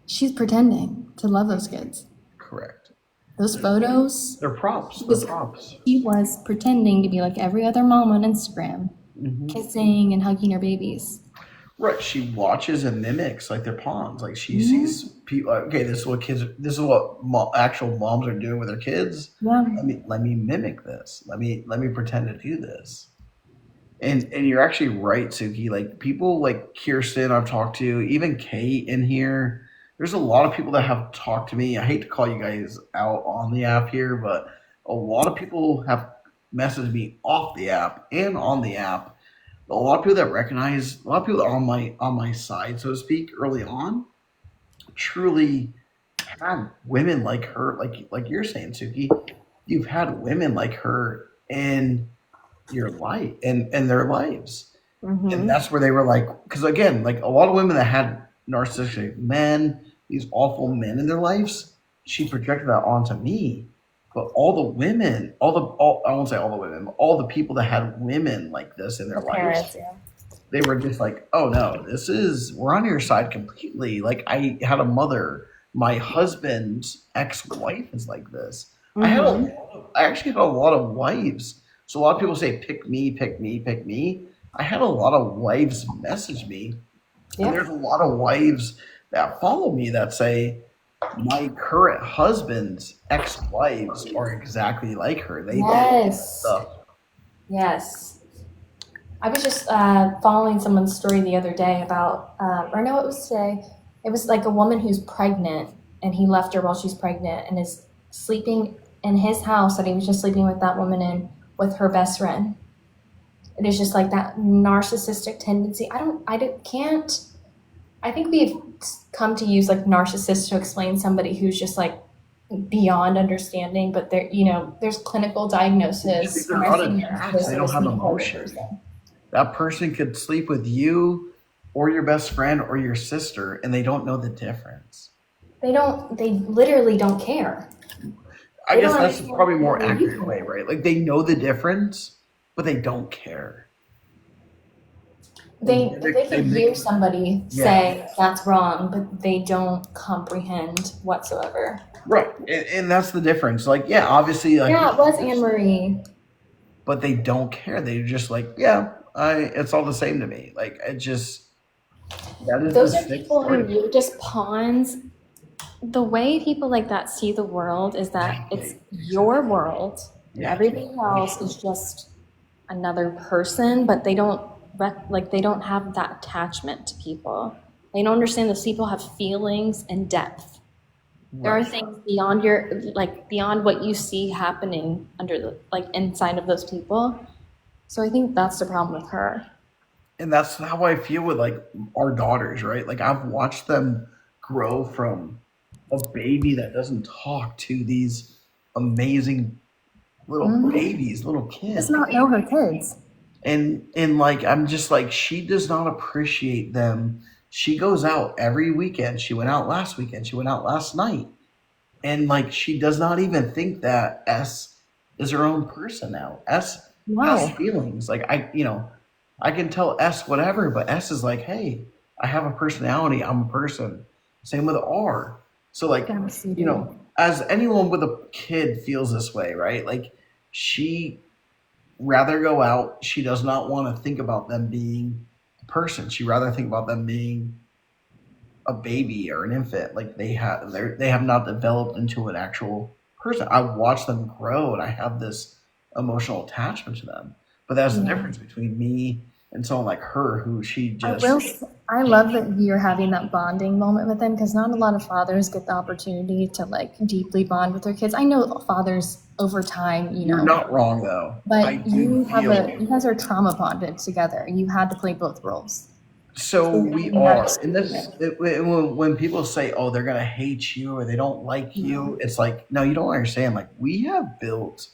she's pretending to love those kids. Correct. Those photos, They're props. They're props. she was pretending to be like every other mom on Instagram, kissing and hugging her babies. Right. She watches and mimics like they're pawns. Like she sees people. Okay, this is what kids. This is what actual moms are doing with their kids. Yeah. Let me mimic this. Let me pretend to do this. And you're actually right, Suki. Like people like Kirsten, I've talked to, even Kate in here. There's a lot of people that have talked to me. I hate to call you guys out on the app here, but a lot of people have messaged me off the app and on the app. A lot of people that recognize, a lot of people that are on my side, so to speak, early on, truly had women like her, like you're saying, Suki. You've had women like her in your life and their lives. And that's where they were like, because again, like a lot of women that had narcissistic men, these awful men in their lives, she projected that onto me. But all the women, I won't say all the women, but all the people that had women like this in their lives, they were just like, oh no, we're on your side completely. Like I had a mother, my husband's ex-wife is like this. I actually had a lot of wives. So a lot of people say, pick me, pick me, pick me. I had a lot of wives message me. And there's a lot of wives that follow me that say, my current husband's ex-wives are exactly like her. They do stuff. Yes. I was just following someone's story the other day about, or no, it was today. It was like a woman who's pregnant and he left her while she's pregnant and is sleeping in his house that he was just sleeping with that woman in with her best friend. It is just like that narcissistic tendency. I think we've come to use like narcissist to explain somebody who's just like beyond understanding, but there's clinical diagnosis. They're not attached. They don't have emotion. That person could sleep with you or your best friend or your sister and they don't know the difference. They literally don't care. I They guess don't that's understand probably the more way you accurate way, care. right? Like they know the difference, but they don't care. Like They they can hear make somebody yeah. say that's wrong, but they don't comprehend whatsoever. Right. And that's the difference. Like, yeah, obviously like Yeah, it was Anne Marie. but they don't care. They're just like, yeah, I it's all the same to me. Like it just that is the Those are sick people part who of you're just pawns. The way people like that see the world is that it's exactly. your world and Yeah. everybody else is just another person, but they don't they don't have that attachment to people. They don't understand those people have feelings and depth. There are Right. things beyond beyond what you see happening under the inside of those people. So I think that's the problem with her. And that's how I feel with like our daughters, right? Like I've watched them grow from a baby that doesn't talk to these amazing little Mhm. babies, little Does kids. not know her kids. And like I'm just like she does not appreciate them. She goes out every weekend. She went out last weekend. She went out last night. And like she does not even think that S is her own person now. S has No. feelings. Like I can tell S whatever, but S is like, hey, I have a personality. I'm a person. Same with R. So like, Yes, you do. as anyone with a kid feels this way, right? Like she rather go out. She does not want to think about them being a person. She rather think about them being a baby or an infant. Like they have not developed into an actual person. I watch them grow and I have this emotional attachment to them. But that's the Yeah. difference between me and someone like her who she I just will. I love that you're having that bonding moment with them because not a lot of fathers get the opportunity to deeply bond with their kids. I know fathers over time, you're not wrong though. I but do feel you guys are trauma bonded together. You had to play both roles. so So we you have are in experience. this when people say oh they're gonna hate you or they don't like you, it's like no, you don't understand. Like we have built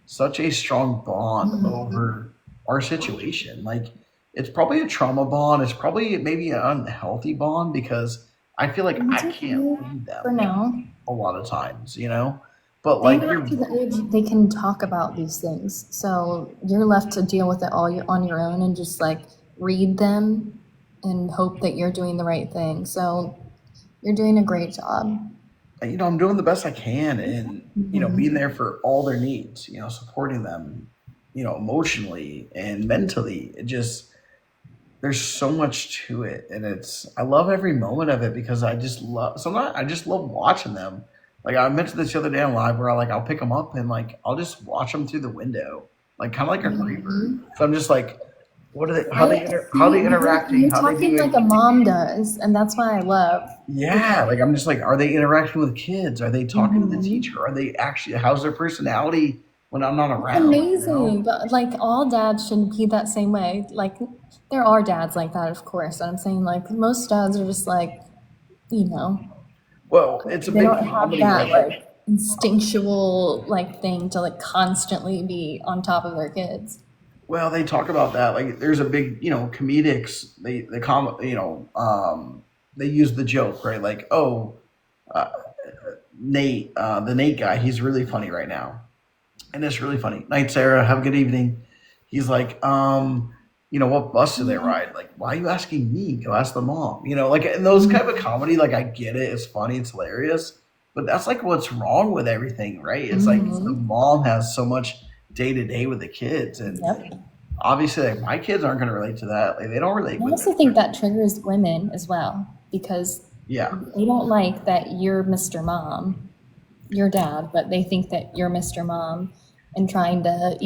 such a strong bond Mhm. over our situation. Like it's probably a trauma bond. It's probably maybe an unhealthy bond because I feel like And I it's can't okay leave for them now. a lot of times, But They like got you're to the age they can talk about these things. So you're left to deal with it on your own and just read them and hope that you're doing the right thing. So you're doing a great job. I'm doing the best I can and being Mhm. there for all their needs, supporting them, emotionally and mentally. It just there's so much to it and I love every moment of it because I just love sometimes I just love watching them. Like I mentioned this the other day on live where I'll pick them up and like I'll just watch them through the window, like kind of like a creeper. Mhm. So I'm just like, what are they? I How are see they interacting? you're How are they talking like doing? a mom does, and that's why I love because Yeah, like I'm just like, are they interacting with kids? Are they talking to the mhm. teacher? Are they actually? How's their personality when I'm not It's around? amazing. But all dads should be that same way. There are dads like that, of course. And I'm saying most dads are just you know, Well, it's a they big don't have comedy. that Like instinctual thing to constantly be on top of their kids. well, they talk about that. Like, there's a big, comedics. They use the joke, right? Like, oh, uh, Nate, the Nate guy, he's really funny right now, and it's really funny. Night, Sarah. Have a good evening. He's like, what bus do they ride? Like, why are you asking me? Go ask the mom. Like, in those kind of comedy, like, I get it. It's funny. It's hilarious. But that's like what's wrong with everything, right? It's like the Mm-hmm. mom has so much day to day with the kids, and Yep. obviously like my kids aren't going to relate to that. Like they don't relate I with also it. think that triggers women as well because Yeah. they don't like that you're Mr. Mom, your dad, but they think that you're Mr. Mom and trying to,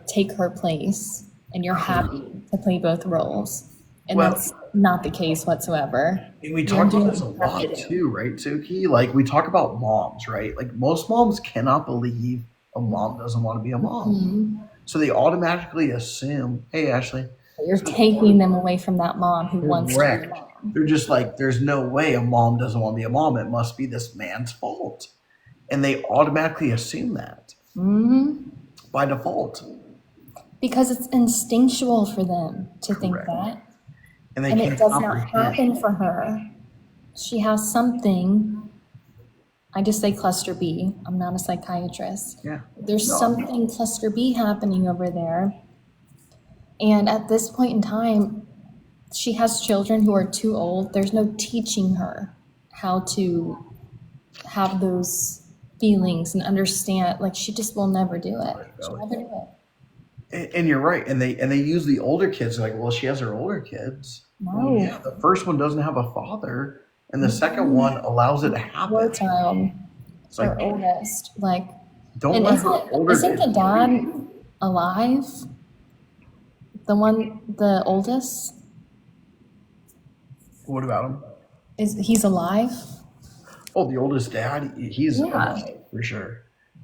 take her place and you're happy to play both roles. And Well, that's not the case whatsoever. and we You're talk about doing this what a you have to lot do. too, right, Suki? Like we talk about moms, right? Like most moms cannot believe a mom doesn't want to be a mom. Mhm. So they automatically assume, hey, Ashley. You're So they taking them away from that mom who wants to be a correct. mom. They're just like, there's no way a mom doesn't want to be a mom. It must be this man's fault. And they automatically assume that Hmm. by default. Because it's instinctual for them to think Correct. that. And they And it can't does not comprehend. happen for her. She has something I just say cluster B. I'm not a psychiatrist. Yeah. There's No, something cluster B happening over there. And at this point in time, she has children who are too old. There's no teaching her how to have those feelings and understand. Like, she just will never do it. She'll never do it. And you're right. And they use the older kids like, well, she has her older kids. Well, No. yeah, the first one doesn't have a father, and the second one allows it to happen. Poor child, It's like, her oldest. Like, don't and let her older isn't the kids- dad alive? The oldest? What about him? He's alive? Oh, the oldest dad, he's Yeah. alive for sure.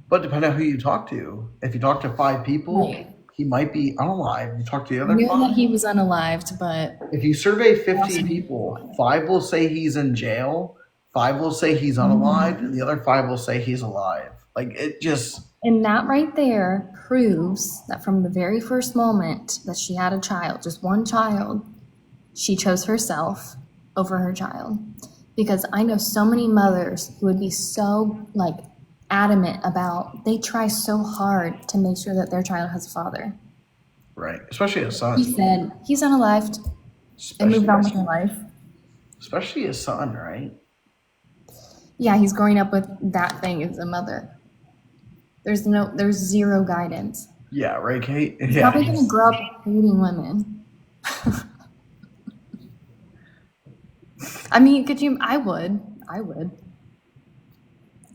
But depending on who you talk to, if you talk to 5 people, Right. he might be unalive. You talk to the I other knew 5. that he was unalived, but If you survey 15 people, 5 will say he's in jail, 5 will say he's unalive, and the other 5 will say he's alive. Like, it just, and that right there proves that from the very first moment that she had a child, just one child, she chose herself over her child. Because I know so many mothers who would be so like adamant about, they try so hard to make sure that their child has a father. right. Especially his son. He said he's unalived and moved on with her life. Especially his son, right? Yeah, he's growing up with that thing as a mother. There's zero guidance. Yeah, right, Kate? He's Yeah. probably gonna grow up hating women. I mean, I would.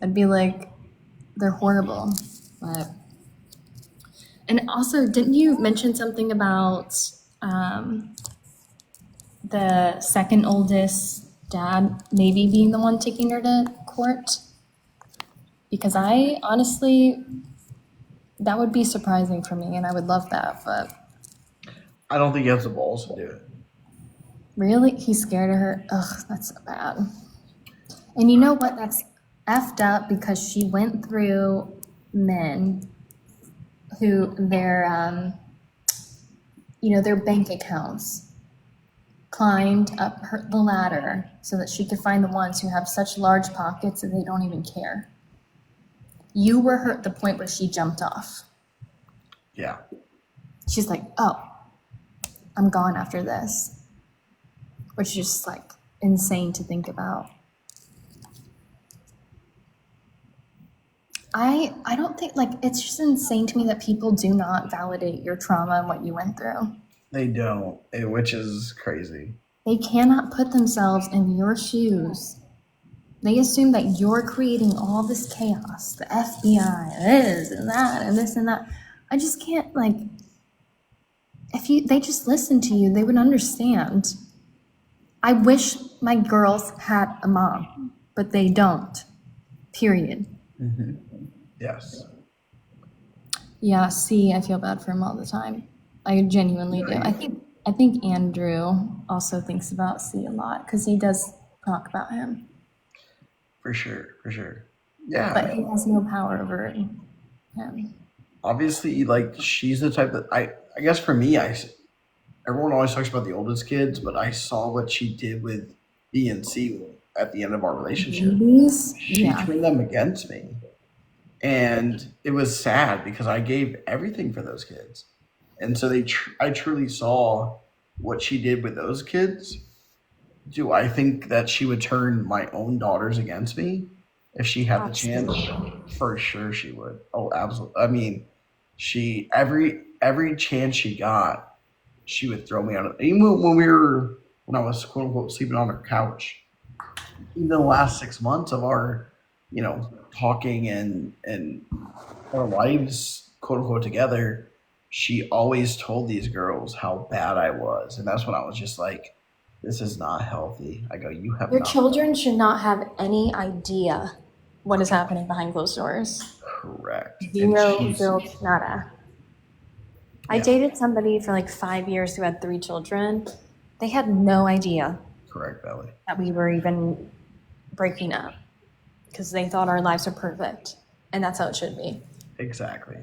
I'd be like, they're horrible. But, and also, didn't you mention something about the second oldest dad maybe being the one taking her to court? Because I honestly, that would be surprising for me, and I would love that, but I don't think he has the balls to do it. really? He's scared of her? Ugh, that's so bad. And you know what? That's effed up because she went through men who their bank accounts climbed up the ladder so that she could find the ones who have such large pockets that they don't even care. You were her at the point where she jumped off. Yeah. She's like, oh, I'm gone after this. Which is just like insane to think about. I don't think, like, it's just insane to me that people do not validate your trauma and what you went through. They don't, which is crazy. They cannot put themselves in your shoes. They assume that you're creating all this chaos, the FBI, this and that, and this and that. I just can't, like, they just listen to you, they would understand. I wish my girls had a mom, but they don't. Period. Mm-hmm. Yes. Yeah, see, I feel bad for him all the time. I genuinely do. I think Andrew also thinks about C a lot because he does talk about him. For sure. Yeah. But he has no power over him. Obviously, like, she's the type that I guess for me, everyone always talks about the oldest kids, but I saw what she did with B and C at the end of our relationship. Babies? She Yeah. turned them against me. And it was sad because I gave everything for those kids. And so I truly saw what she did with those kids. Do I think that she would turn my own daughters against me if she had the chance? For sure she would. Oh, absolutely. I mean, every chance she got, she would throw me out of, even when I was quote unquote sleeping on her couch. Even the last 6 months of our, talking and our lives quote unquote together, she always told these girls how bad I was. And that's when I was just like, this is not healthy. I go, you have Your not. children should not have any idea what is happening behind closed doors. Correct. Zero, And she's- zilch, nada. I Yeah. dated somebody for like 5 years who had 3 children. They had no idea Correct, Belly. that we were even breaking up because they thought our lives are perfect. And that's how it should be. Exactly.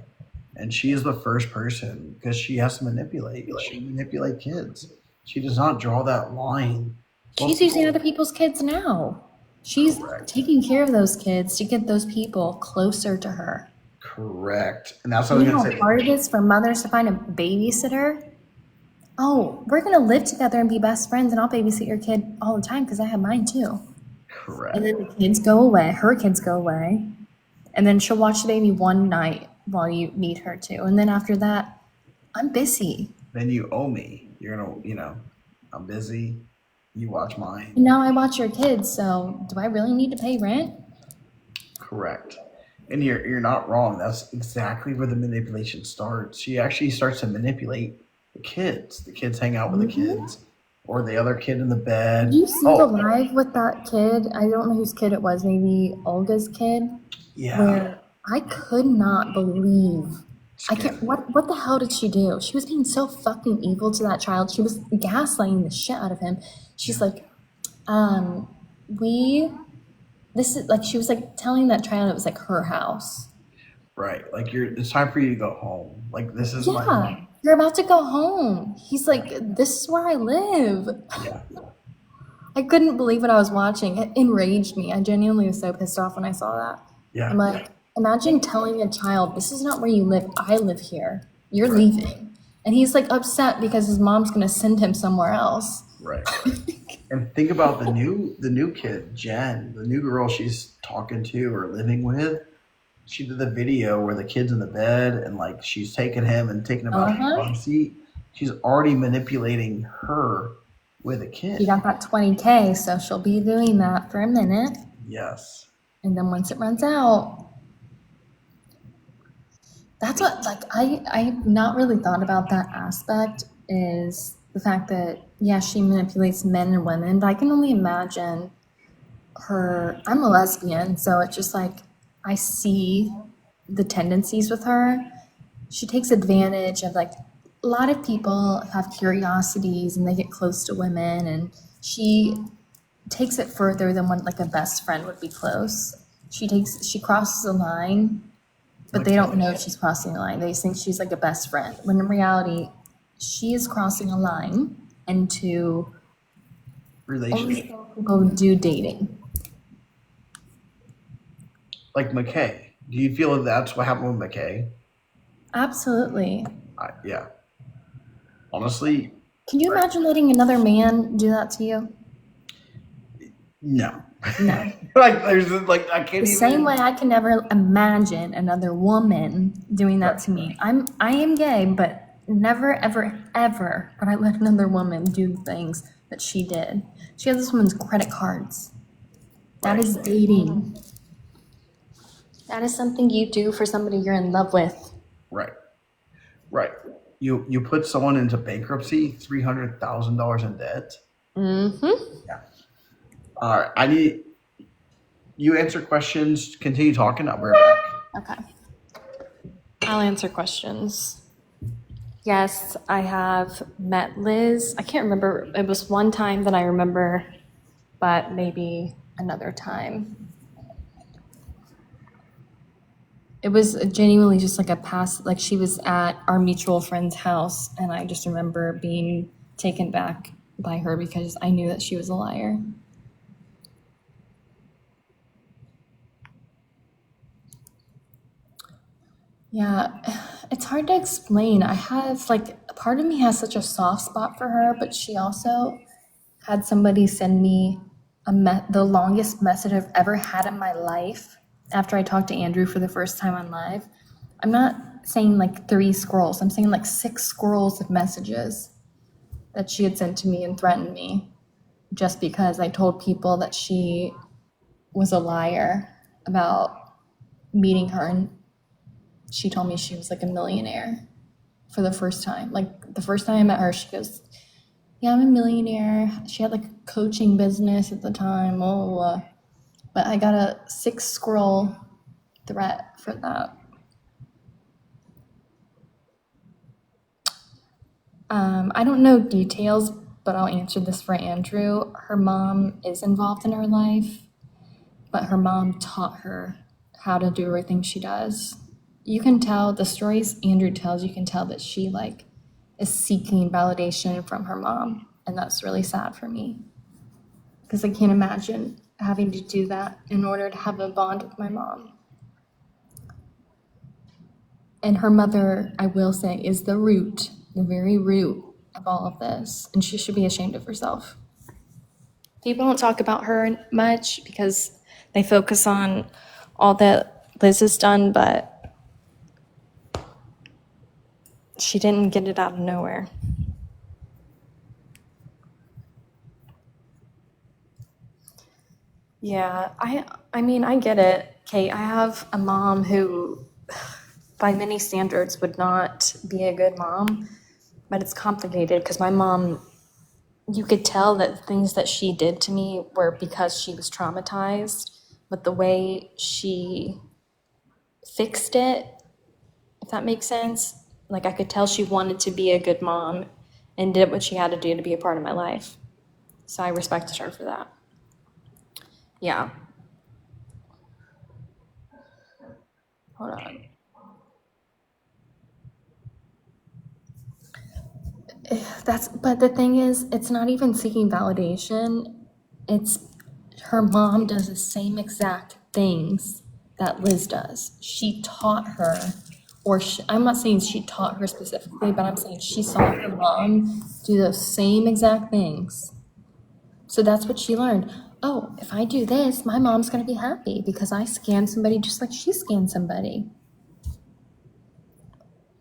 And she is the first person because she has to manipulate. She manipulates kids. She does not draw that line. She's using other people's kids now. She's Correct. taking care of those kids to get those people closer to her. Correct. And that's what I You was know gonna how say. hard it is for mothers to find a babysitter? Oh, we're gonna live together and be best friends, and I'll babysit your kid all the time because I have mine too. Correct. And then the kids go away, her kids go away, and then she'll watch the baby one night while you need her to. And then after that, I'm busy. Then you owe me. You're gonna, I'm busy. You watch mine. And now I watch your kids, so do I really need to pay rent? Correct. And you're not wrong. That's exactly where the manipulation starts. She actually starts to manipulate the kids. The kids hang out with the kids, or the other kid in the bed. Did you see the live with that kid? I don't know whose kid it was, maybe Olga's kid, Yeah. where I could not believe. What the hell did she do? She was being so fucking evil to that child. She was gaslighting the shit out of him. She's like, she was like telling that child it was like her house. Right. Like it's time for you to go home. Like this is my Yeah, home. you're about to go home. He's like, this is where I live. Yeah. I couldn't believe what I was watching. It enraged me. I genuinely was so pissed off when I saw that. Yeah. I'm like, imagine telling a child, this is not where you live. I live here. You're leaving. And he's like upset because his mom's going to send him somewhere else. Right. And think about the new kid, Jen, the new girl she's talking to or living with. She did the video where the kid's in the bed and like she's taking him and taking him out of the front seat. She's already manipulating her with a kid. She got that $20K, so she'll be doing that for a minute. Yes. And then once it runs out, that's what, like, I've not really thought about that aspect, is the fact that, yeah, she manipulates men and women, but I can only imagine her. I'm a lesbian, so it's just like I see the tendencies with her. She takes advantage of, like, a lot of people have curiosities and they get close to women, and she takes it further than when like a best friend would be close. She crosses the line, but they don't know she's crossing the line. They think she's like a best friend, when in reality, she is crossing a line into Relationship. people do dating. Like McKay. Do you feel that's what happened with McKay? Absolutely. Yeah. Honestly, Can you imagine letting another man do that to you? no. No. Like there's like I can't The even. same way I can never imagine another woman doing that to me. I am gay, but never, ever, ever would I let another woman do the things that she did. She had this woman's credit cards. That is dating. That is something you do for somebody you're in love with. Right. You put someone into bankruptcy, $300,000 in debt. Mm-hmm. Yeah. All right. I need you answer questions. Continue talking. I'll be right back. Okay. I'll answer questions. Yes, I have met Liz. I can't remember. It was one time that I remember, but maybe another time. It was genuinely just like a past, like she was at our mutual friend's house, and I just remember being taken back by her because I knew that she was a liar. Yeah, it's hard to explain. I have, like, a part of me has such a soft spot for her, but she also had somebody send me the longest message I've ever had in my life after I talked to Andrew for the first time on live. I'm not saying like 3 scrolls. I'm saying like 6 scrolls of messages that she had sent to me and threatened me just because I told people that she was a liar about meeting her, and she told me she was like a millionaire for the first time. Like the first time I met her, she goes, yeah, I'm a millionaire. She had like a coaching business at the time. But I got a 6 scroll threat for that. I don't know details, but I'll answer this for Andrew. Her mom is involved in her life, but her mom taught her how to do everything she does. You can tell the stories Andrew tells, you can tell that she like is seeking validation from her mom, and that's really sad for me because I can't imagine having to do that in order to have a bond with my mom. And her mother, I will say, is the very root of all of this. And she should be ashamed of herself. People don't talk about her much because they focus on all that Liz has done, but she didn't get it out of nowhere. Yeah, I mean, I get it, Kate. I have a mom who, by many standards, would not be a good mom, but it's complicated because my mom, you could tell that things that she did to me were because she was traumatized, but the way she fixed it, if that makes sense, like I could tell she wanted to be a good mom and did what she had to do to be a part of my life. So I respected her for that. Yeah. Hold on. But the thing is, it's not even seeking validation. It's her mom does the same exact things that Liz does. She taught her, I'm not saying she taught her specifically, but I'm saying she saw her mom do those same exact things. So that's what she learned. Oh, if I do this, my mom's gonna be happy because I scanned somebody just like she scanned somebody.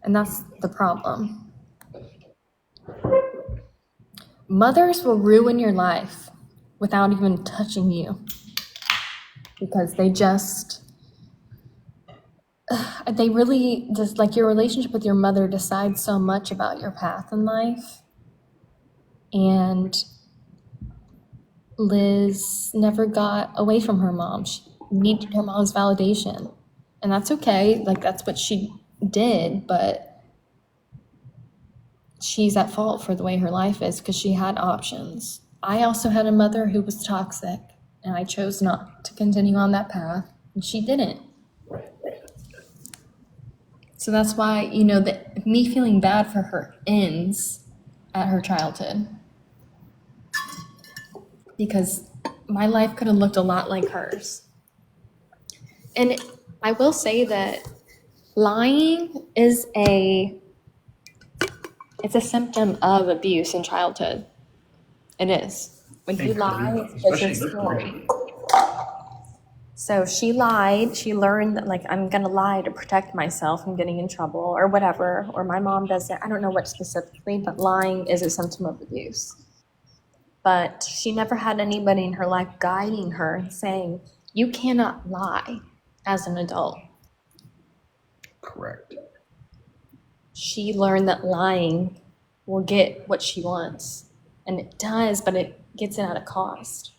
And that's the problem. Mothers will ruin your life without even touching you because they really just like your relationship with your mother decides so much about your path in life. And Liz never got away from her mom. She needed her mom's validation. And that's okay. Like that's what she did, but she's at fault for the way her life is because she had options. I also had a mother who was toxic, and I chose not to continue on that path, and she didn't. So that's why, me feeling bad for her ends at her childhood. Because my life could have looked a lot like hers. And I will say that lying is it's a symptom of abuse in childhood. It is. When you lie, it's because you're scared. So she lied. She learned that, like, I'm going to lie to protect myself from getting in trouble or whatever. Or my mom does it. I don't know what specifically, but lying is a symptom of abuse. But she never had anybody in her life guiding her and saying, you cannot lie as an adult. Correct. She learned that lying will get what she wants. And it does, but it gets it at a cost.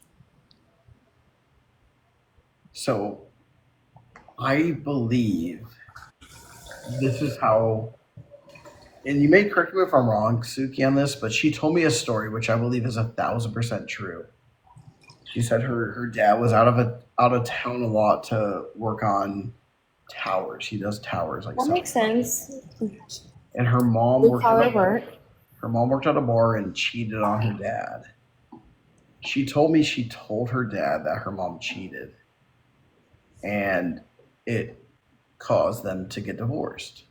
So I believe this is how, and you may correct me if I'm wrong, Suki, on this, but she told me a story which I believe is 1,000% true. She said her dad was out of town a lot to work on towers. He does towers like that makes sense. And her mom Blue collar work. Her mom worked at a bar and cheated on her dad. She told me she told her dad that her mom cheated, and it caused them to get divorced.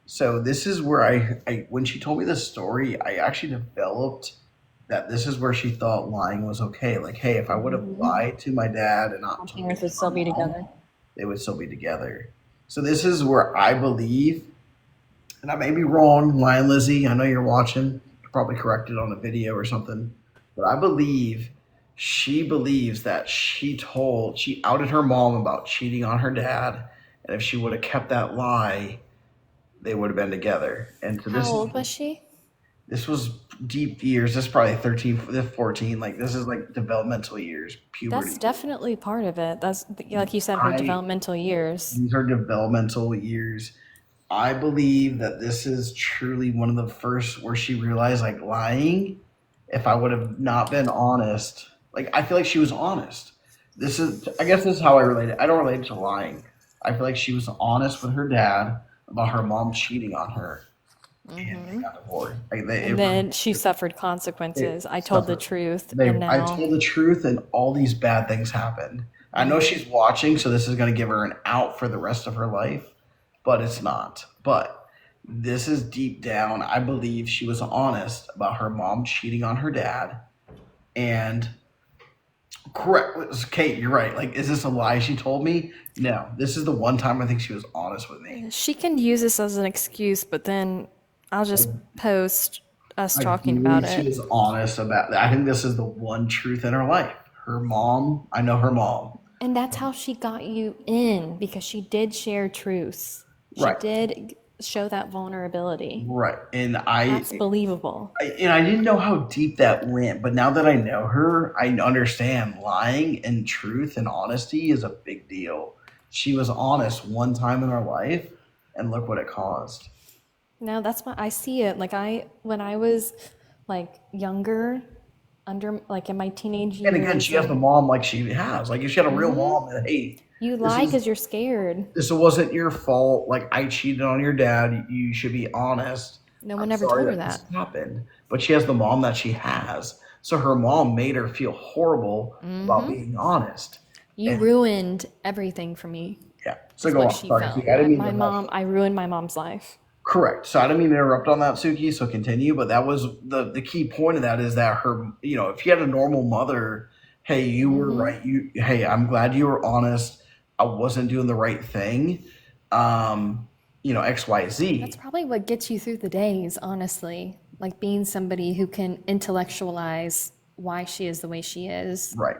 So this is where I when she told me this story, I actually developed that this is where she thought lying was okay. Like, hey, if I would have lied to my dad and not told parents would still be together. They would still be together. So this is where I believe, and I may be wrong, Lion Lizzie, I know you're watching, you'll probably correct it on a video or something, but I believe she believes that she outed her mom about cheating on her dad, and if she would have kept that lie, they would have been together. And so How old was she? This was deep years. This is probably 13, 14. Like, this is like developmental years, puberty. That's definitely part of it. That's, like you said, her developmental years. These are developmental years. I believe that this is truly one of the first where she realized, like, lying, if I would have not been honest, like, I feel like she was honest. I guess this is how I relate it. I don't relate it to lying. I feel like she was honest with her dad about her mom cheating on her. and they got divorced. Like And then she suffered consequences. I told the truth, and I now told the truth, and all these bad things happened. I know she's watching, so this is going to give her an out for the rest of her life, but it's not. But this is deep down. I believe she was honest about her mom cheating on her dad, and correct, Kate. You're right. Like, is this a lie she told me? No, this is the one time I think she was honest with me. she can use this as an excuse, but then I'll just post us talking believe about she it. was honest about that. I think this is the one truth in her life. Her mom. I know her mom. And that's how she got you in, because she did share truths. She Right. did show that vulnerability. Right, and That's believable. I didn't know how deep that went, but now that I know her, I understand lying and truth and honesty is a big deal. She was honest one time in her life, and look what it caused. No, that's what I see it. Like when I was like younger, in my teenage years. And again, she has the mom like she has. Like if she had a real mom, that hey, You lie because you're scared. this wasn't your fault. Like I cheated on your dad. You should be honest. No one I'm ever sorry told her that. this happened. But she has the mom that she has. So her mom made her feel horrible about being honest. You ruined everything for me. Yeah. So Is go what on. she Sorry, felt. Suki. I didn't mean My to mom, I ruined my mom's life. Correct. So I didn't mean to interrupt on that, Suki. So continue. But that was the key point of that is that her, if you had a normal mother, hey, you were right. Hey, I'm glad you were honest. I wasn't doing the right thing. X, Y, Z. That's probably what gets you through the days, honestly. Like being somebody who can intellectualize why she is the way she is Right.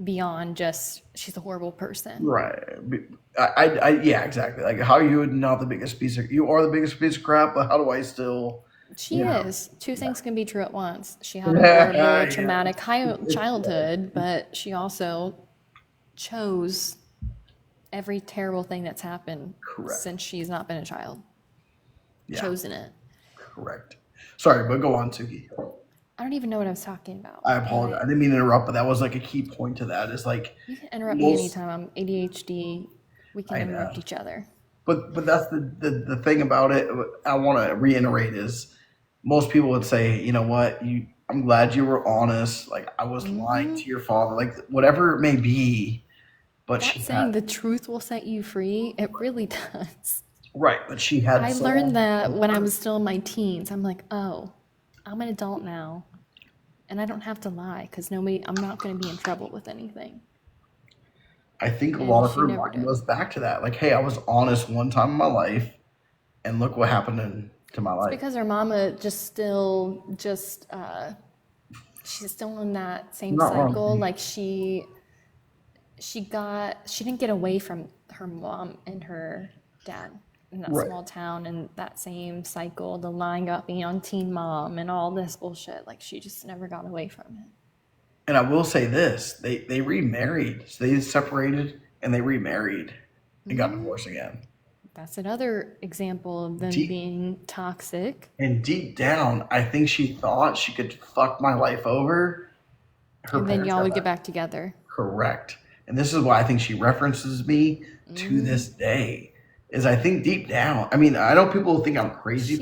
beyond just she's a horrible person. Right. Yeah, exactly. Like how you would not the biggest piece of you are the biggest piece of crap, but how do I still? She is. Two things can be true at once. She had a horrible, traumatic childhood, but she also chose every terrible thing that's happened since she's not been a child. Yeah. Chosen it. Correct. Sorry, but go on, Suki. I don't even know what I was talking about. I apologize. I didn't mean to interrupt, but that was like a key point to that. Is like You can interrupt me anytime. I'm ADHD. We can interrupt each other. But that's the thing about it. I want to reiterate is most people would say, you know what, I'm glad you were honest. Like I was lying to your father, like whatever it may be. But That saying the truth will set you free, it really does. Right, but she had. I learned that when I was still in my teens. I'm like, oh, I'm an adult now, and I don't have to lie because I'm not going to be in trouble with anything. I think a lot of her mind goes back to that. Like, hey, I was honest one time in my life, and look what happened to my life. Because her mama she's still in that same cycle. Like she didn't get away from her mom and her dad in that small town, and that same cycle, the lying about being on Teen Mom and all this bullshit. Like she just never got away from it. And I will say this, they remarried. So they separated and they remarried and got divorced again. That's another example of them being toxic. And deep down, I think she thought she could fuck my life over. And then y'all would get back together. Correct. And this is why I think she references me to this day. Is I think deep down, I mean, I know people think I'm crazy.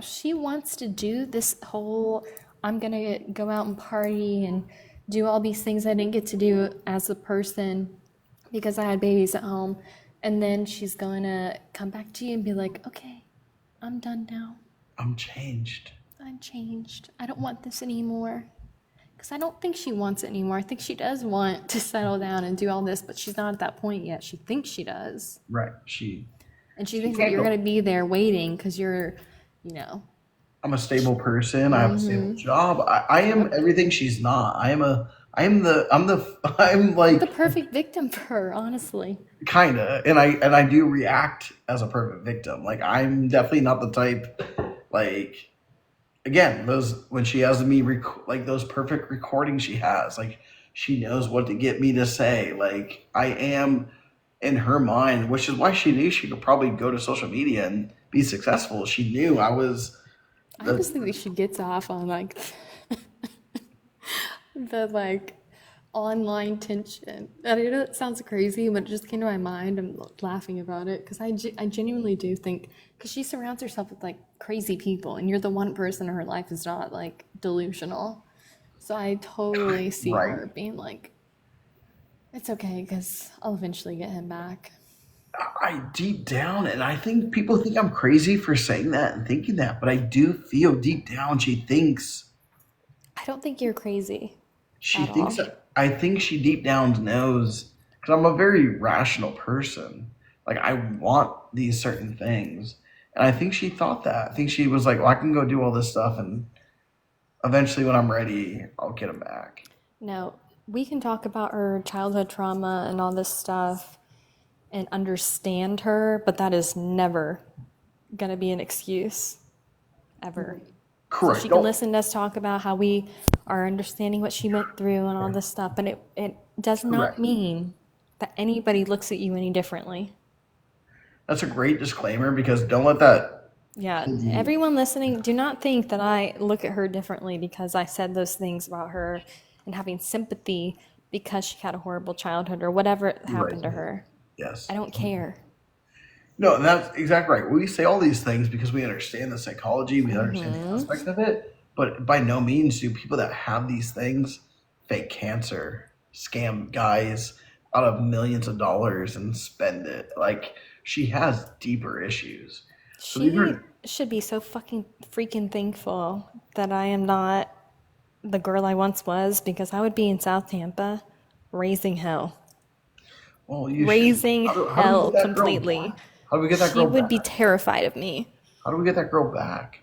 She wants to do this whole, I'm going to go out and party and do all these things I didn't get to do as a person because I had babies at home. And then she's going to come back to you and be like, okay, I'm done now. I'm changed. I don't want this anymore. Because I don't think she wants it anymore. I think she does want to settle down and do all this, but she's not at that point yet. She thinks she does. Right. And she thinks that you're going to be there waiting because you're, I'm a stable person. I have a stable job. I am everything she's not. I'm like the perfect victim for her, honestly. Kinda. And I do react as a perfect victim. Like I'm definitely not the type like again, when she has me like those perfect recordings she has, like she knows what to get me to say. Like I am in her mind, which is why she knew she could probably go to social media and be successful. She knew I was. I just think that she gets off on like the online tension. And I know it sounds crazy, but it just came to my mind. I'm laughing about it because I genuinely do think, because she surrounds herself with like crazy people, and you're the one person in her life who's not like delusional. So I totally see Right. her being like, it's okay because I'll eventually get him back. I deep down, and I think people think I'm crazy for saying that and thinking that, but I do feel deep down she thinks I don't think you're crazy she at thinks all. that I think she deep down knows because I'm a very rational person. Like I want these certain things, and I think she thought that. I think she was like, "Well, I can go do all this stuff, and eventually, when I'm ready, I'll get him back." No, we can talk about her childhood trauma and all this stuff and understand her, but that is never gonna be an excuse, ever. So Correct. she can Don't. listen to us talk about how we are understanding what she went through and all this stuff, but it does not Correct. mean that anybody looks at you any differently. That's a great disclaimer because don't let that Yeah, kid you. everyone listening, do not think that I look at her differently because I said those things about her and having sympathy because she had a horrible childhood or whatever Right. happened to her. Yes. I don't care. No, that's exactly right. We say all these things because we understand the psychology, we understand the aspect of it, but by no means do people that have these things fake cancer, scam guys out of millions of dollars and spend it. Like she has deeper issues. So these She are should be so fucking freaking thankful that I am not the girl I once was because I would be in South Tampa raising hell. well, you should. Raising How do we hell get that girl completely. back? How do we get that She girl would be back? terrified of me. How do we get that girl back?